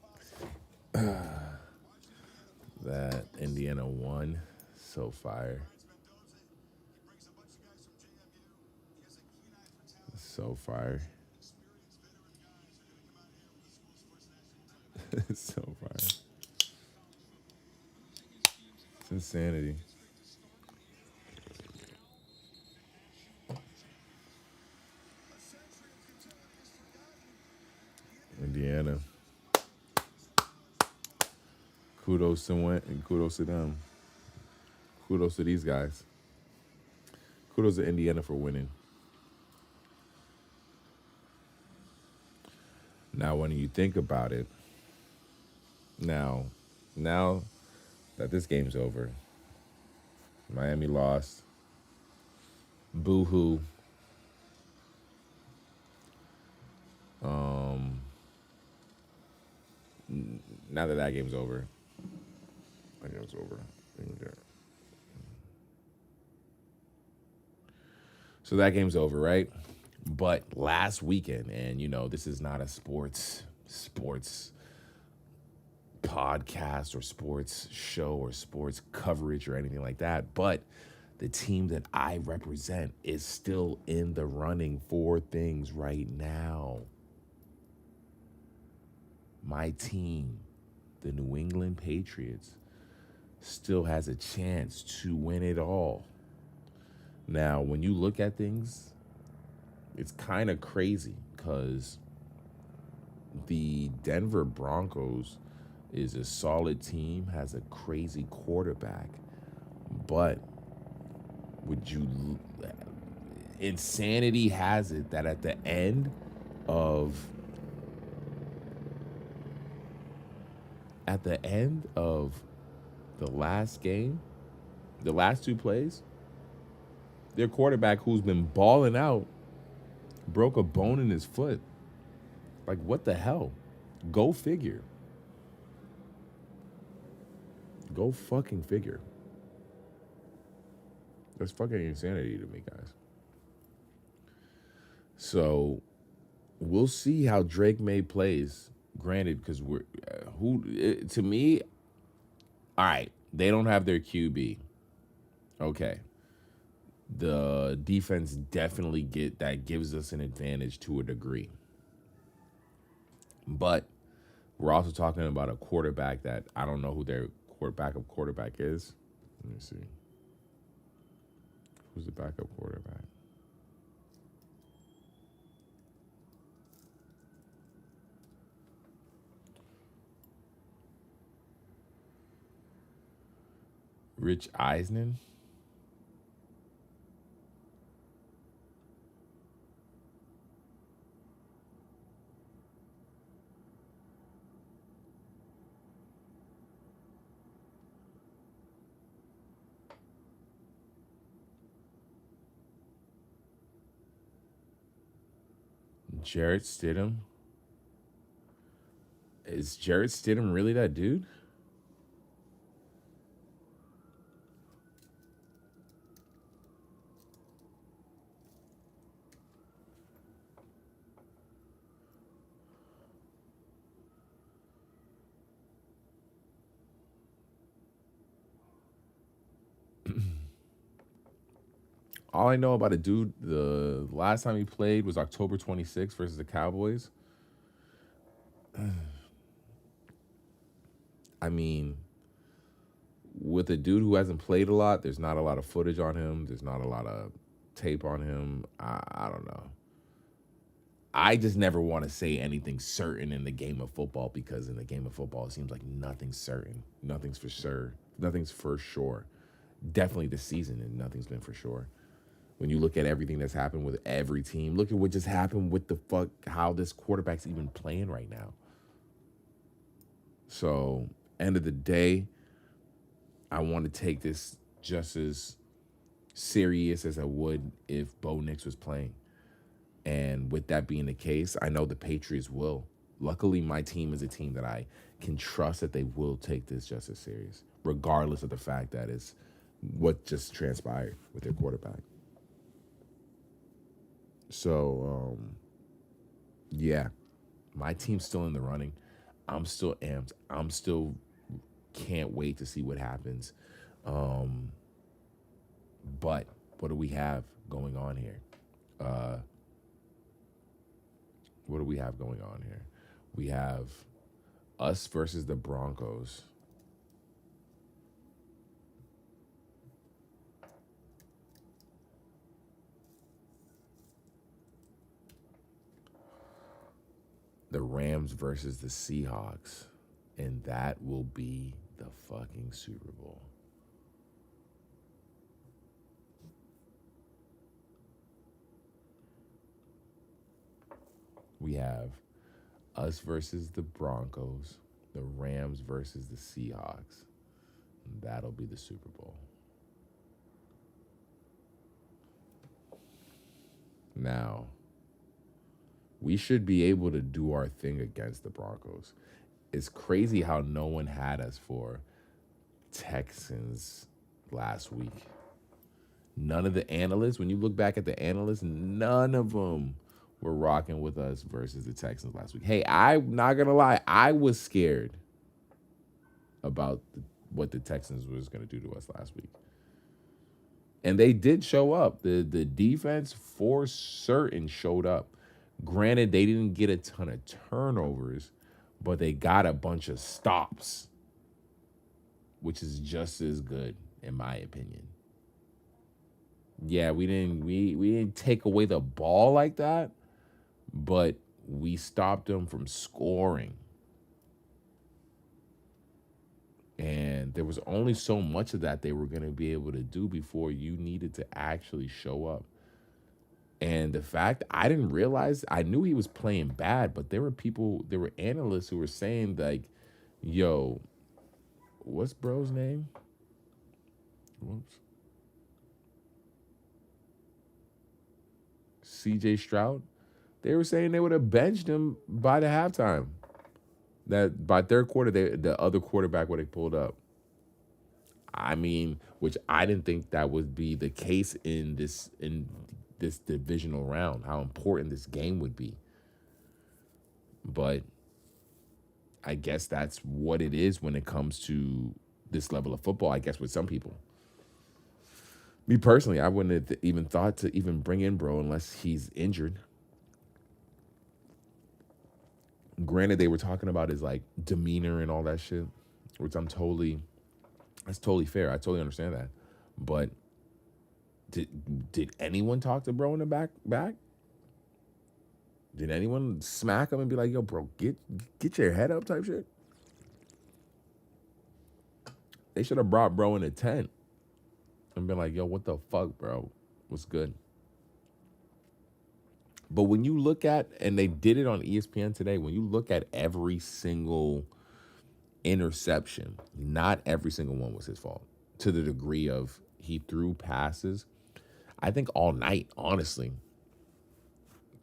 [SPEAKER 8] That Indiana won. So fire. So fire. So fire. It's insanity. Indiana. Kudos to win and kudos to them. Kudos to these guys. Kudos to Indiana for winning. Now, when you think about it, now that this game's over, Miami lost. Boo-hoo. Now that game's over. That game's over. So that game's over, right? But last weekend, and you know, this is not a sports podcast or sports show or sports coverage or anything like that, but the team that I represent is still in the running for things right now. My team, the New England Patriots, still has a chance to win it all. Now, when you look at things, it's kind of crazy because the Denver Broncos is a solid team, has a crazy quarterback, but insanity has it that at the end of the last game, the last two plays, their quarterback, who's been balling out, broke a bone in his foot. Like, what the hell? Go figure. Go fucking figure. That's fucking insanity to me, guys. So we'll see how Drake May plays. Granted, because to me, all right, they don't have their QB. Okay. The defense definitely gives us an advantage to a degree. But we're also talking about a quarterback that I don't know who their backup quarterback is. Let me see. Who's the backup quarterback? Rich Eisen. Jarrett Stidham. Is Jarrett Stidham really that dude? All I know about a dude, the last time he played was October 26th versus the Cowboys. I mean, with a dude who hasn't played a lot, there's not a lot of footage on him. There's not a lot of tape on him. I don't know. I just never want to say anything certain in the game of football, because in the game of football, it seems like nothing's certain. Nothing's for sure. Nothing's for sure. Definitely this season, and nothing's been for sure. When you look at everything that's happened with every team, look at what just happened with how this quarterback's even playing right now. So, end of the day, I want to take this just as serious as I would if Bo Nix was playing. And with that being the case, I know the Patriots will. Luckily, my team is a team that I can trust that they will take this just as serious, regardless of the fact that it's what just transpired with their quarterback. So, yeah, my team's still in the running. I'm still amped. I'm still can't wait to see what happens. But what do we have going on here? what do we have going on here? We have us versus the Broncos. The Rams versus the Seahawks. And that will be the fucking Super Bowl. We have us versus the Broncos, the Rams versus the Seahawks. And that'll be the Super Bowl. Now, we should be able to do our thing against the Broncos. It's crazy how no one had us for Texans last week. None of the analysts, when you look back at the analysts, none of them were rocking with us versus the Texans last week. Hey, I'm not going to lie. I was scared about what the Texans was going to do to us last week. And they did show up. The defense, for certain, showed up. Granted, they didn't get a ton of turnovers, but they got a bunch of stops, which is just as good, in my opinion. Yeah, we didn't take away the ball like that, but we stopped them from scoring. And there was only so much of that they were going to be able to do before you needed to actually show up. And the fact, I didn't realize, I knew he was playing bad, but there were analysts who were saying like, yo, what's bro's name? Whoops. CJ Stroud. They were saying they would have benched him by the halftime. That by third quarter, the other quarterback would have pulled up. I mean, which I didn't think that would be the case in this divisional round, how important this game would be. But I guess that's what it is when it comes to this level of football, I guess, with some people. Me personally, I wouldn't have even thought to even bring in bro unless he's injured. Granted, they were talking about his like demeanor and all that shit, which that's totally fair. I totally understand that. But did anyone talk to bro in the back? Did anyone smack him and be like, yo, bro, get your head up type shit? They should have brought bro in a tent and been like, yo, what the fuck, bro? What's good? But when you look at, and they did it on ESPN today, when you look at every single interception, not every single one was his fault, to the degree of he threw passes. I think all night, honestly,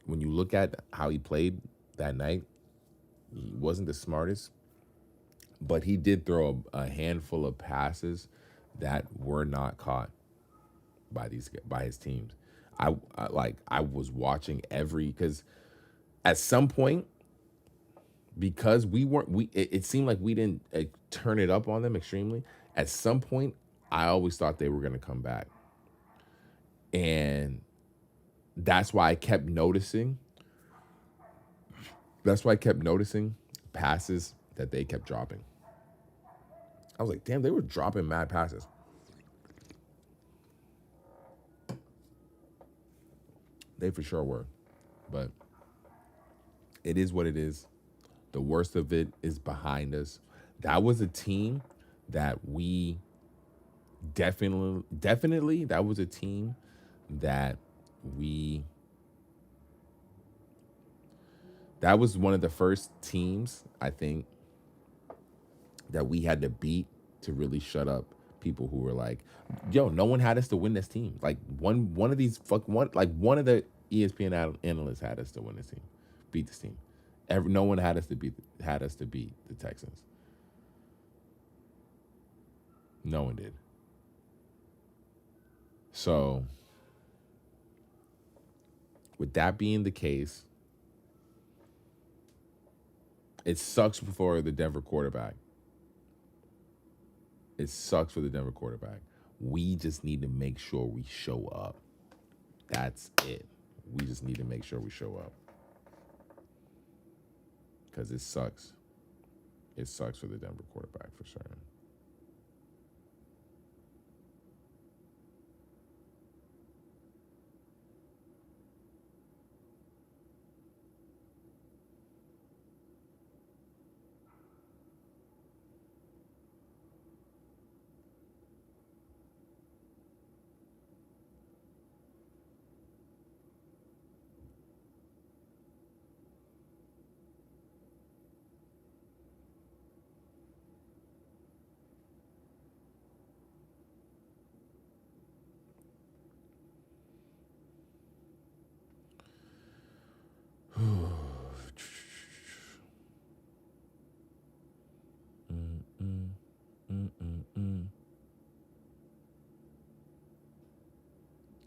[SPEAKER 8] when you look at how he played that night, he wasn't the smartest, but he did throw a handful of passes that were not caught by his teams. I was watching because at some point, because it seemed like we didn't turn it up on them extremely. At some point, I always thought they were going to come back. And that's why I kept noticing. Passes that they kept dropping. I was like, damn, they were dropping mad passes. They for sure were. But it is what it is. The worst of it is behind us. That was a team that we definitely, that was a team that that was one of the first teams, I think, that we had to beat to really shut up people who were like, yo, no one had us to win this team. Like one of the ESPN analysts had us to win this team, beat this team. No one had us to beat the Texans. No one did. So, with that being the case, it sucks for the Denver quarterback. We just need to make sure we show up. That's it. We just need to make sure we show up. because it sucks. It sucks for the Denver quarterback for certain.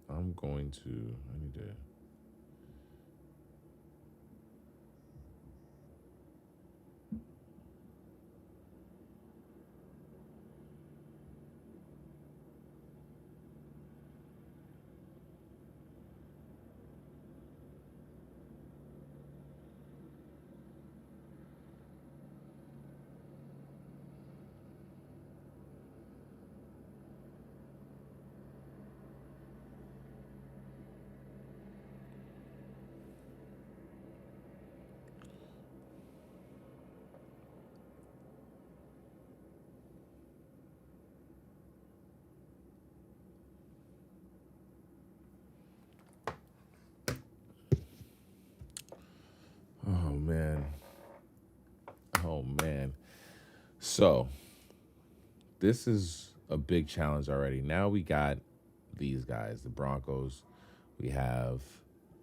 [SPEAKER 8] I'm going to, I need to. Oh, man. Oh, man. So, this is a big challenge already. Now we got these guys, the Broncos. We have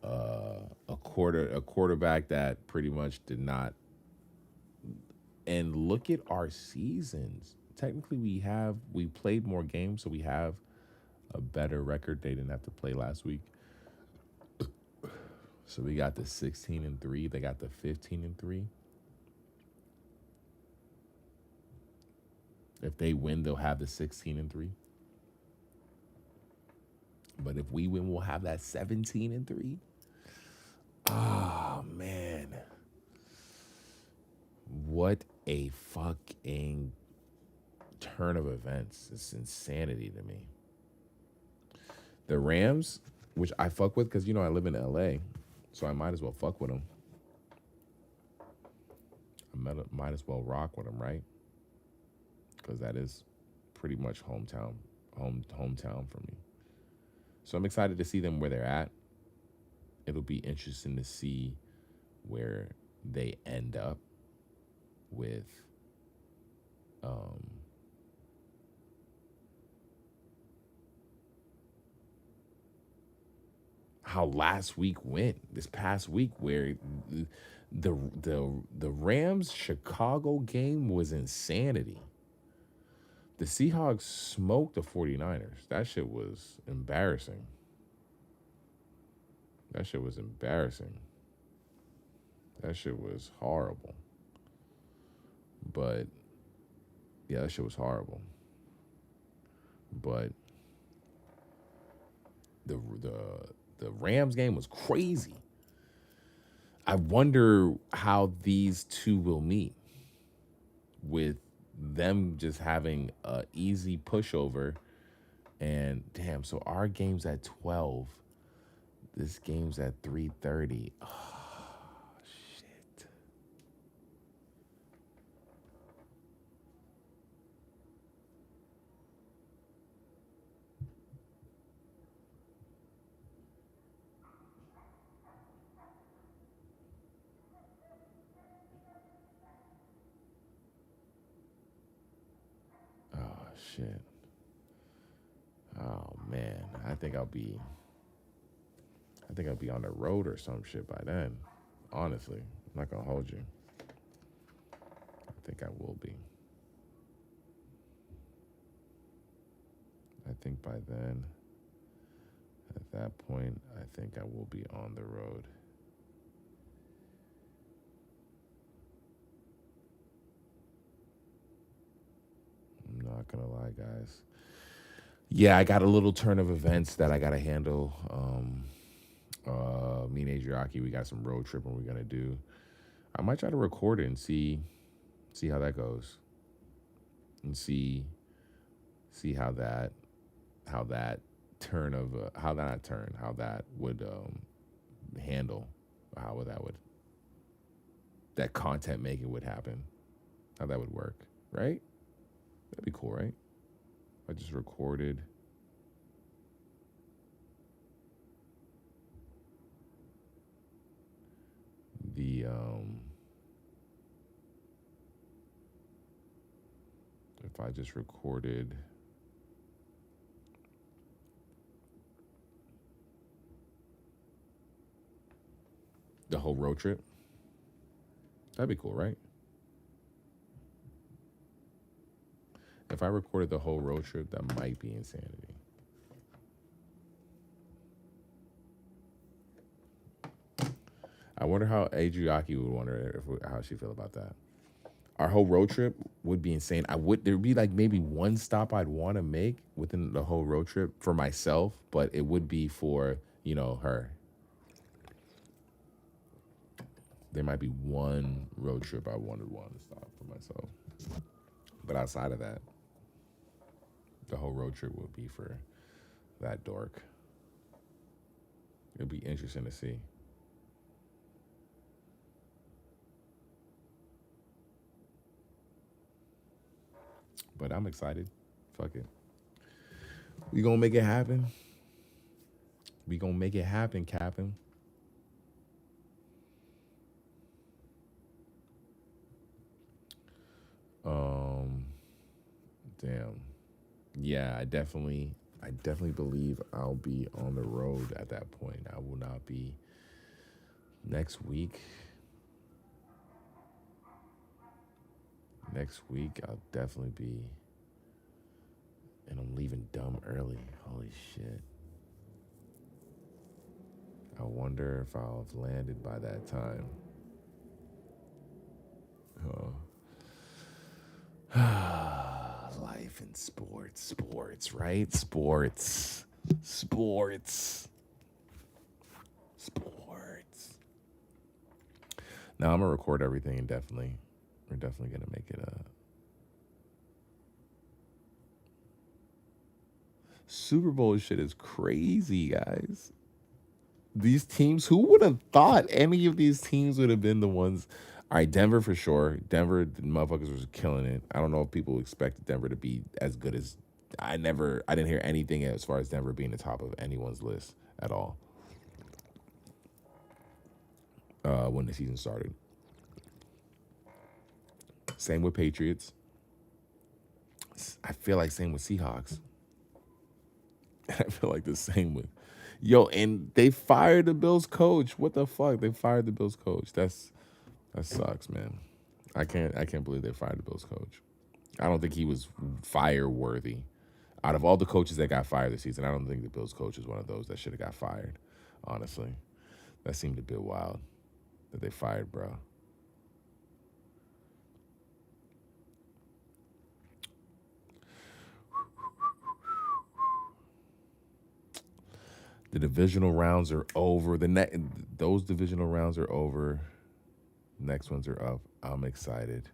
[SPEAKER 8] a quarterback that pretty much did not. And look at our seasons. Technically, we played more games, so we have a better record. They didn't have to play last week. So we got the 16-3. They got the 15-3. If they win, they'll have the 16-3. But if we win, we'll have that 17-3. Oh, man. What a fucking turn of events. It's insanity to me. The Rams, which I fuck with because, I live in LA, so I might as well fuck with them. I might as well rock with them, right? Because that is pretty much hometown for me. So I'm excited to see them where they're at. It'll be interesting to see where they end up with how last week went, this past week, where the Rams Chicago game was insanity. The Seahawks smoked the 49ers. That shit was embarrassing. That shit was horrible. But yeah, that shit was horrible. But the Rams game was crazy. I wonder how these two will meet, with them just having a easy pushover. And damn, so our game's at 12. This game's at 3:30. Oh, shit. Oh, shit. Oh, man. I think I'll be on the road or some shit by then. Honestly, I'm not going to hold you. I think I will be. I think by then, at that point, I think I will be on the road. I'm not going to lie, guys. Yeah, I got a little turn of events that I got to handle. Me and Adriaki, we got some road tripping we're going to do. I might try to record it and see how that goes, and see how that turn of how that would handle, how that content making would happen, how that would work, right? That'd be cool, right? I just recorded the if I just recorded the whole road trip, that'd be cool, right? If I recorded the whole road trip, that might be insanity. I wonder how Adriaki would wonder how she feel about that. Our whole road trip would be insane. There'd be like maybe one stop I'd want to make within the whole road trip for myself, but it would be for, her. There might be one road trip I wanted to stop for myself. But outside of that, the whole road trip would be for that dork. It'd be interesting to see. But I'm excited. Fuck it. We gonna make it happen. We gonna make it happen, Captain. Damn. Yeah, I definitely believe I'll be on the road at that point. I will not be next week. Next week, I'll definitely be, and I'm leaving dumb early. Holy shit. I wonder if I'll have landed by that time. Life and sports, right? Sports. Now I'm gonna record everything and we're definitely gonna make it a Super Bowl shit is crazy, guys. These teams, who would have thought any of these teams would have been the ones? All right, Denver for sure. Denver, the motherfuckers was killing it. I don't know if people expected Denver to be as good as. I didn't hear anything as far as Denver being the top of anyone's list at all. When the season started. Same with Patriots. I feel like same with Seahawks. I feel like the same with. Yo, and they fired the Bills coach. What the fuck? They fired the Bills coach. That sucks, man. I can't believe they fired the Bills coach. I don't think he was fire worthy. Out of all the coaches that got fired this season, I don't think the Bills coach is one of those that should have got fired. Honestly, that seemed a bit wild that they fired, bro. The divisional rounds are over. Those divisional rounds are over. Next ones are up. I'm excited.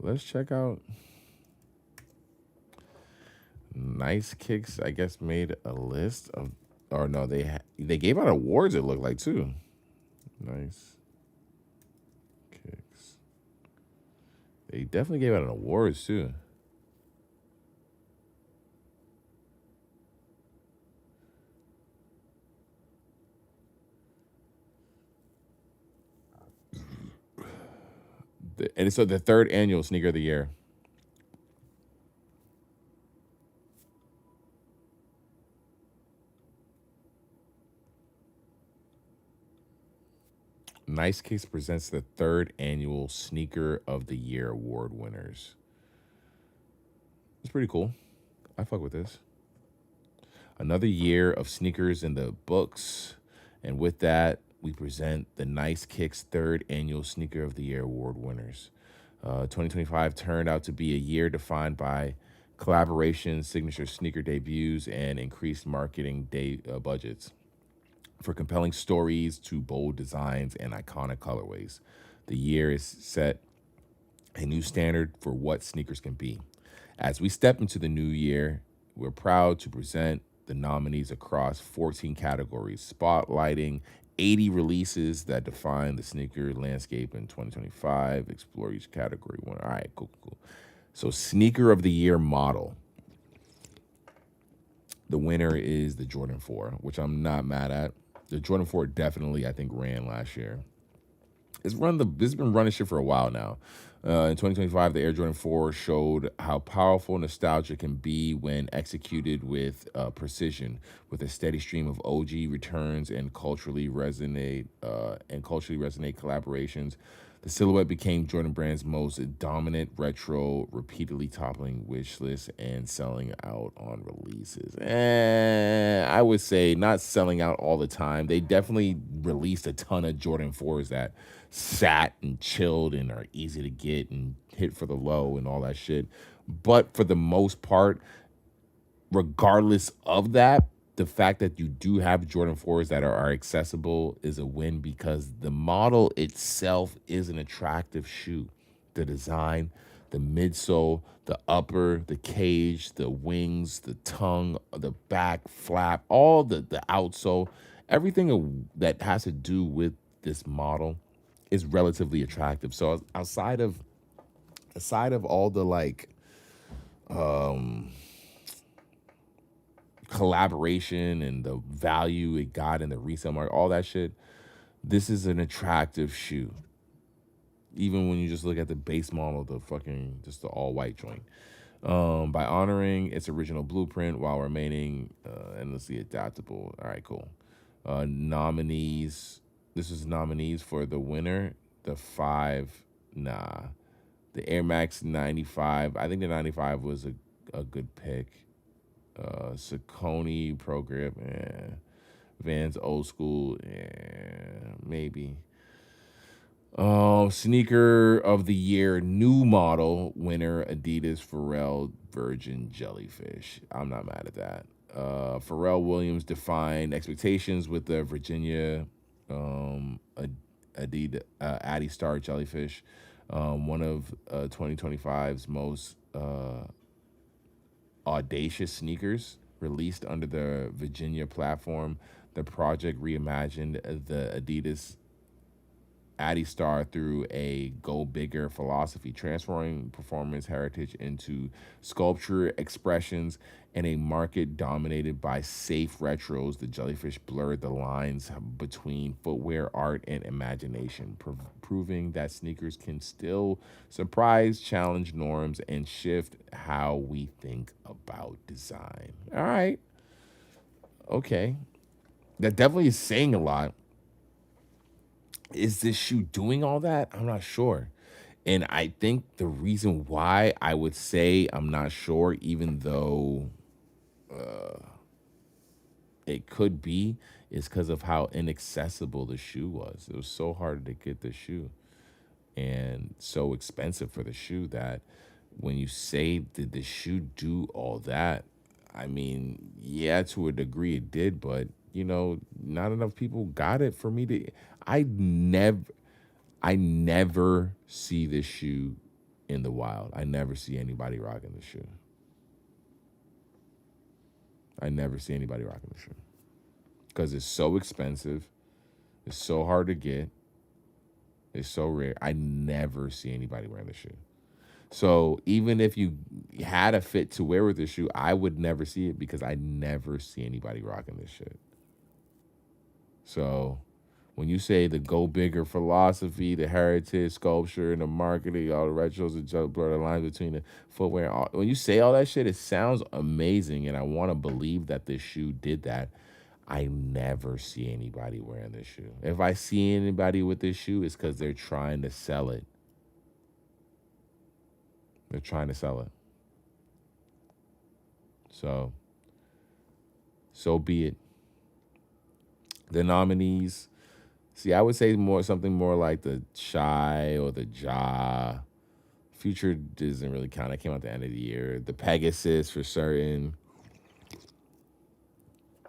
[SPEAKER 8] Let's check out. Nice Kicks, I guess, made a list of, or no, they gave out awards, it looked like, too. Nice Kicks. They definitely gave out an awards, too. And so the third annual Sneaker of the Year. Nice Kicks presents the third annual Sneaker of the Year award winners. It's pretty cool. I fuck with this. Another year of sneakers in the books. And with that, we present the Nice Kicks third annual Sneaker of the Year award winners. 2025 turned out to be a year defined by collaborations, signature sneaker debuts, and increased marketing budgets. For compelling stories to bold designs and iconic colorways, the year is set a new standard for what sneakers can be. As we step into the new year, we're proud to present the nominees across 14 categories, spotlighting 80 releases that define the sneaker landscape in 2025. Explore each category one. All right, cool. So, Sneaker of the Year model. The winner is the Jordan 4, which I'm not mad at. The Jordan 4 definitely, I think, ran last year. It's been running shit for a while now. In 2025, the Air Jordan 4 showed how powerful nostalgia can be when executed with precision, with a steady stream of OG returns and culturally resonate collaborations. The silhouette became Jordan Brand's most dominant retro, repeatedly toppling wish list and selling out on releases. I would say not selling out all the time. They definitely released a ton of Jordan 4s that sat and chilled and are easy to get and hit for the low and all that shit. But for the most part, regardless of that, the fact that you do have Jordan 4s that are accessible is a win because the model itself is an attractive shoe. The design, the midsole, the upper, the cage, the wings, the tongue, the back flap, all the outsole, everything that has to do with this model is relatively attractive. So aside of all the like collaboration and the value it got in the resale market, all that shit, this is an attractive shoe. Even when you just look at the base model, just the all-white joint. By honoring its original blueprint while remaining endlessly adaptable. All right, cool. Nominees. This is nominees for the winner. The Air Max 95. I think the 95 was a good pick. Saucony Pro Grip, Vans Old School, maybe. Sneaker of the Year new model winner, Adidas Pharrell Virgin Jellyfish. I'm not mad at that. Pharrell Williams defined expectations with the Virginia Adidas Addy Star Jellyfish, one of 2025's most audacious sneakers released under the Virginia platform. The project reimagined the Adidas Addy Star through a go bigger philosophy, transforming performance heritage into sculpture expressions. In a market dominated by safe retros, the Jellyfish blurred the lines between footwear, art, and imagination, proving that sneakers can still surprise, challenge norms, and shift how we think about design. All right. Okay. That definitely is saying a lot. Is this shoe doing all that? I'm not sure. And I think the reason why I would say I'm not sure, even though it could be, is because of how inaccessible the shoe was. It was so hard to get the shoe and so expensive for the shoe that when you say, did the shoe do all that? I mean, yeah, to a degree it did, but not enough people got it for me to. I never see this shoe in the wild. I never see anybody rocking the shoe. I never see anybody rocking the shoe because it's so expensive. It's so hard to get. It's so rare. I never see anybody wearing the shoe. So even if you had a fit to wear with this shoe, I would never see it because I never see anybody rocking this shit. So when you say the go bigger philosophy, the heritage, sculpture, and the marketing, all the retros, and blur the lines between the footwear, when you say all that shit, it sounds amazing, and I want to believe that this shoe did that. I never see anybody wearing this shoe. If I see anybody with this shoe, it's because they're trying to sell it. They're trying to sell it. So be it. The nominees See, I would say something more like the Shy or the Ja. Future doesn't really count. That came out at the end of the year. The Pegasus for certain.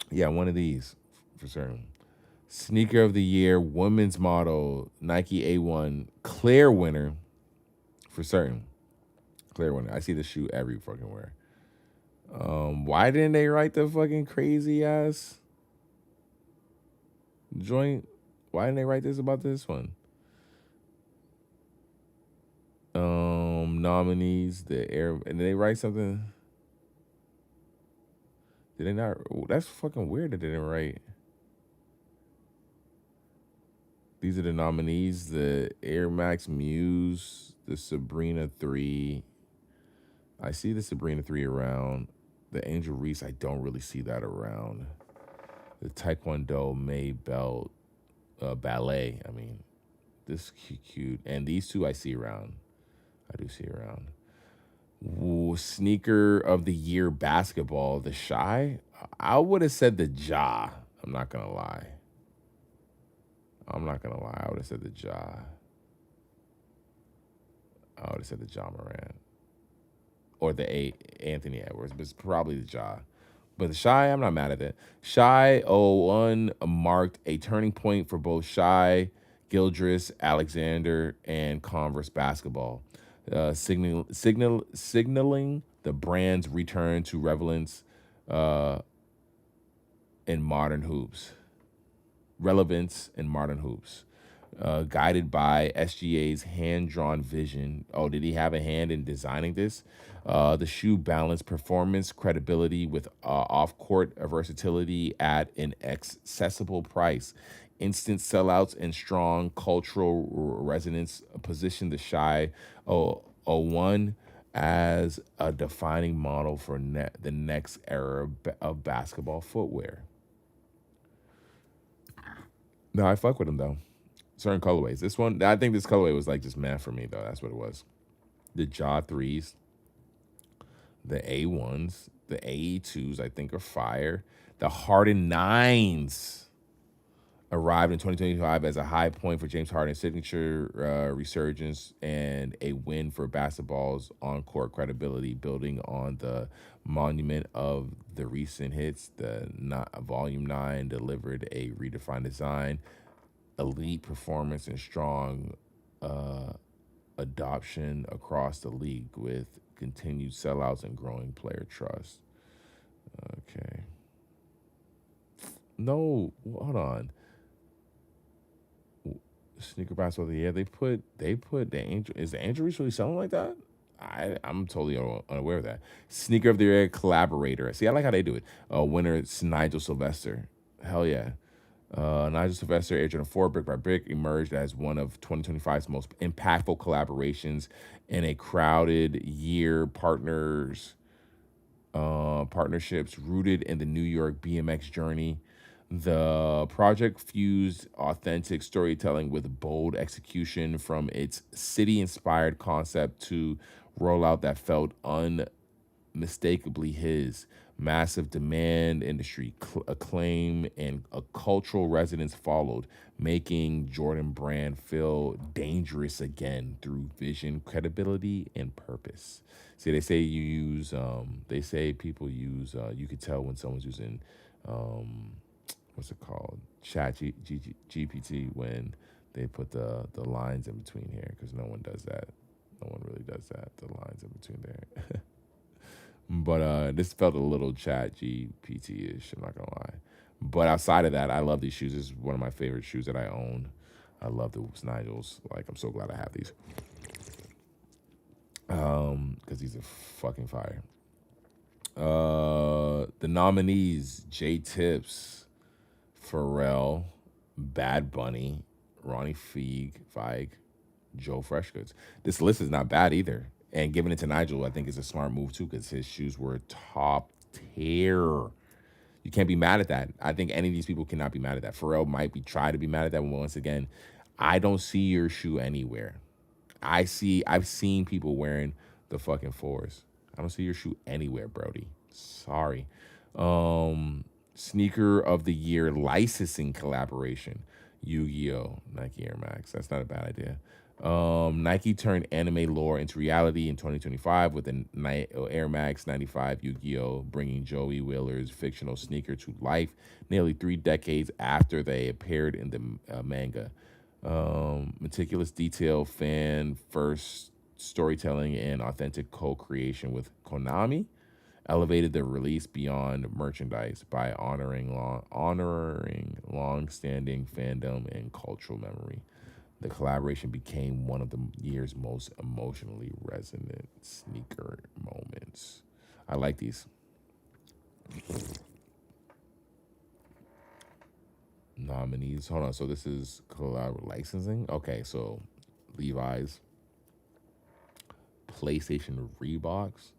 [SPEAKER 8] Yeah, one of these for certain. Sneaker of the year, women's model, Nike A1, clear winner for certain. Clear winner. I see the shoe every fucking where. Why didn't they write the fucking crazy ass joint? Why didn't they write this about this one? Nominees, the air, and they write something. Did they not? That's fucking weird that they didn't write. These are the nominees: the Air Max Muse, the Sabrina 3. I see the Sabrina 3 around. The Angel Reese, I don't really see that around. The Taekwondo May Belt Ballet. I mean, this cute. And these two I see around. I do see around. Ooh, sneaker of the year basketball, the Shy. I would have said the Ja. I'm not gonna lie. I would have said the Ja. I would have said the Ja Morant. Or the Anthony Edwards, but it's probably the Ja. But the Shy, I'm not mad at it. Shy 01 marked a turning point for both Shy, Gildress, Alexander, and Converse basketball, signaling the brand's return to relevance in modern hoops. Guided by SGA's hand-drawn vision. Oh, did he have a hand in designing this? The shoe balanced performance, credibility with off-court versatility at an accessible price. Instant sellouts and strong cultural resonance position the Shy 01 as a defining model for the next era of basketball footwear. No, I fuck with him, though. Certain colorways. This one, I think this colorway was like just mad for me, though. That's what it was. The Ja 3s, the A1s, the AE2s, I think are fire. The Harden 9s arrived in 2025 as a high point for James Harden's signature resurgence and a win for basketball's on-court credibility, building on the monument of the recent hits. The Volume 9 delivered a redefined design, elite performance, and strong adoption across the league with continued sellouts and growing player trust. Okay. No, hold on. Sneaker basketball of the year. They put the Angel. Is the Angel Reese really selling like that? I'm totally unaware of that. Sneaker of the year collaborator. See, I like how they do it. Winner, it's Nigel Sylvester. Hell yeah. Nigel Sylvester, Air Jordan 4, Brick by Brick, emerged as one of 2025's most impactful collaborations in a crowded year. Partnerships rooted in the New York BMX journey. The project fused authentic storytelling with bold execution, from its city-inspired concept to rollout that felt unmistakably his. Massive demand, industry acclaim, and a cultural resonance followed, making Jordan brand feel dangerous again through vision, credibility, and purpose. See, they say you could tell when someone's using, what's it called? GPT, when they put the lines in between here, because no one does that. No one really does that, the lines in between there. But this felt a little chat GPT-ish, I'm not going to lie. But outside of that, I love these shoes. This is one of my favorite shoes that I own. I love the Nigels. Like, I'm so glad I have these. Because these are fucking fire. The nominees, J Tips, Pharrell, Bad Bunny, Ronnie Feig, Joe Freshgoods. This list is not bad either. And giving it to Nigel, I think, is a smart move, too, because his shoes were top tier. You can't be mad at that. I think any of these people cannot be mad at that. Pharrell might try to be mad at that, but once again, I don't see your shoe anywhere. I've seen people wearing the fucking 4s. I don't see your shoe anywhere, Brody. Sorry. Sneaker of the year licensing collaboration. Yu-Gi-Oh! Nike Air Max. That's not a bad idea. Nike turned anime lore into reality in 2025 with the Air Max 95 Yu-Gi-Oh! Bringing Joey Wheeler's fictional sneaker to life nearly 3 decades after they appeared in the manga. Meticulous detail, fan first storytelling, and authentic co-creation with Konami elevated the release beyond merchandise by honoring long-standing fandom and cultural memory. The collaboration became one of the year's most emotionally resonant sneaker moments. I like these. Nominees. Hold on. So this is collab licensing. Okay, so Levi's, PlayStation, Reeboks,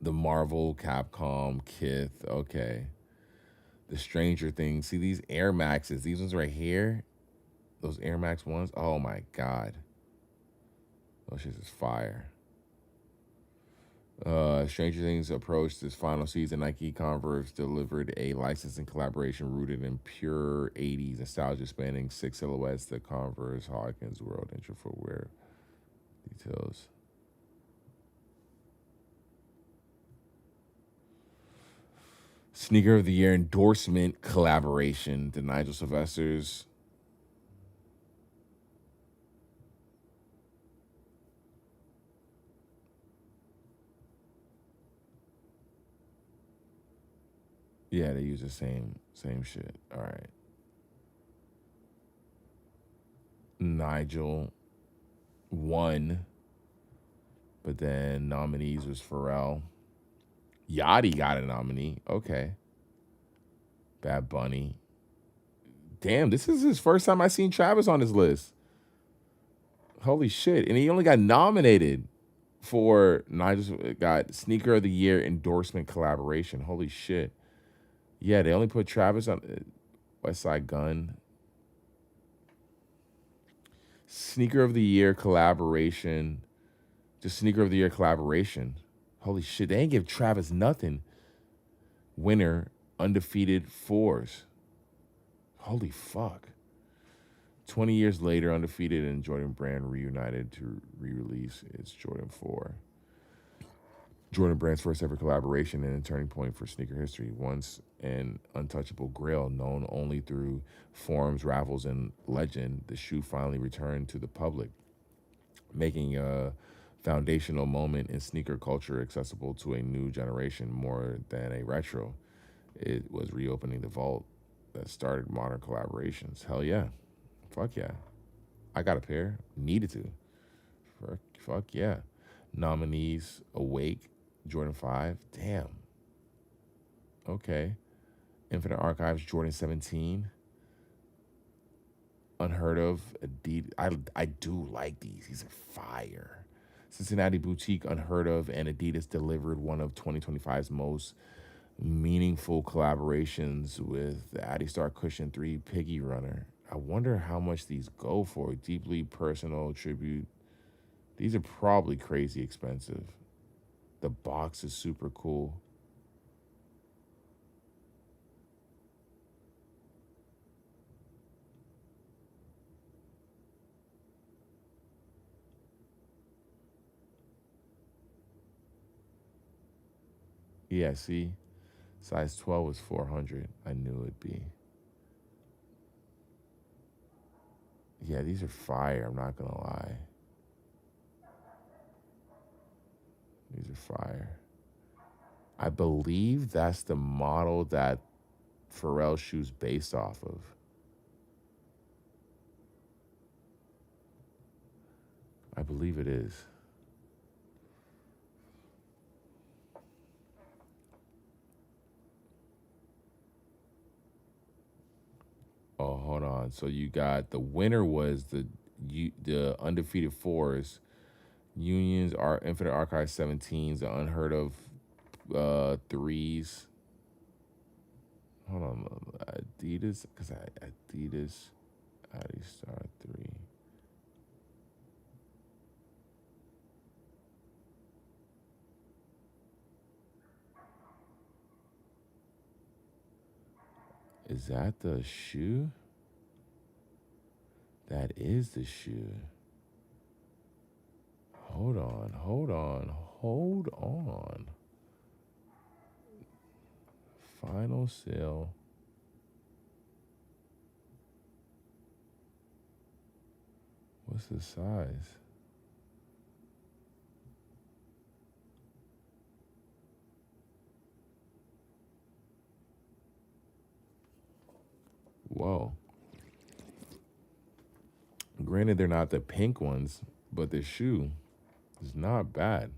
[SPEAKER 8] the Marvel, Capcom, Kith. Okay, the Stranger Things. See these Air Maxes. These ones right here. Those Air Max ones. Oh my god. Those shit is fire. Stranger Things approached its final season. Nike Converse delivered a licensing collaboration rooted in pure 80s nostalgia, spanning 6 silhouettes. The Converse Hawkins World Intro Footwear details. Sneaker of the Year endorsement collaboration. The Nigel Sylvester's. Yeah, they use the same shit. All right. Nigel won, but then nominees was Pharrell. Yachty got a nominee. Okay. Bad Bunny. Damn, this is his first time I seen Travis on his list. Holy shit. And he only got nominated for got Sneaker of the Year endorsement collaboration. Holy shit. Yeah, they only put Travis on West Side Gun. Sneaker of the Year collaboration. Just Sneaker of the Year collaboration. Holy shit, they ain't give Travis nothing. Winner, Undefeated Fours. Holy fuck. 20 years later, Undefeated and Jordan Brand reunited to re-release its Jordan 4. Jordan Brand's first ever collaboration and a turning point for sneaker history. Once an untouchable grail known only through forums, raffles, and legend, the shoe finally returned to the public, making a foundational moment in sneaker culture accessible to a new generation more than a retro. It was reopening the vault that started modern collaborations. Hell yeah. Fuck yeah. I got a pair. Needed to. Fuck yeah. Nominees, Awake, Jordan 5. Damn. Okay. Infinite Archives, Jordan 17. Unheard of, Adidas. I do like these. These are fire. Cincinnati Boutique, Unheard of, and Adidas delivered one of 2025's most meaningful collaborations with the Adistar Cushion 3 Piggy Runner. I wonder how much these go for. Deeply personal tribute. These are probably crazy expensive. The box is super cool. Yeah, see? Size 12 was 400. I knew it'd be. Yeah, these are fire. I'm not going to lie. These are fire. I believe that's the model that Pharrell shoe's based off of. I believe it is. Oh, hold on. So you got the winner was the Undefeated Fours. Unions are Infinite Archive 17s, the Unheard of 3s. Hold on. Adidas, because Adidas Adistar 3. Is that the shoe? That is the shoe. Hold on, hold on, hold on. Final sale. What's the size? Whoa. Granted, they're not the pink ones, but the shoe is not bad.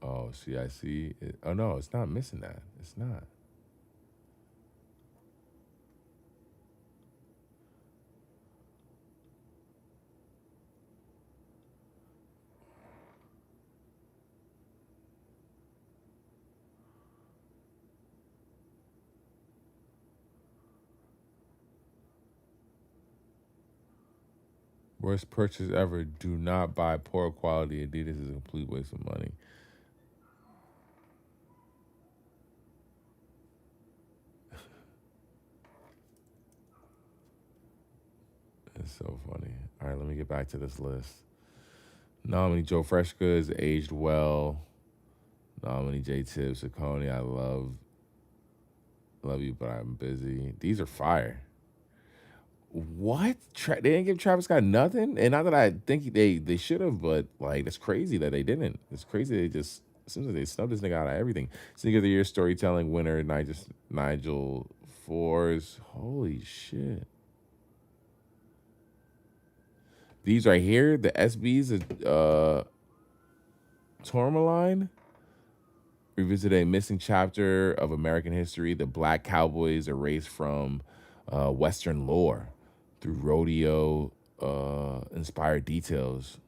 [SPEAKER 8] Oh, see, I see. Oh, no, it's not missing that. It's not. Worst purchase ever. Do not buy poor quality Adidas. Is a complete waste of money. It's so funny. All right, let me get back to this list. Nominee Joe Freshka is aged well. Nominee J Tibbs, Saucony, I love you, but I'm busy. These are fire. What? They didn't give Travis Scott nothing? And not that I think they should have, but like that's crazy that they didn't. It's crazy they just it seems like they snubbed this nigga out of everything. Sneaker of the Year storytelling winner, Nigel Fours. Holy shit. These right here, the SBs, Tourmaline. Revisit a missing chapter of American history. The Black Cowboys erased from Western lore through rodeo inspired details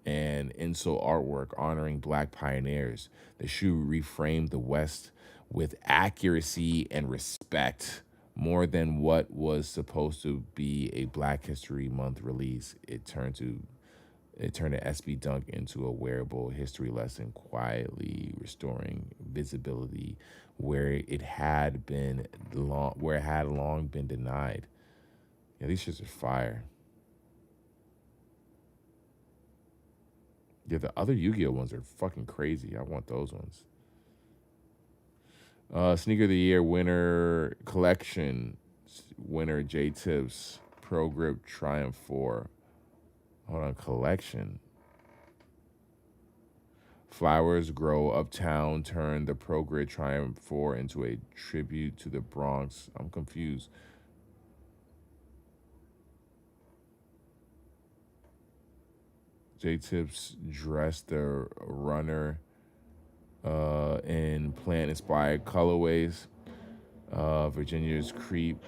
[SPEAKER 8] and insole artwork honoring Black pioneers. The shoe reframed the West with accuracy and respect. More than what was supposed to be a Black History Month release, it turned an SB Dunk into a wearable history lesson, quietly restoring visibility where it had long been denied. Yeah, these shits are fire. Yeah, the other Yu-Gi-Oh ones are fucking crazy. I want those ones. Sneaker of the Year winner collection winner J Tibbs Pro Grip Triumph 4. Hold on, collection. Flowers Grow Uptown turned the Pro Grid Triumph 4 into a tribute to the Bronx. I'm confused. J Tibbs dressed the runner in plant-inspired colorways. Virginia's Creep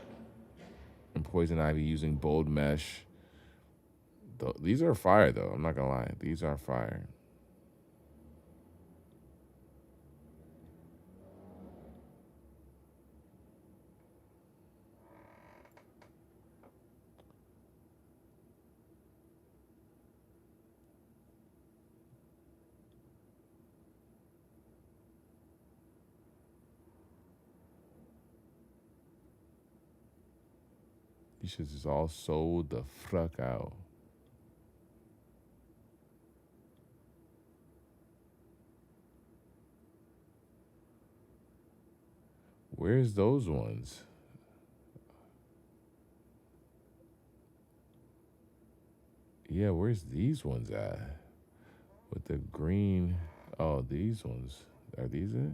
[SPEAKER 8] and Poison Ivy using bold mesh. These are fire, though. I'm not going to lie. These are fire. These shits is all sold the fuck out. Where's those ones? Yeah, where's these ones at? With the green. Oh, these ones. Are these it?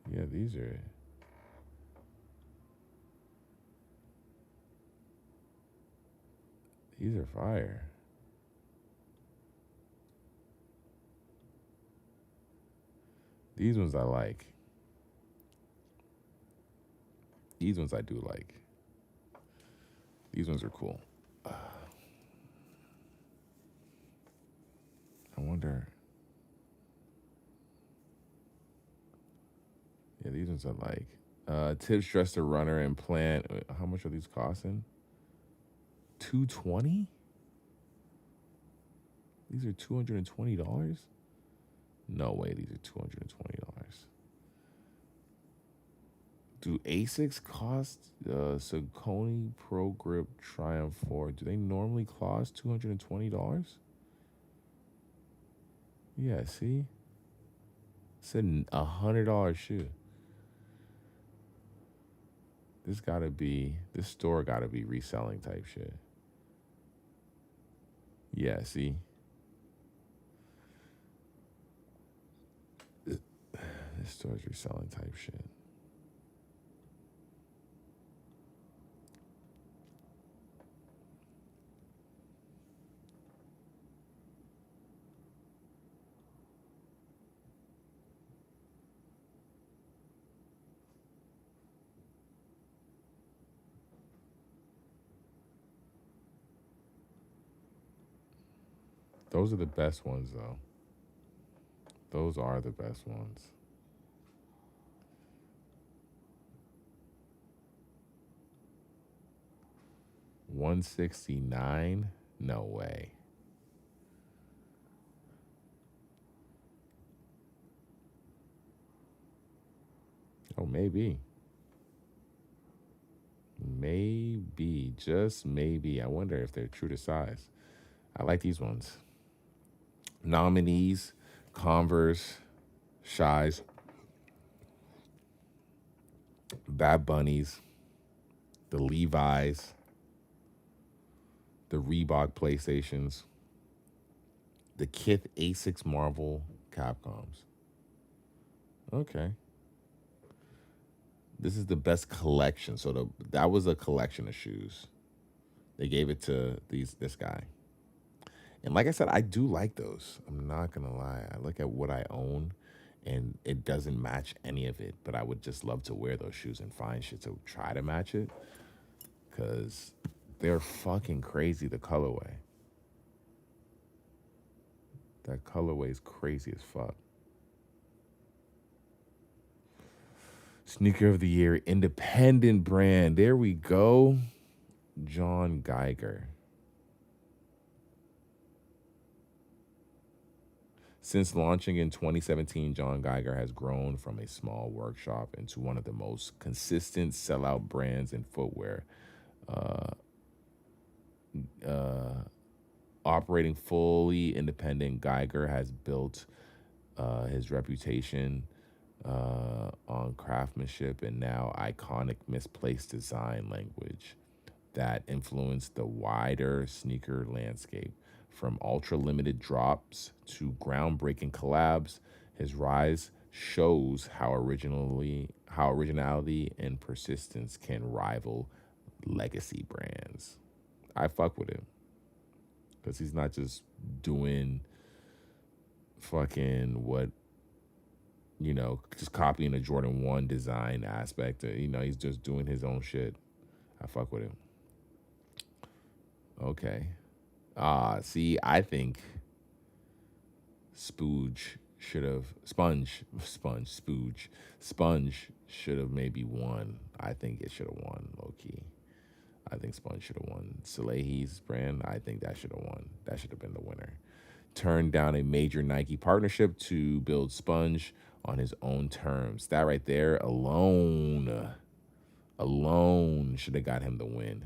[SPEAKER 8] Yeah, these are it. These are fire. These ones I like. These ones I do like. These ones are cool. I wonder. Yeah, these ones I like. Tibbs dressed a runner and plant. How much are these costing? $220? These are $220? No way, these are $220. Do Asics cost Saucony Pro Grip Triumph 4? Do they normally cost $220? Yeah, see? It's a $100 shoe. This store gotta be reselling type shit. Yeah, see? This store's reselling type shit. Those are the best ones, though. Those are the best ones. $169? No way. Oh, maybe. Maybe. Just maybe. I wonder if they're true to size. I like these ones. Nominees, Converse, Shies, Bad Bunnies, the Levi's, the Reebok PlayStations, the Kith Asics Marvel Capcoms. Okay. This is the best collection. So that was a collection of shoes. They gave it to this guy. And like I said, I do like those. I'm not going to lie. I look at what I own, and it doesn't match any of it. But I would just love to wear those shoes and find shit to try to match it. Because they're fucking crazy, the colorway. That colorway is crazy as fuck. Sneaker of the Year, independent brand. There we go. John Geiger. Since launching in 2017, John Geiger has grown from a small workshop into one of the most consistent sellout brands in footwear. Operating fully independent, Geiger has built his reputation on craftsmanship and now iconic misplaced design language that influenced the wider sneaker landscape. From ultra-limited drops to groundbreaking collabs, his rise shows how originality and persistence can rival legacy brands. I fuck with him because he's not just doing fucking what, just copying a Jordan 1 design aspect. He's just doing his own shit. I fuck with him. Okay. See, I think Sponge should have maybe won. I think it should have won, low-key. I think Sponge should have won. Salehi's brand, I think that should have won. That should have been the winner. Turned down a major Nike partnership to build Sponge on his own terms. That right there alone should have got him the win.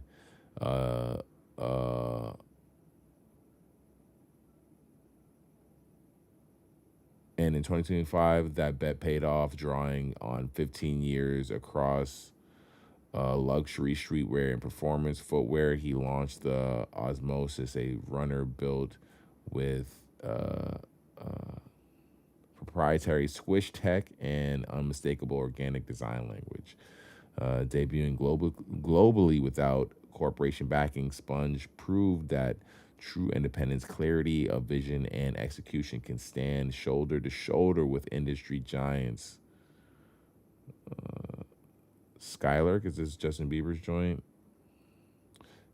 [SPEAKER 8] And in 2025, that bet paid off, drawing on 15 years across luxury streetwear and performance footwear. He launched the Osmosis, a runner built with proprietary squish tech and unmistakable organic design language. Debuting globally without corporation backing, Sponge proved that true independence, clarity of vision, and execution can stand shoulder to shoulder with industry giants. Skylark, is this Justin Bieber's joint?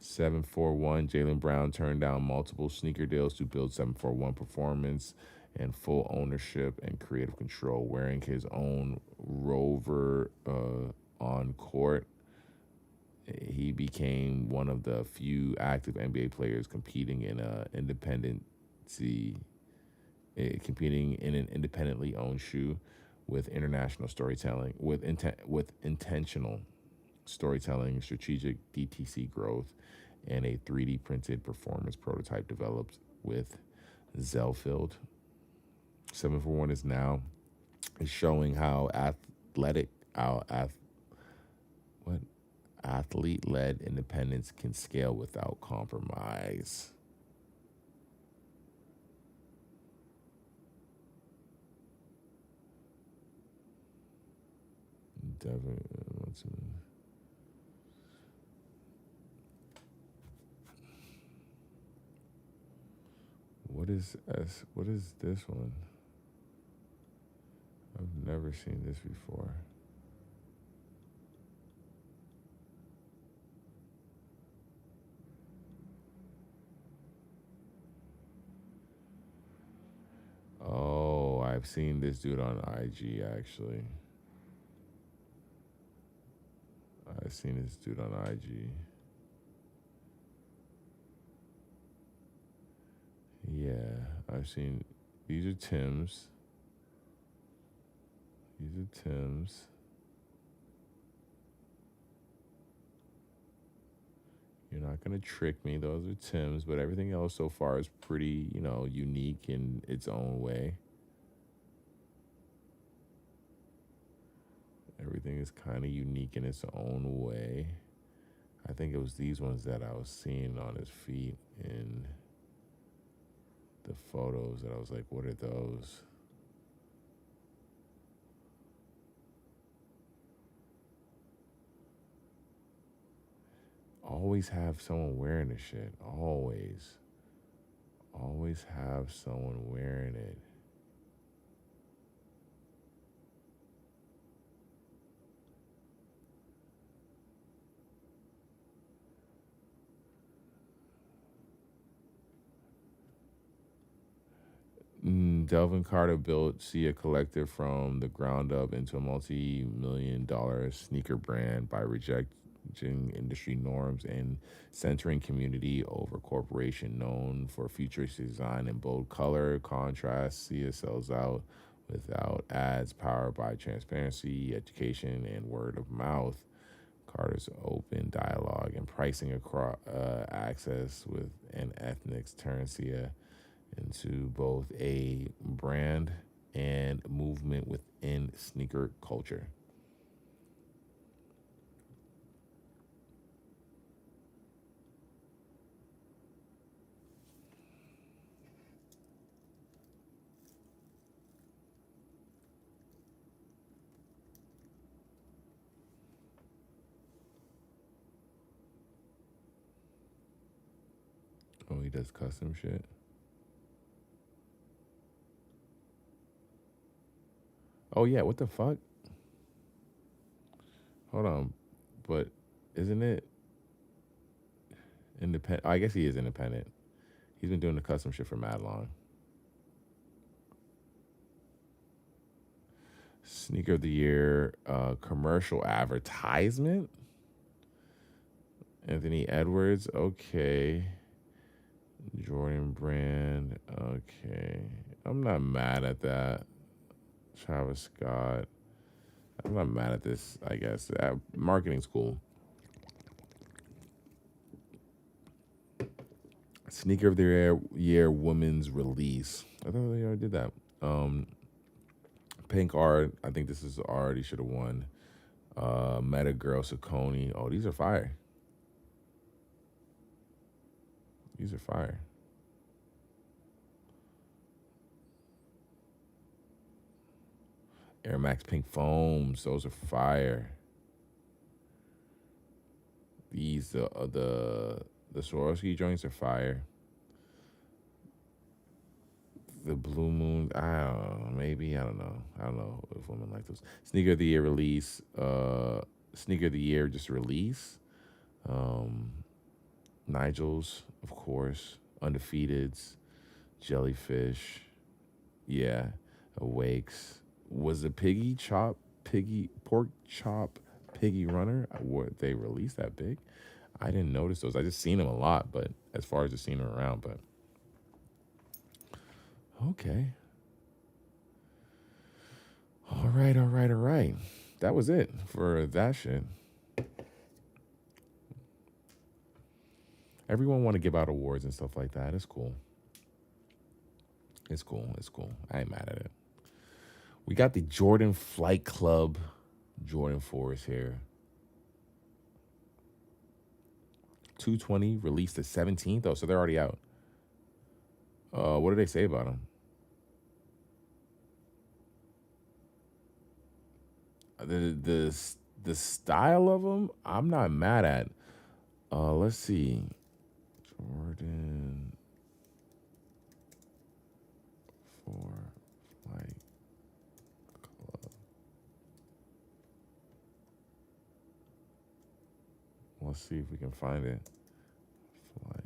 [SPEAKER 8] 741, Jaylen Brown turned down multiple sneaker deals to build 741 performance and full ownership and creative control, wearing his own rover on court. He became one of the few active NBA players competing in competing in an independently owned shoe with international storytelling, with intentional storytelling, strategic DTC growth, and a 3D printed performance prototype developed with Zelfield. 741 is now showing how athlete-led independence can scale without compromise. Devin, what is this one? I've never seen this before. Oh, I've seen this dude on IG actually. I've seen this dude on IG. Yeah, I've seen, these are Tim's. These are Tim's. You're not going to trick me. Those are Tim's, but everything else so far is pretty, unique in its own way. Everything is kind of unique in its own way. I think it was these ones that I was seeing on his feet in the photos that I was like, what are those? Always have someone wearing this shit. Always. Always have someone wearing it. Delvin Carter built Sia Collector from the ground up into a multi-million-dollar sneaker brand by rejecting industry norms and centering community over corporation. Known for futuristic design and bold color contrast, Sia sells out without ads, powered by transparency, education, and word of mouth. Carter's open dialogue and pricing across access with an ethnic turn Sia into both a brand and movement within sneaker culture. Oh, he does custom shit? Oh, yeah, what the fuck? Hold on. But isn't it independent? I guess he is independent. He's been doing the custom shit for mad long. Sneaker of the Year commercial advertisement? Anthony Edwards, okay. Jordan Brand, okay. I'm not mad at that. Travis Scott. I'm not mad at this, I guess. Marketing's cool. Sneaker of the Year women's release. I thought they already did that. Pink Art. I think this is already should have won. Meta Girl Saucony. Oh, these are fire. These are fire. Air Max Pink Foams. Those are fire. These the Swarovski joints are fire. The Blue Moon, I don't know. Maybe, I don't know. I don't know if women like those. Sneaker of the Year release. Sneaker of the Year just release. Nigel's, of course. Undefeateds. Jellyfish. Yeah. Awakes. Was the pork chop piggy runner? What, they released that big? I didn't notice those. I just seen them a lot, but as far as just seeing them around, but okay. All right, all right, all right. That was it for that shit. Everyone want to give out awards and stuff like that. It's cool. It's cool. It's cool. I ain't mad at it. We got the Jordan Flight Club Jordan 4s here. 220 released the 17th. Oh, so they're already out. What do they say about them? The style of them, I'm not mad at. Let's see. Jordan 4 Flight Club. Let's see if we can find it. Flight.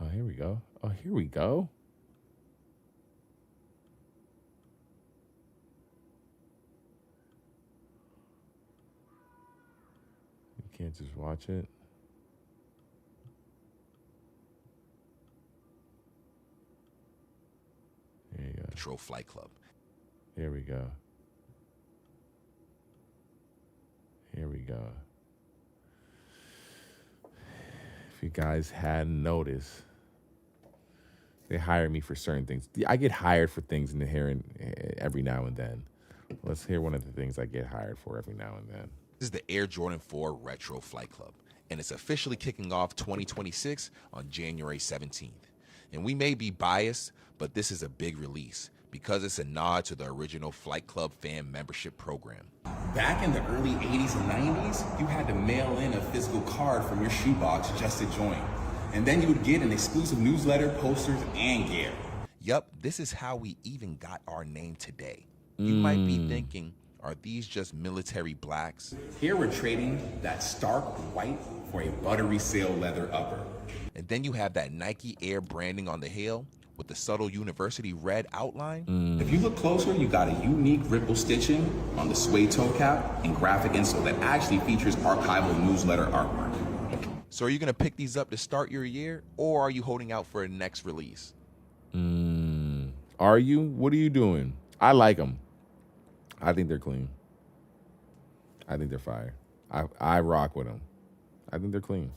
[SPEAKER 8] Oh, here we go. Oh, here we go. You can't just watch it. There you go.
[SPEAKER 16] Retro Flight Club.
[SPEAKER 8] Here we go. Here we go. If you guys hadn't noticed, they hire me for certain things. I get hired for things in the here and every now and then. Let's hear one of the things I get hired for every now and then.
[SPEAKER 16] This is the Air Jordan 4 Retro Flight Club, and it's officially kicking off 2026 on January 17th. And we may be biased, but this is a big release because it's a nod to the original Flight Club fan membership program.
[SPEAKER 17] Back in the early 80s and 90s, you had to mail in a physical card from your shoebox just to join. And then you would get an exclusive newsletter, posters, and gear.
[SPEAKER 16] Yup, this is how we even got our name today. You might be thinking, are these just military blacks?
[SPEAKER 17] Here we're trading that stark white for a buttery sail leather upper.
[SPEAKER 16] And then you have that Nike Air branding on the heel with the subtle university red outline.
[SPEAKER 17] If you look closer, you got a unique ripple stitching on the suede toe cap and graphic insole that actually features archival newsletter artwork.
[SPEAKER 16] So are you gonna pick these up to start your year, or are you holding out for a next release?
[SPEAKER 8] Are you? What are you doing? I like them. I think they're clean. I think they're fire. I rock with them. I think they're clean.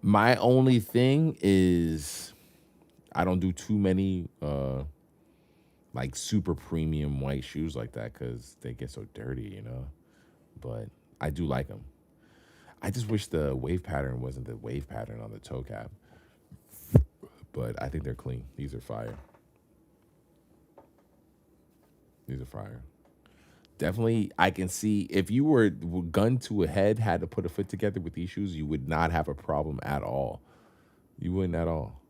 [SPEAKER 8] My only thing is I don't do too many like super premium white shoes like that because they get so dirty, you know. But I do like them. I just wish the wave pattern wasn't the wave pattern on the toe cap. But I think they're clean. These are fire. These are fire. Definitely, I can see if you were gun to a head, had to put a foot together with these shoes, you would not have a problem at all. You wouldn't at all.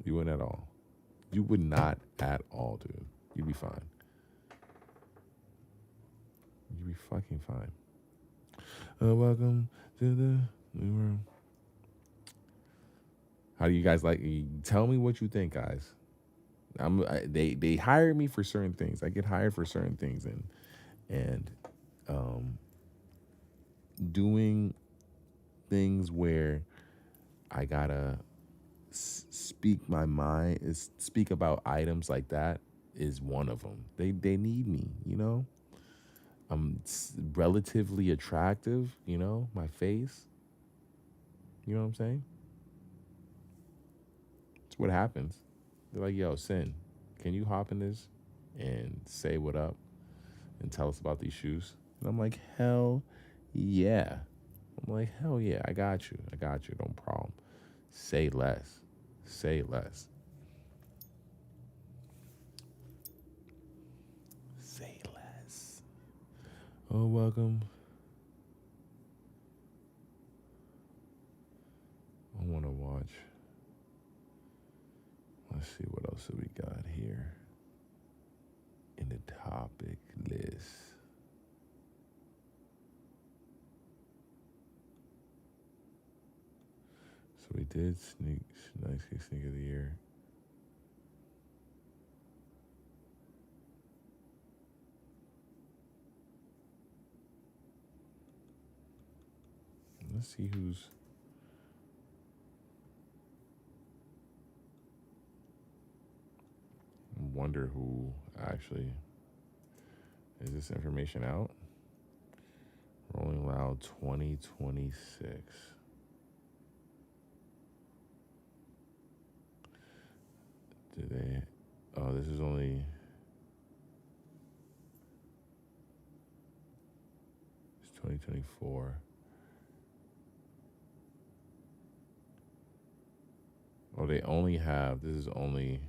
[SPEAKER 8] You wouldn't at all. You would not at all, dude. You'd be fine. You'd be fucking fine. Welcome to the new world. How do you guys like? Tell me what you think, guys. They hire me for certain things. I get hired for certain things, and doing things where I gotta speak my mind, speak about items like that is one of them. They need me, you know. I'm relatively attractive, you know, my face. You know what I'm saying? It's what happens. They're like, yo, Sin, can you hop in this and say what up and tell us about these shoes? And I'm like, hell yeah. I'm like, hell yeah, I got you. No problem. Say less. Say less. Say less. Oh, welcome. I want to watch. Let's see what else we got here in the topic list. So we did Nice Kick Sneak of the Year. Let's see who's. I wonder who actually. Is this information out? Rolling Loud 2026. Did they? Oh, this is only. It's 2024. Oh, they only have. This is only.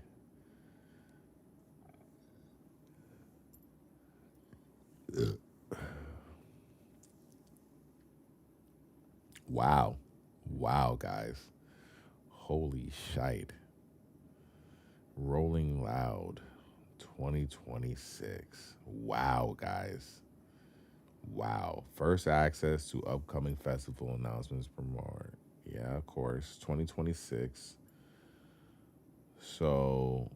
[SPEAKER 8] Wow. Wow, guys. Holy shite. Rolling Loud 2026. Wow, guys. Wow. First access to upcoming festival announcements per more. Yeah, of course. 2026. So,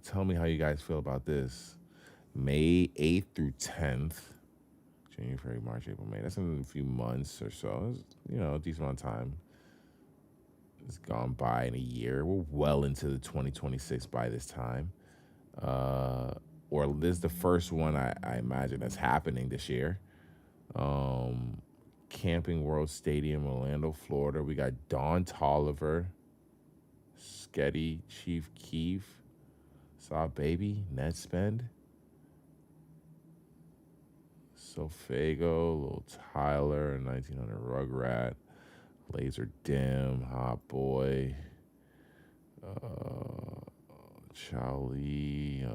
[SPEAKER 8] tell me how you guys feel about this. May 8th through 10th. January, February, March, April, May. That's in a few months or so. It's, a decent amount of time. It's gone by in a year. We're well into the 2026 by this time. Or this is the first one I imagine that's happening this year. Camping World Stadium, Orlando, Florida. We got Don Tolliver, Sketty, Chief Keef, Saw Baby, Ned Spend, Sofago, Lil Tyler, 1900 Rugrat, Laser Dim, Hot Boy, Charlie,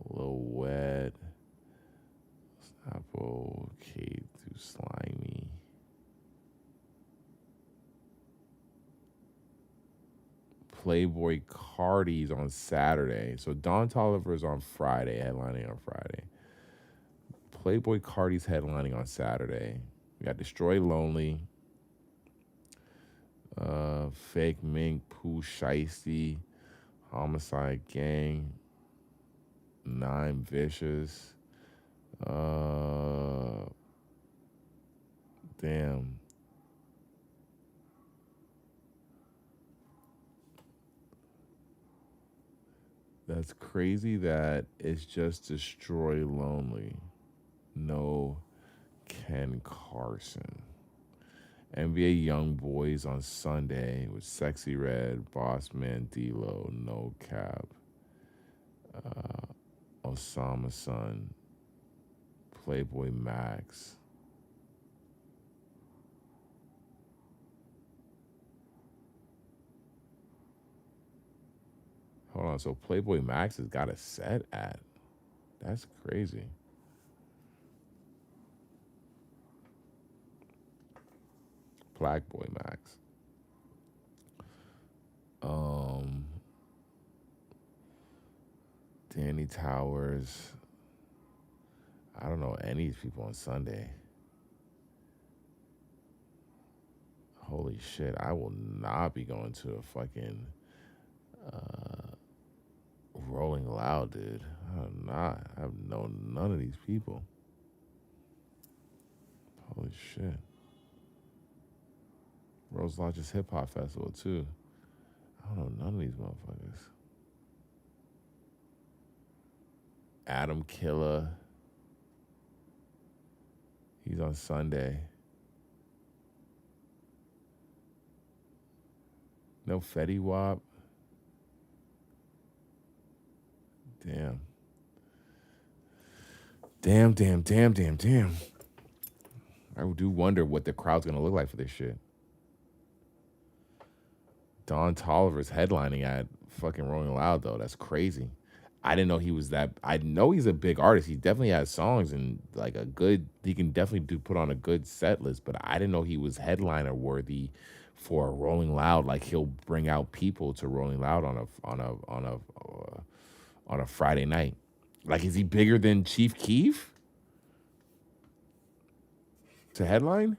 [SPEAKER 8] Lil Wet, Apple, K2 Slimy. Playboy Cardi's on Saturday. So Don Tolliver's on Friday, headlining on Friday. Playboy Cardi's headlining on Saturday. We got Destroy Lonely, Fake Mink, Pooh Shiesty, Homicide Gang, Nine Vicious. Damn. That's crazy that it's just Destroy Lonely. No Ken Carson. NBA Young Boys on Sunday with Sexy Red, Boss Man D-Lo, No Cap, Osama Sun, Playboy Max. Hold on, so Playboy Max has got a set at. That's crazy. Black Boy Max. Danny Towers. I don't know any of these people on Sunday. Holy shit, I will not be going to a fucking Rolling Loud, dude. I'm not. I've known none of these people. Holy shit. Rose Lodge's Hip Hop Festival, too. I don't know none of these motherfuckers. Adam Killer. He's on Sunday. No Fetty Wap. Damn. Damn. I do wonder what the crowd's going to look like for this shit. Don Tolliver's headlining at fucking Rolling Loud, though. That's crazy. I didn't know he was that. I know he's a big artist. He definitely has songs and he can definitely put on a good set list, but I didn't know he was headliner worthy for Rolling Loud. Like he'll bring out people to Rolling Loud on a Friday night. Like, is he bigger than Chief Keef to headline?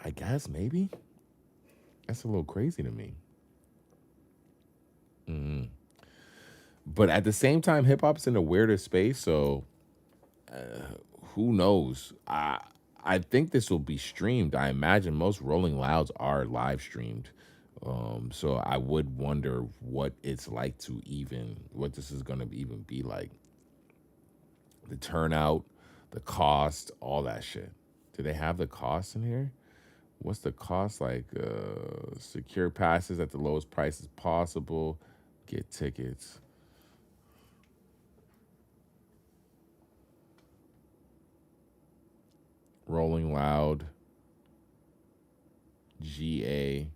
[SPEAKER 8] I guess maybe. That's a little crazy to me. But at the same time, hip hop's in a weirder space, so who knows? I think this will be streamed. I imagine most Rolling Louds are live streamed. So I would wonder what it's like to what this is going to even be like. The turnout, the cost, all that shit. Do they have the cost in here? What's the cost? Like, secure passes at the lowest prices possible. Get tickets. Rolling Loud. GA.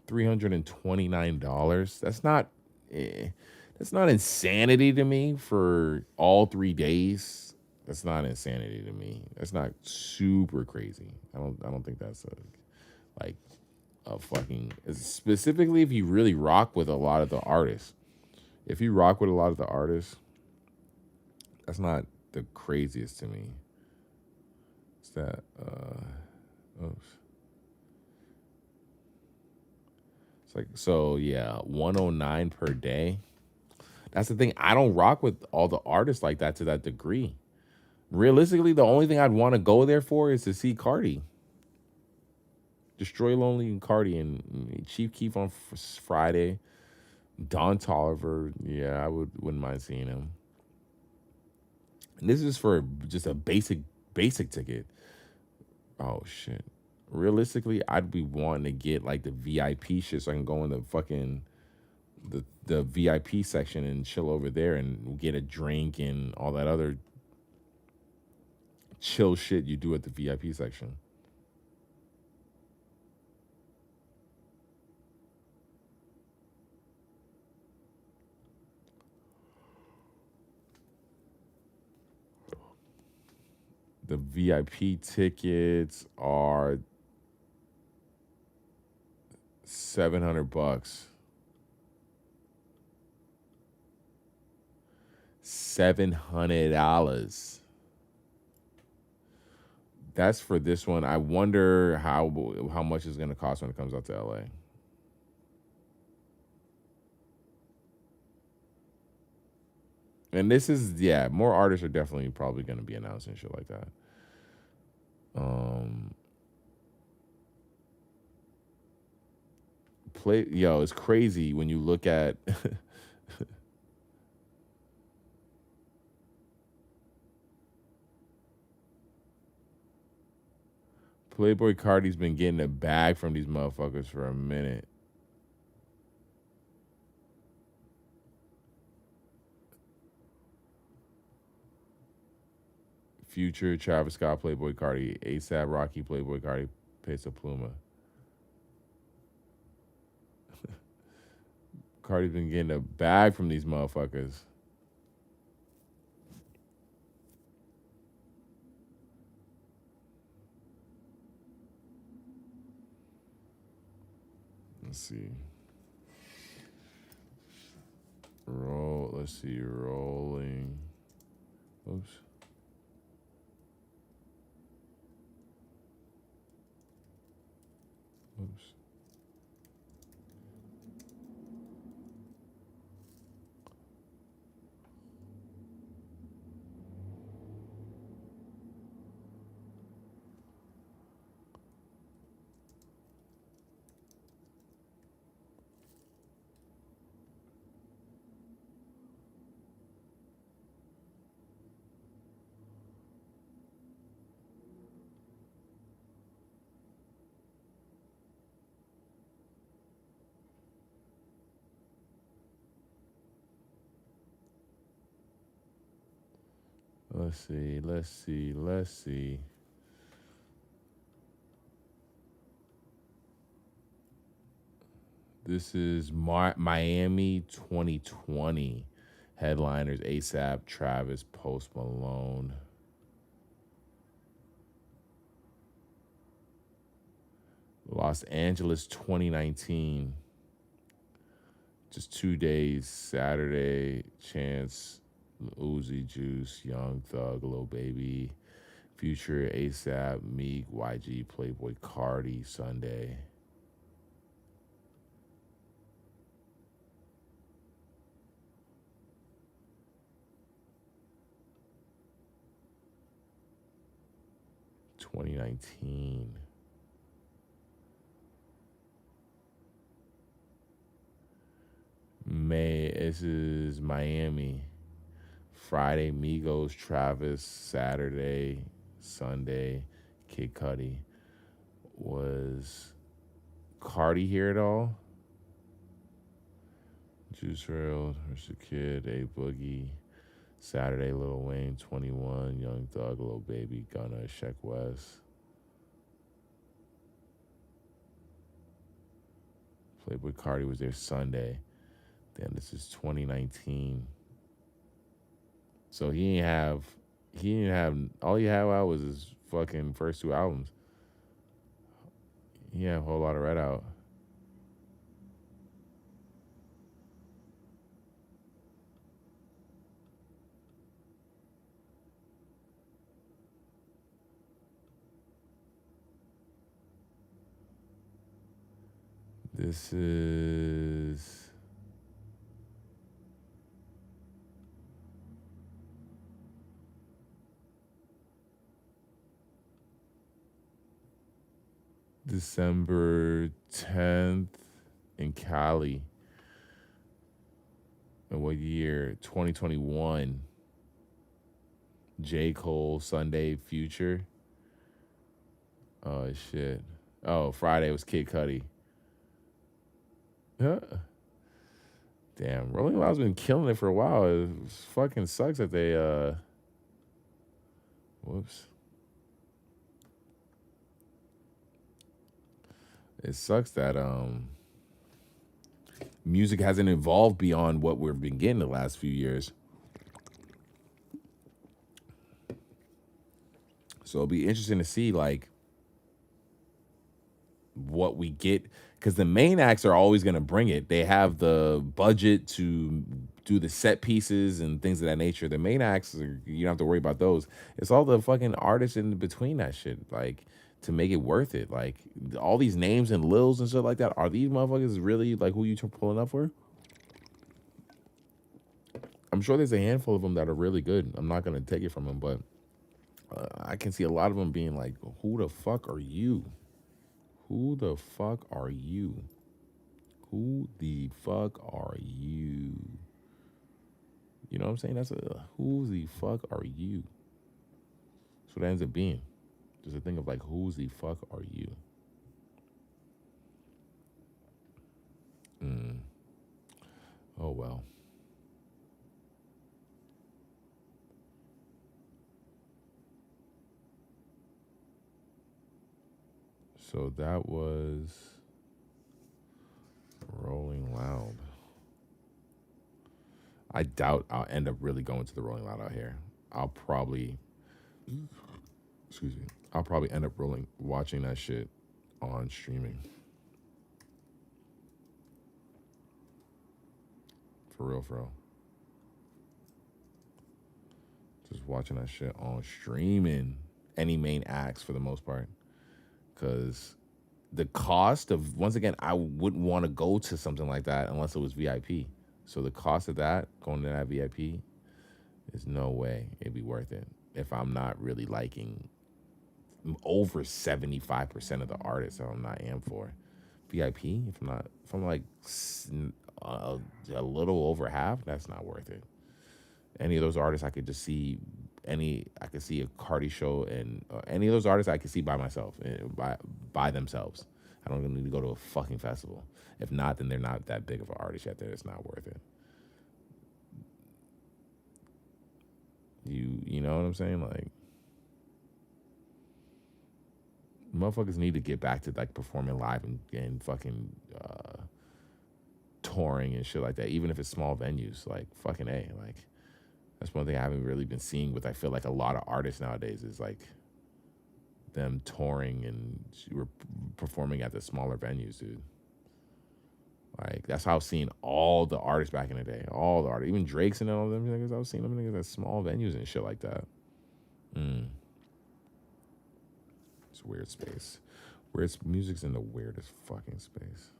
[SPEAKER 8] $329. That's not insanity to me for all 3 days. That's not insanity to me. That's not super crazy. I don't think that's a fucking, specifically if you really rock with a lot of the artists. If you rock with a lot of the artists, that's not the craziest to me. It's that it's like, so yeah, 109 per day. That's the thing. I don't rock with all the artists like that to that degree. Realistically, the only thing I'd want to go there for is to see Cardi. Destroy Lonely and Cardi and Chief Keef on Friday. Don Toliver, yeah, I wouldn't mind seeing him. And this is for just a basic ticket. Oh shit. Realistically, I'd be wanting to get like the VIP shit so I can go in the fucking the VIP section and chill over there and get a drink and all that other chill shit you do at the VIP section. The VIP tickets are $700. $700. That's for this one. I wonder how much it's gonna cost when it comes out to LA. And this is, yeah, more artists are definitely probably gonna be announcing shit like that. It's crazy when you look at Playboy Cardi's been getting a bag from these motherfuckers for a minute. Future, Travis Scott, Playboy Cardi, ASAP Rocky, Playboy Cardi, Peso Pluma. Cardi's been getting a bag from these motherfuckers. Let's see. Rolling. Oops. Oops. Let's see. This is Miami 2020 Headliners: ASAP, Travis, Post Malone. Los Angeles 2019. Just 2 days. Saturday, Chance, Uzi, Juice, Young Thug, Lil Baby, Future, ASAP, Meek, YG, Playboy Cardi. Sunday. $2019. May, this is Miami. Friday, Migos, Travis. Saturday, Sunday, Kid Cudi. Was Cardi here at all? Juice WRLD, Mr. Kid, A Boogie. Saturday, Lil Wayne, 21, Young Thug, Lil Baby, Gunna, Sheck West. Playboy Cardi was there Sunday. Then this is 2019. So he didn't have, all he had out was his fucking first 2 albums. He had a whole lot of Red out. This is December 10th in Cali. And what year? 2021. J. Cole, Sunday, Future. Oh, shit. Oh, Friday was Kid Cudi. Huh? Damn, Rolling Loud's been killing it for a while. It fucking sucks that they, whoops. It sucks that, music hasn't evolved beyond what we've been getting the last few years. So it'll be interesting to see, like, what we get, because the main acts are always going to bring it. They have the budget to do the set pieces and things of that nature. The main acts, you don't have to worry about those. It's all the fucking artists in between that shit, like, to make it worth it. Like, all these names and Lils and stuff like that, are these motherfuckers really, like, who you pulling up for? I'm sure there's a handful of them that are really good. I'm not going to take it from them, but I can see a lot of them being like, who the fuck are you? Who the fuck are you? Who the fuck are you? You know what I'm saying? That's who the fuck are you? That's what it ends up being. Just a thing of like, who the fuck are you? Oh, well. So that was Rolling Loud. I doubt I'll end up really going to the Rolling Loud out here. I'll probably end up watching that shit on streaming. For real. Just watching that shit on streaming. Any main acts for the most part. Because the cost of, once again, I wouldn't want to go to something like that unless it was VIP. So the cost of that, going to that VIP, is no way it'd be worth it if I'm not really liking over 75% of the artists that I'm not amped for. VIP, if I'm like a little over half, that's not worth it. Any of those artists I could just see. I could see a Cardi show, and any of those artists I could see by myself, by themselves. I don't even need to go to a fucking festival. If not, then they're not that big of an artist yet. It's not worth it. You know what I'm saying? Like, motherfuckers need to get back to like performing live and fucking touring and shit like that, even if it's small venues. Like, fucking A. Like, that's one thing I haven't really been seeing with, I feel like, a lot of artists nowadays is, like, them touring and performing at the smaller venues, dude. Like, that's how I was seeing all the artists back in the day. All the artists. Even Drake's and all of them niggas, I was seeing them niggas at small venues and shit like that. It's a weird space. Music's in the weirdest fucking space.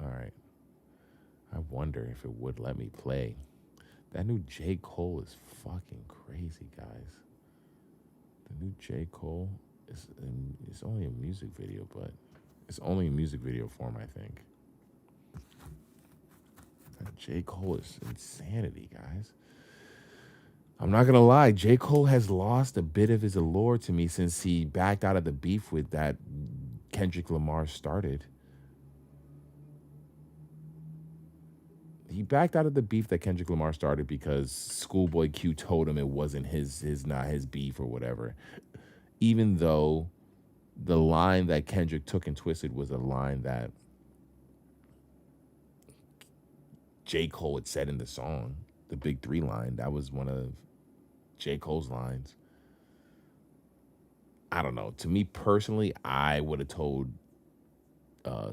[SPEAKER 8] All right. I wonder if it would let me play. That new J. Cole is fucking crazy, guys. The new J. Cole is it's only a music video, but it's only in music video form, I think. That J. Cole is insanity, guys. I'm not gonna lie, J. Cole has lost a bit of his allure to me since he backed out of the beef with that Kendrick Lamar started. He backed out of the beef that Kendrick Lamar started because Schoolboy Q told him it wasn't his not his beef or whatever. Even though the line that Kendrick took and twisted was a line that J. Cole had said in the song, the Big 3 line. That was one of J. Cole's lines. I don't know. To me personally, I would have told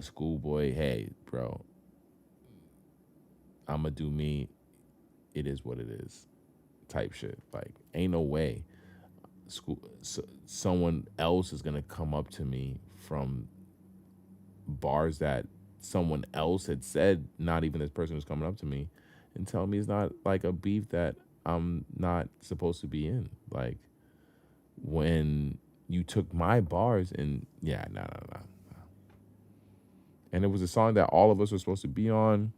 [SPEAKER 8] Schoolboy, hey, bro, I'm going to do me. It is what it is type shit. Like, ain't no way someone else is going to come up to me from bars that someone else had said, not even this person who's coming up to me, and tell me it's not like a beef that I'm not supposed to be in. Like, when you took my bars and, yeah, no. And it was a song that all of us were supposed to be on.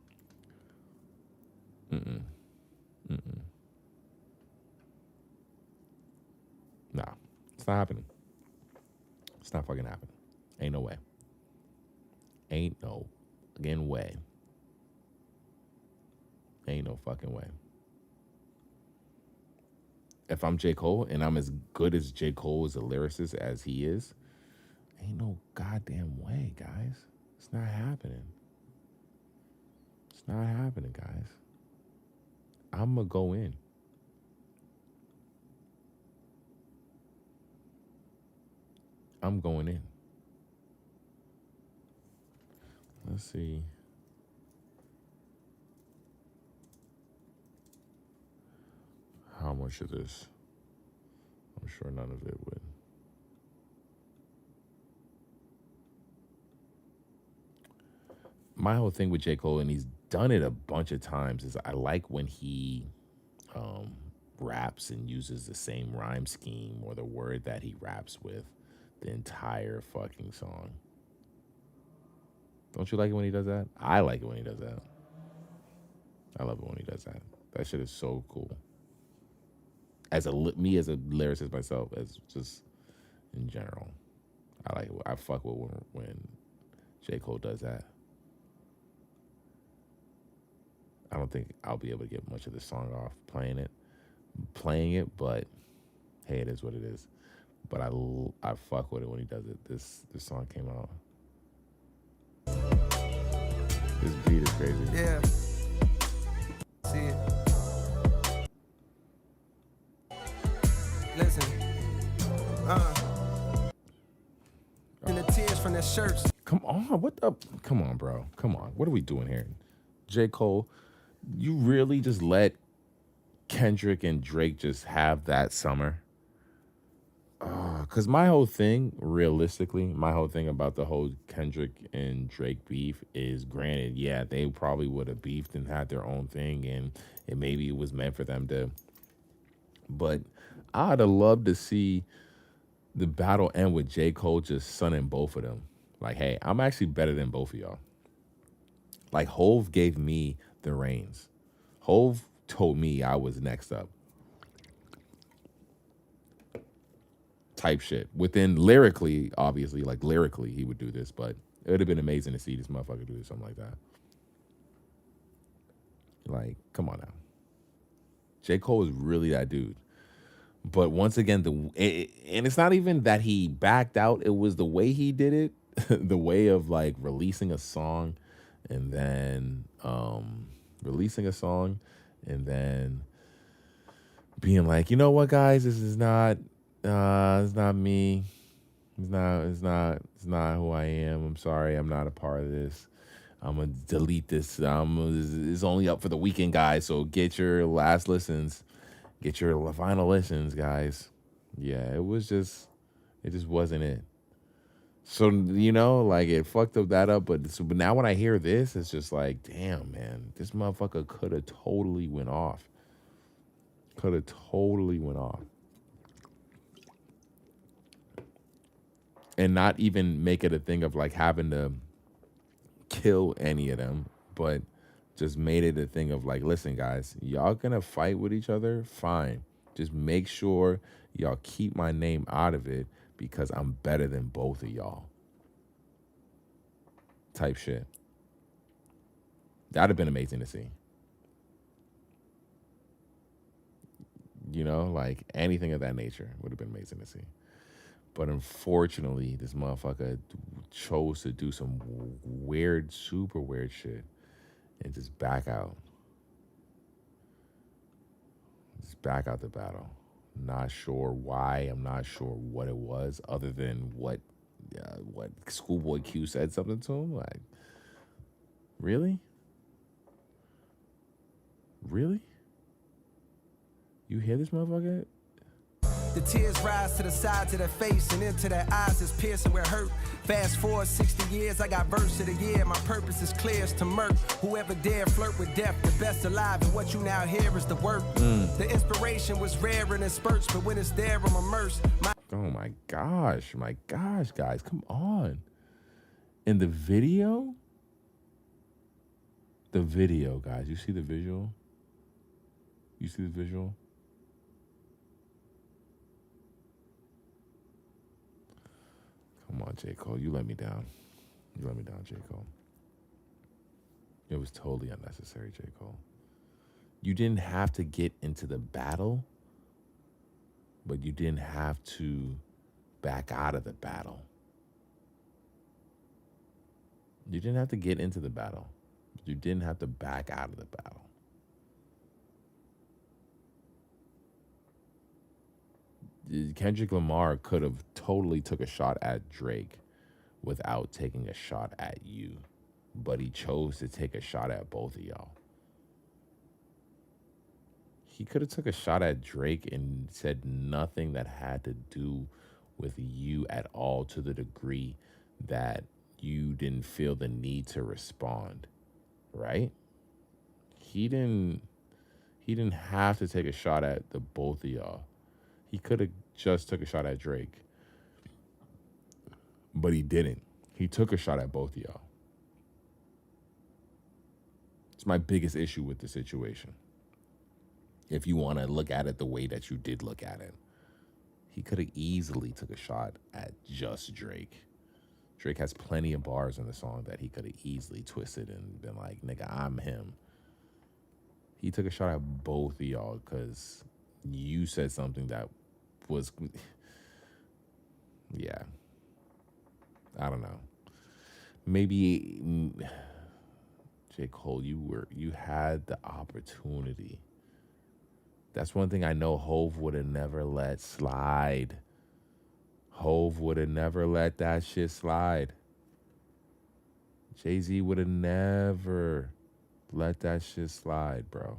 [SPEAKER 8] Nah, it's not happening. It's not fucking happening. Ain't no way. Ain't no fucking way. Ain't no fucking way. If I'm J. Cole and I'm as good as J. Cole as a lyricist as he is, ain't no goddamn way, guys. It's not happening. It's not happening, guys. I'm going to go in. I'm going in. Let's see. How much of this? I'm sure none of it would. My whole thing with J. Cole, and he's done it a bunch of times, is I like when he raps and uses the same rhyme scheme or the word that he raps with the entire fucking song. Don't you like it when he does that? I like it when he does that. I love it when he does that. That shit is so cool. Me as a lyricist myself, as just in general, I like it. I fuck with when J. Cole does that. I don't think I'll be able to get much of this song off playing it, but hey, it is what it is. But I fuck with it when he does it. This song came out. This beat is crazy.
[SPEAKER 18] Yeah. See it. Listen. And the tears from their shirts
[SPEAKER 8] Come on, what the? Come on, bro. Come on. What are we doing here? J. Cole, you really just let Kendrick and Drake just have that summer? Because my whole thing, realistically, my whole thing about the whole Kendrick and Drake beef is, granted, yeah, they probably would have beefed and had their own thing, and maybe it was meant for them to. But I'd have loved to see the battle end with J. Cole just sunning both of them. Like, hey, I'm actually better than both of y'all. Like, Hove gave me the reins. Hove told me I was next up. Type shit. Within lyrically, obviously, like lyrically, he would do this, but it would have been amazing to see this motherfucker do something like that. Like, come on now. J. Cole is really that dude. But once again, and it's not even that he backed out. It was the way he did it, the way of like releasing a song and then being like, you know what, guys, this is not. It's not me. It's not who I am. I'm sorry. I'm not a part of this. I'm gonna delete this. It's only up for the weekend, guys. So get your last listens. Get your final listens, guys. Yeah, it just wasn't it. So, you know, like it fucked that up. But now when I hear this, it's just like, damn, man, this motherfucker could have totally went off. And not even make it a thing of like having to kill any of them, but just made it a thing of like, listen, guys, y'all gonna fight with each other? Fine. Just make sure y'all keep my name out of it because I'm better than both of y'all. Type shit. That'd have been amazing to see. You know, like anything of that nature would have been amazing to see. But unfortunately, this motherfucker chose to do some weird, super weird shit and just back out. Just back out the battle. Not sure why. I'm not sure what it was other than what Schoolboy Q said something to him. Like, really? Really? You hear this motherfucker?
[SPEAKER 19] The tears rise to the sides of their face and into their eyes is piercing where hurt. Fast forward 60 years, I got verse of the year. My purpose is clear as to murk. Whoever dare flirt with death, the best alive. And what you now hear is the work. The inspiration was rare and in spurts, but when it's there, I'm immersed.
[SPEAKER 8] Oh my gosh, guys, come on. In the video, guys, you see the visual? You see the visual? Come on, J. Cole. You let me down. J. Cole. It was totally unnecessary, J. Cole. You didn't have to get into the battle, but you didn't have to back out of the battle. You didn't have to get into the battle. You didn't have to back out of the battle. Kendrick Lamar could have totally took a shot at Drake without taking a shot at you, but he chose to take a shot at both of y'all. He could have took a shot at Drake and said nothing that had to do with you at all, to the degree that you didn't feel the need to respond, right? He didn't have to take a shot at the both of y'all. He could have just took a shot at Drake, but he didn't. He took a shot at both of y'all. It's my biggest issue with the situation. If you want to look at it the way that you did look at it, he could have easily took a shot at just Drake. Drake has plenty of bars in the song that he could have easily twisted and been like, nigga, I'm him. He took a shot at both of y'all because you said something that was, yeah, I don't know. Maybe J. Cole, you had the opportunity. That's one thing I know Hove would have never let slide. Hove would have never let that shit slide. Jay-Z would have never let that shit slide, bro.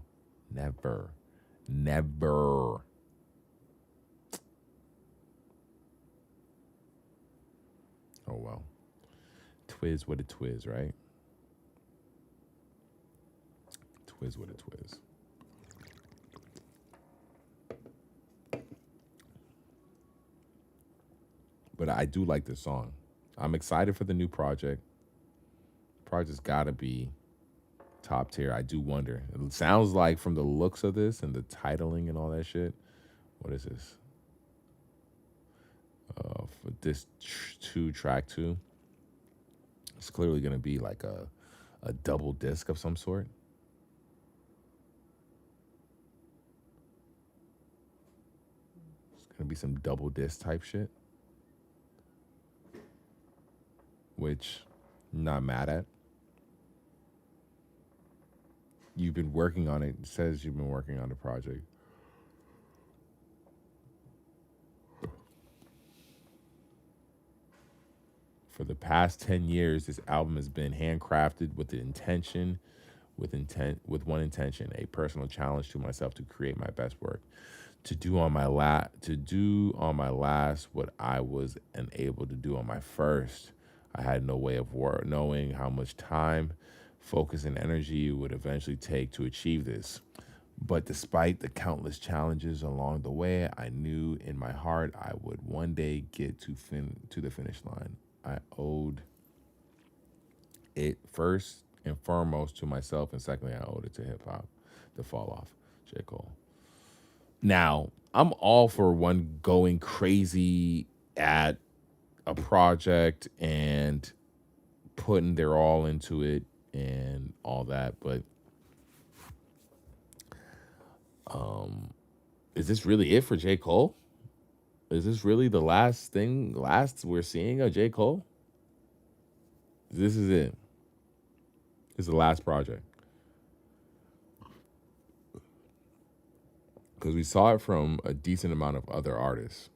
[SPEAKER 8] Never. Never. Oh, well. Twiz what a twiz, right? Twiz what a twiz. But I do like this song. I'm excited for the new project. Project's gotta be top tier. I do wonder. It sounds like from the looks of this and the titling and all that shit. What is this? For this track 2. It's clearly gonna be like a double disc of some sort. It's gonna be some double disc type shit. Which I'm not mad at. You've been working on it. It says you've been working on the project. For the past 10 years, this album has been handcrafted with one intention, a personal challenge to myself to create my best work. To do on my last what I was unable to do on my first. I had no way of knowing how much time, focus, and energy it would eventually take to achieve this. But despite the countless challenges along the way, I knew in my heart I would one day get to the finish line. I owed it first and foremost to myself, and secondly, I owed it to hip-hop, the fall off, J. Cole. Now, I'm all for one going crazy at a project and putting their all into it and all that, but is this really it for J. Cole? Is this really the last we're seeing of J. Cole? This is it. This is the last project. Because we saw it from a decent amount of other artists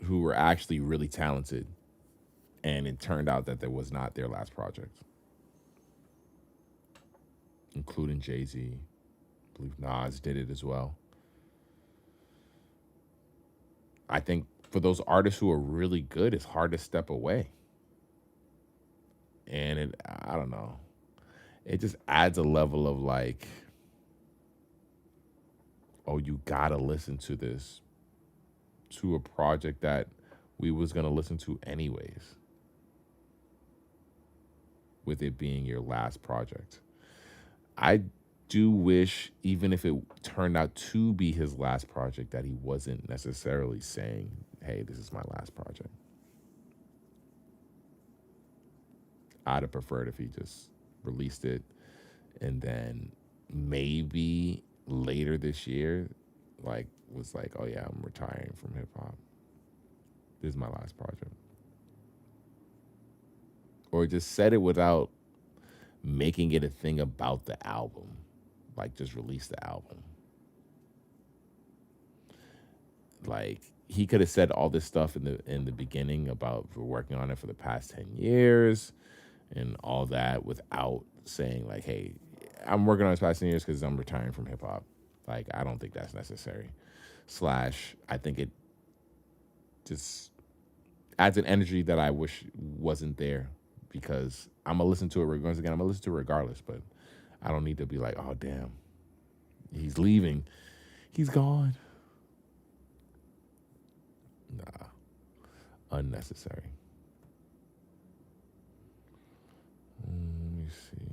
[SPEAKER 8] who were actually really talented, and it turned out that was not their last project, including Jay-Z. I believe Nas did it as well. I think for those artists who are really good, it's hard to step away. And I don't know. It just adds a level of like, oh, you gotta listen to this, to a project that we was gonna listen to anyways, with it being your last project. I do wish, even if it turned out to be his last project, that he wasn't necessarily saying, hey, this is my last project. I'd have preferred if he just released it and then maybe later this year, was like, oh yeah, I'm retiring from hip hop. This is my last project. Or just said it without making it a thing about the album. Like, just release the album. Like, he could have said all this stuff in the beginning about working on it for the past 10 years and all that without saying, like, hey, I'm working on this past 10 years because I'm retiring from hip hop. Like, I don't think that's necessary. I think it just adds an energy that I wish wasn't there, because I'm going to listen to it regardless, but I don't need to be like, oh, damn, he's leaving. He's gone. Nah. Unnecessary. Let me see.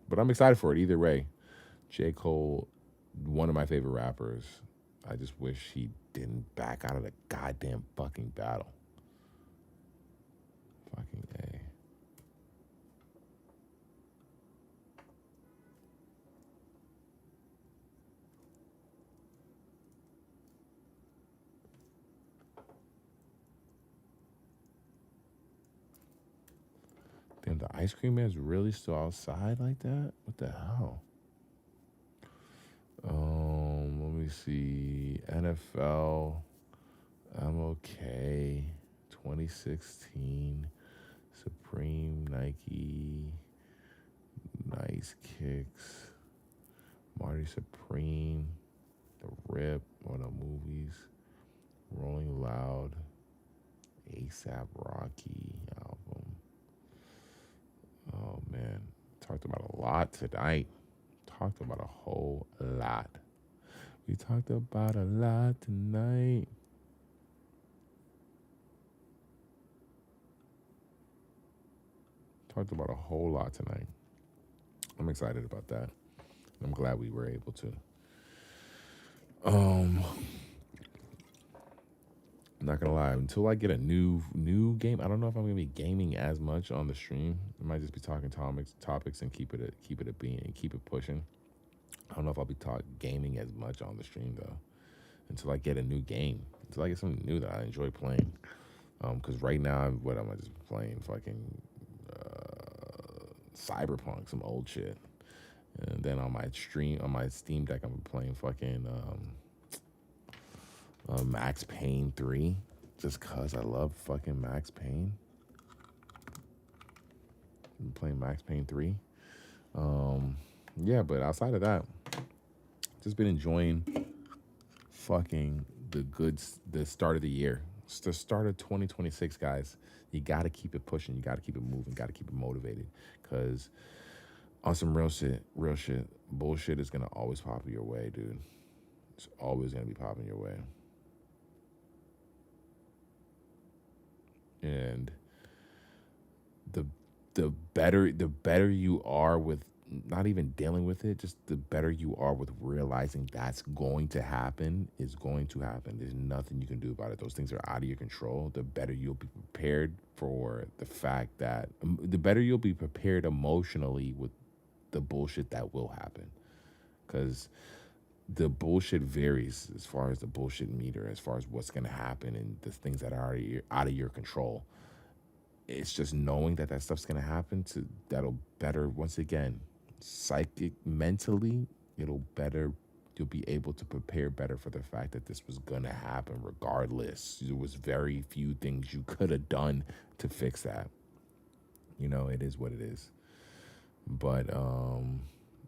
[SPEAKER 8] But I'm excited for it either way. J. Cole, one of my favorite rappers. I just wish he didn't back out of the goddamn fucking battle. Fucking A. Damn, the ice cream man's really still outside like that? What the hell? Let me see. NFL. I'm okay. 2016. Supreme Nike, Nice Kicks, Marty Supreme, The Rip, one of the movies, Rolling Loud, ASAP Rocky album. Oh man, talked about a lot tonight. Talked about a whole lot. We talked about a lot tonight. Talked about a whole lot tonight. I'm excited about that. I'm glad we were able to. I'm not gonna lie, until I get a new game, I don't know if I'm gonna be gaming as much on the stream. I might just be talking topics and keep it a being and keep it pushing. I don't know if I'll be gaming as much on the stream though, until I get a new game, until I get something new that I enjoy playing. Because right now, am I just playing? Fucking Cyberpunk, some old shit. And then on my Steam Deck, I'm playing fucking Max Payne 3, just cause I love fucking Max Payne. I'm playing Max Payne 3. Yeah, but outside of that, just been enjoying fucking the start of the year. It's the start of 2026, guys. You got to keep it pushing. You got to keep it moving. Got to keep it motivated. Because on some real shit, bullshit is going to always pop your way, dude. It's always going to be popping your way. And the better you are with not even dealing with it, just the better you are with realizing that's going to happen is going to happen. There's nothing you can do about it. Those things are out of your control. The better you'll be prepared for the fact that, the better you'll be prepared emotionally with the bullshit that will happen. Because the bullshit varies as far as the bullshit meter, as far as what's going to happen and the things that are out of your control. It's just knowing that stuff's going to happen that'll better, once again, mentally, you'll be able to prepare better for the fact that this was going to happen regardless. There was very few things you could have done to fix that. You know, it is what it is. But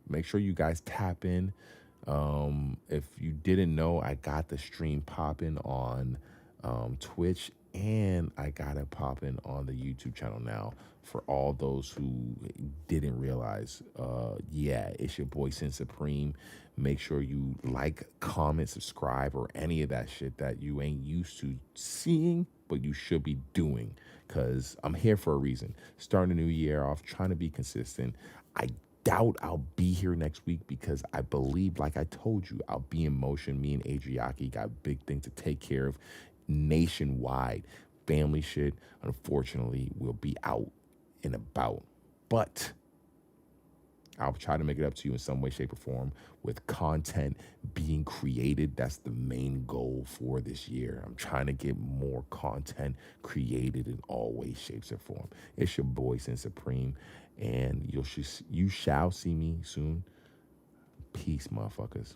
[SPEAKER 8] make sure you guys tap in. If you didn't know, I got the stream popping on Twitch, and I got it popping on the YouTube channel now. For all those who didn't realize, yeah, it's your boy Sin Supreme. Make sure you like, comment, subscribe, or any of that shit that you ain't used to seeing, but you should be doing, because I'm here for a reason. Starting a new year off, trying to be consistent. I doubt I'll be here next week because I believe, like I told you, I'll be in motion. Me and Adriaki got a big thing to take care of nationwide. Family shit, unfortunately, will be out and about. But I'll try to make it up to you in some way, shape, or form with content being created. That's the main goal for this year. I'm trying to get more content created in all ways, shapes, or form. It's your boy, Sin Supreme, and you shall see me soon. Peace, motherfuckers.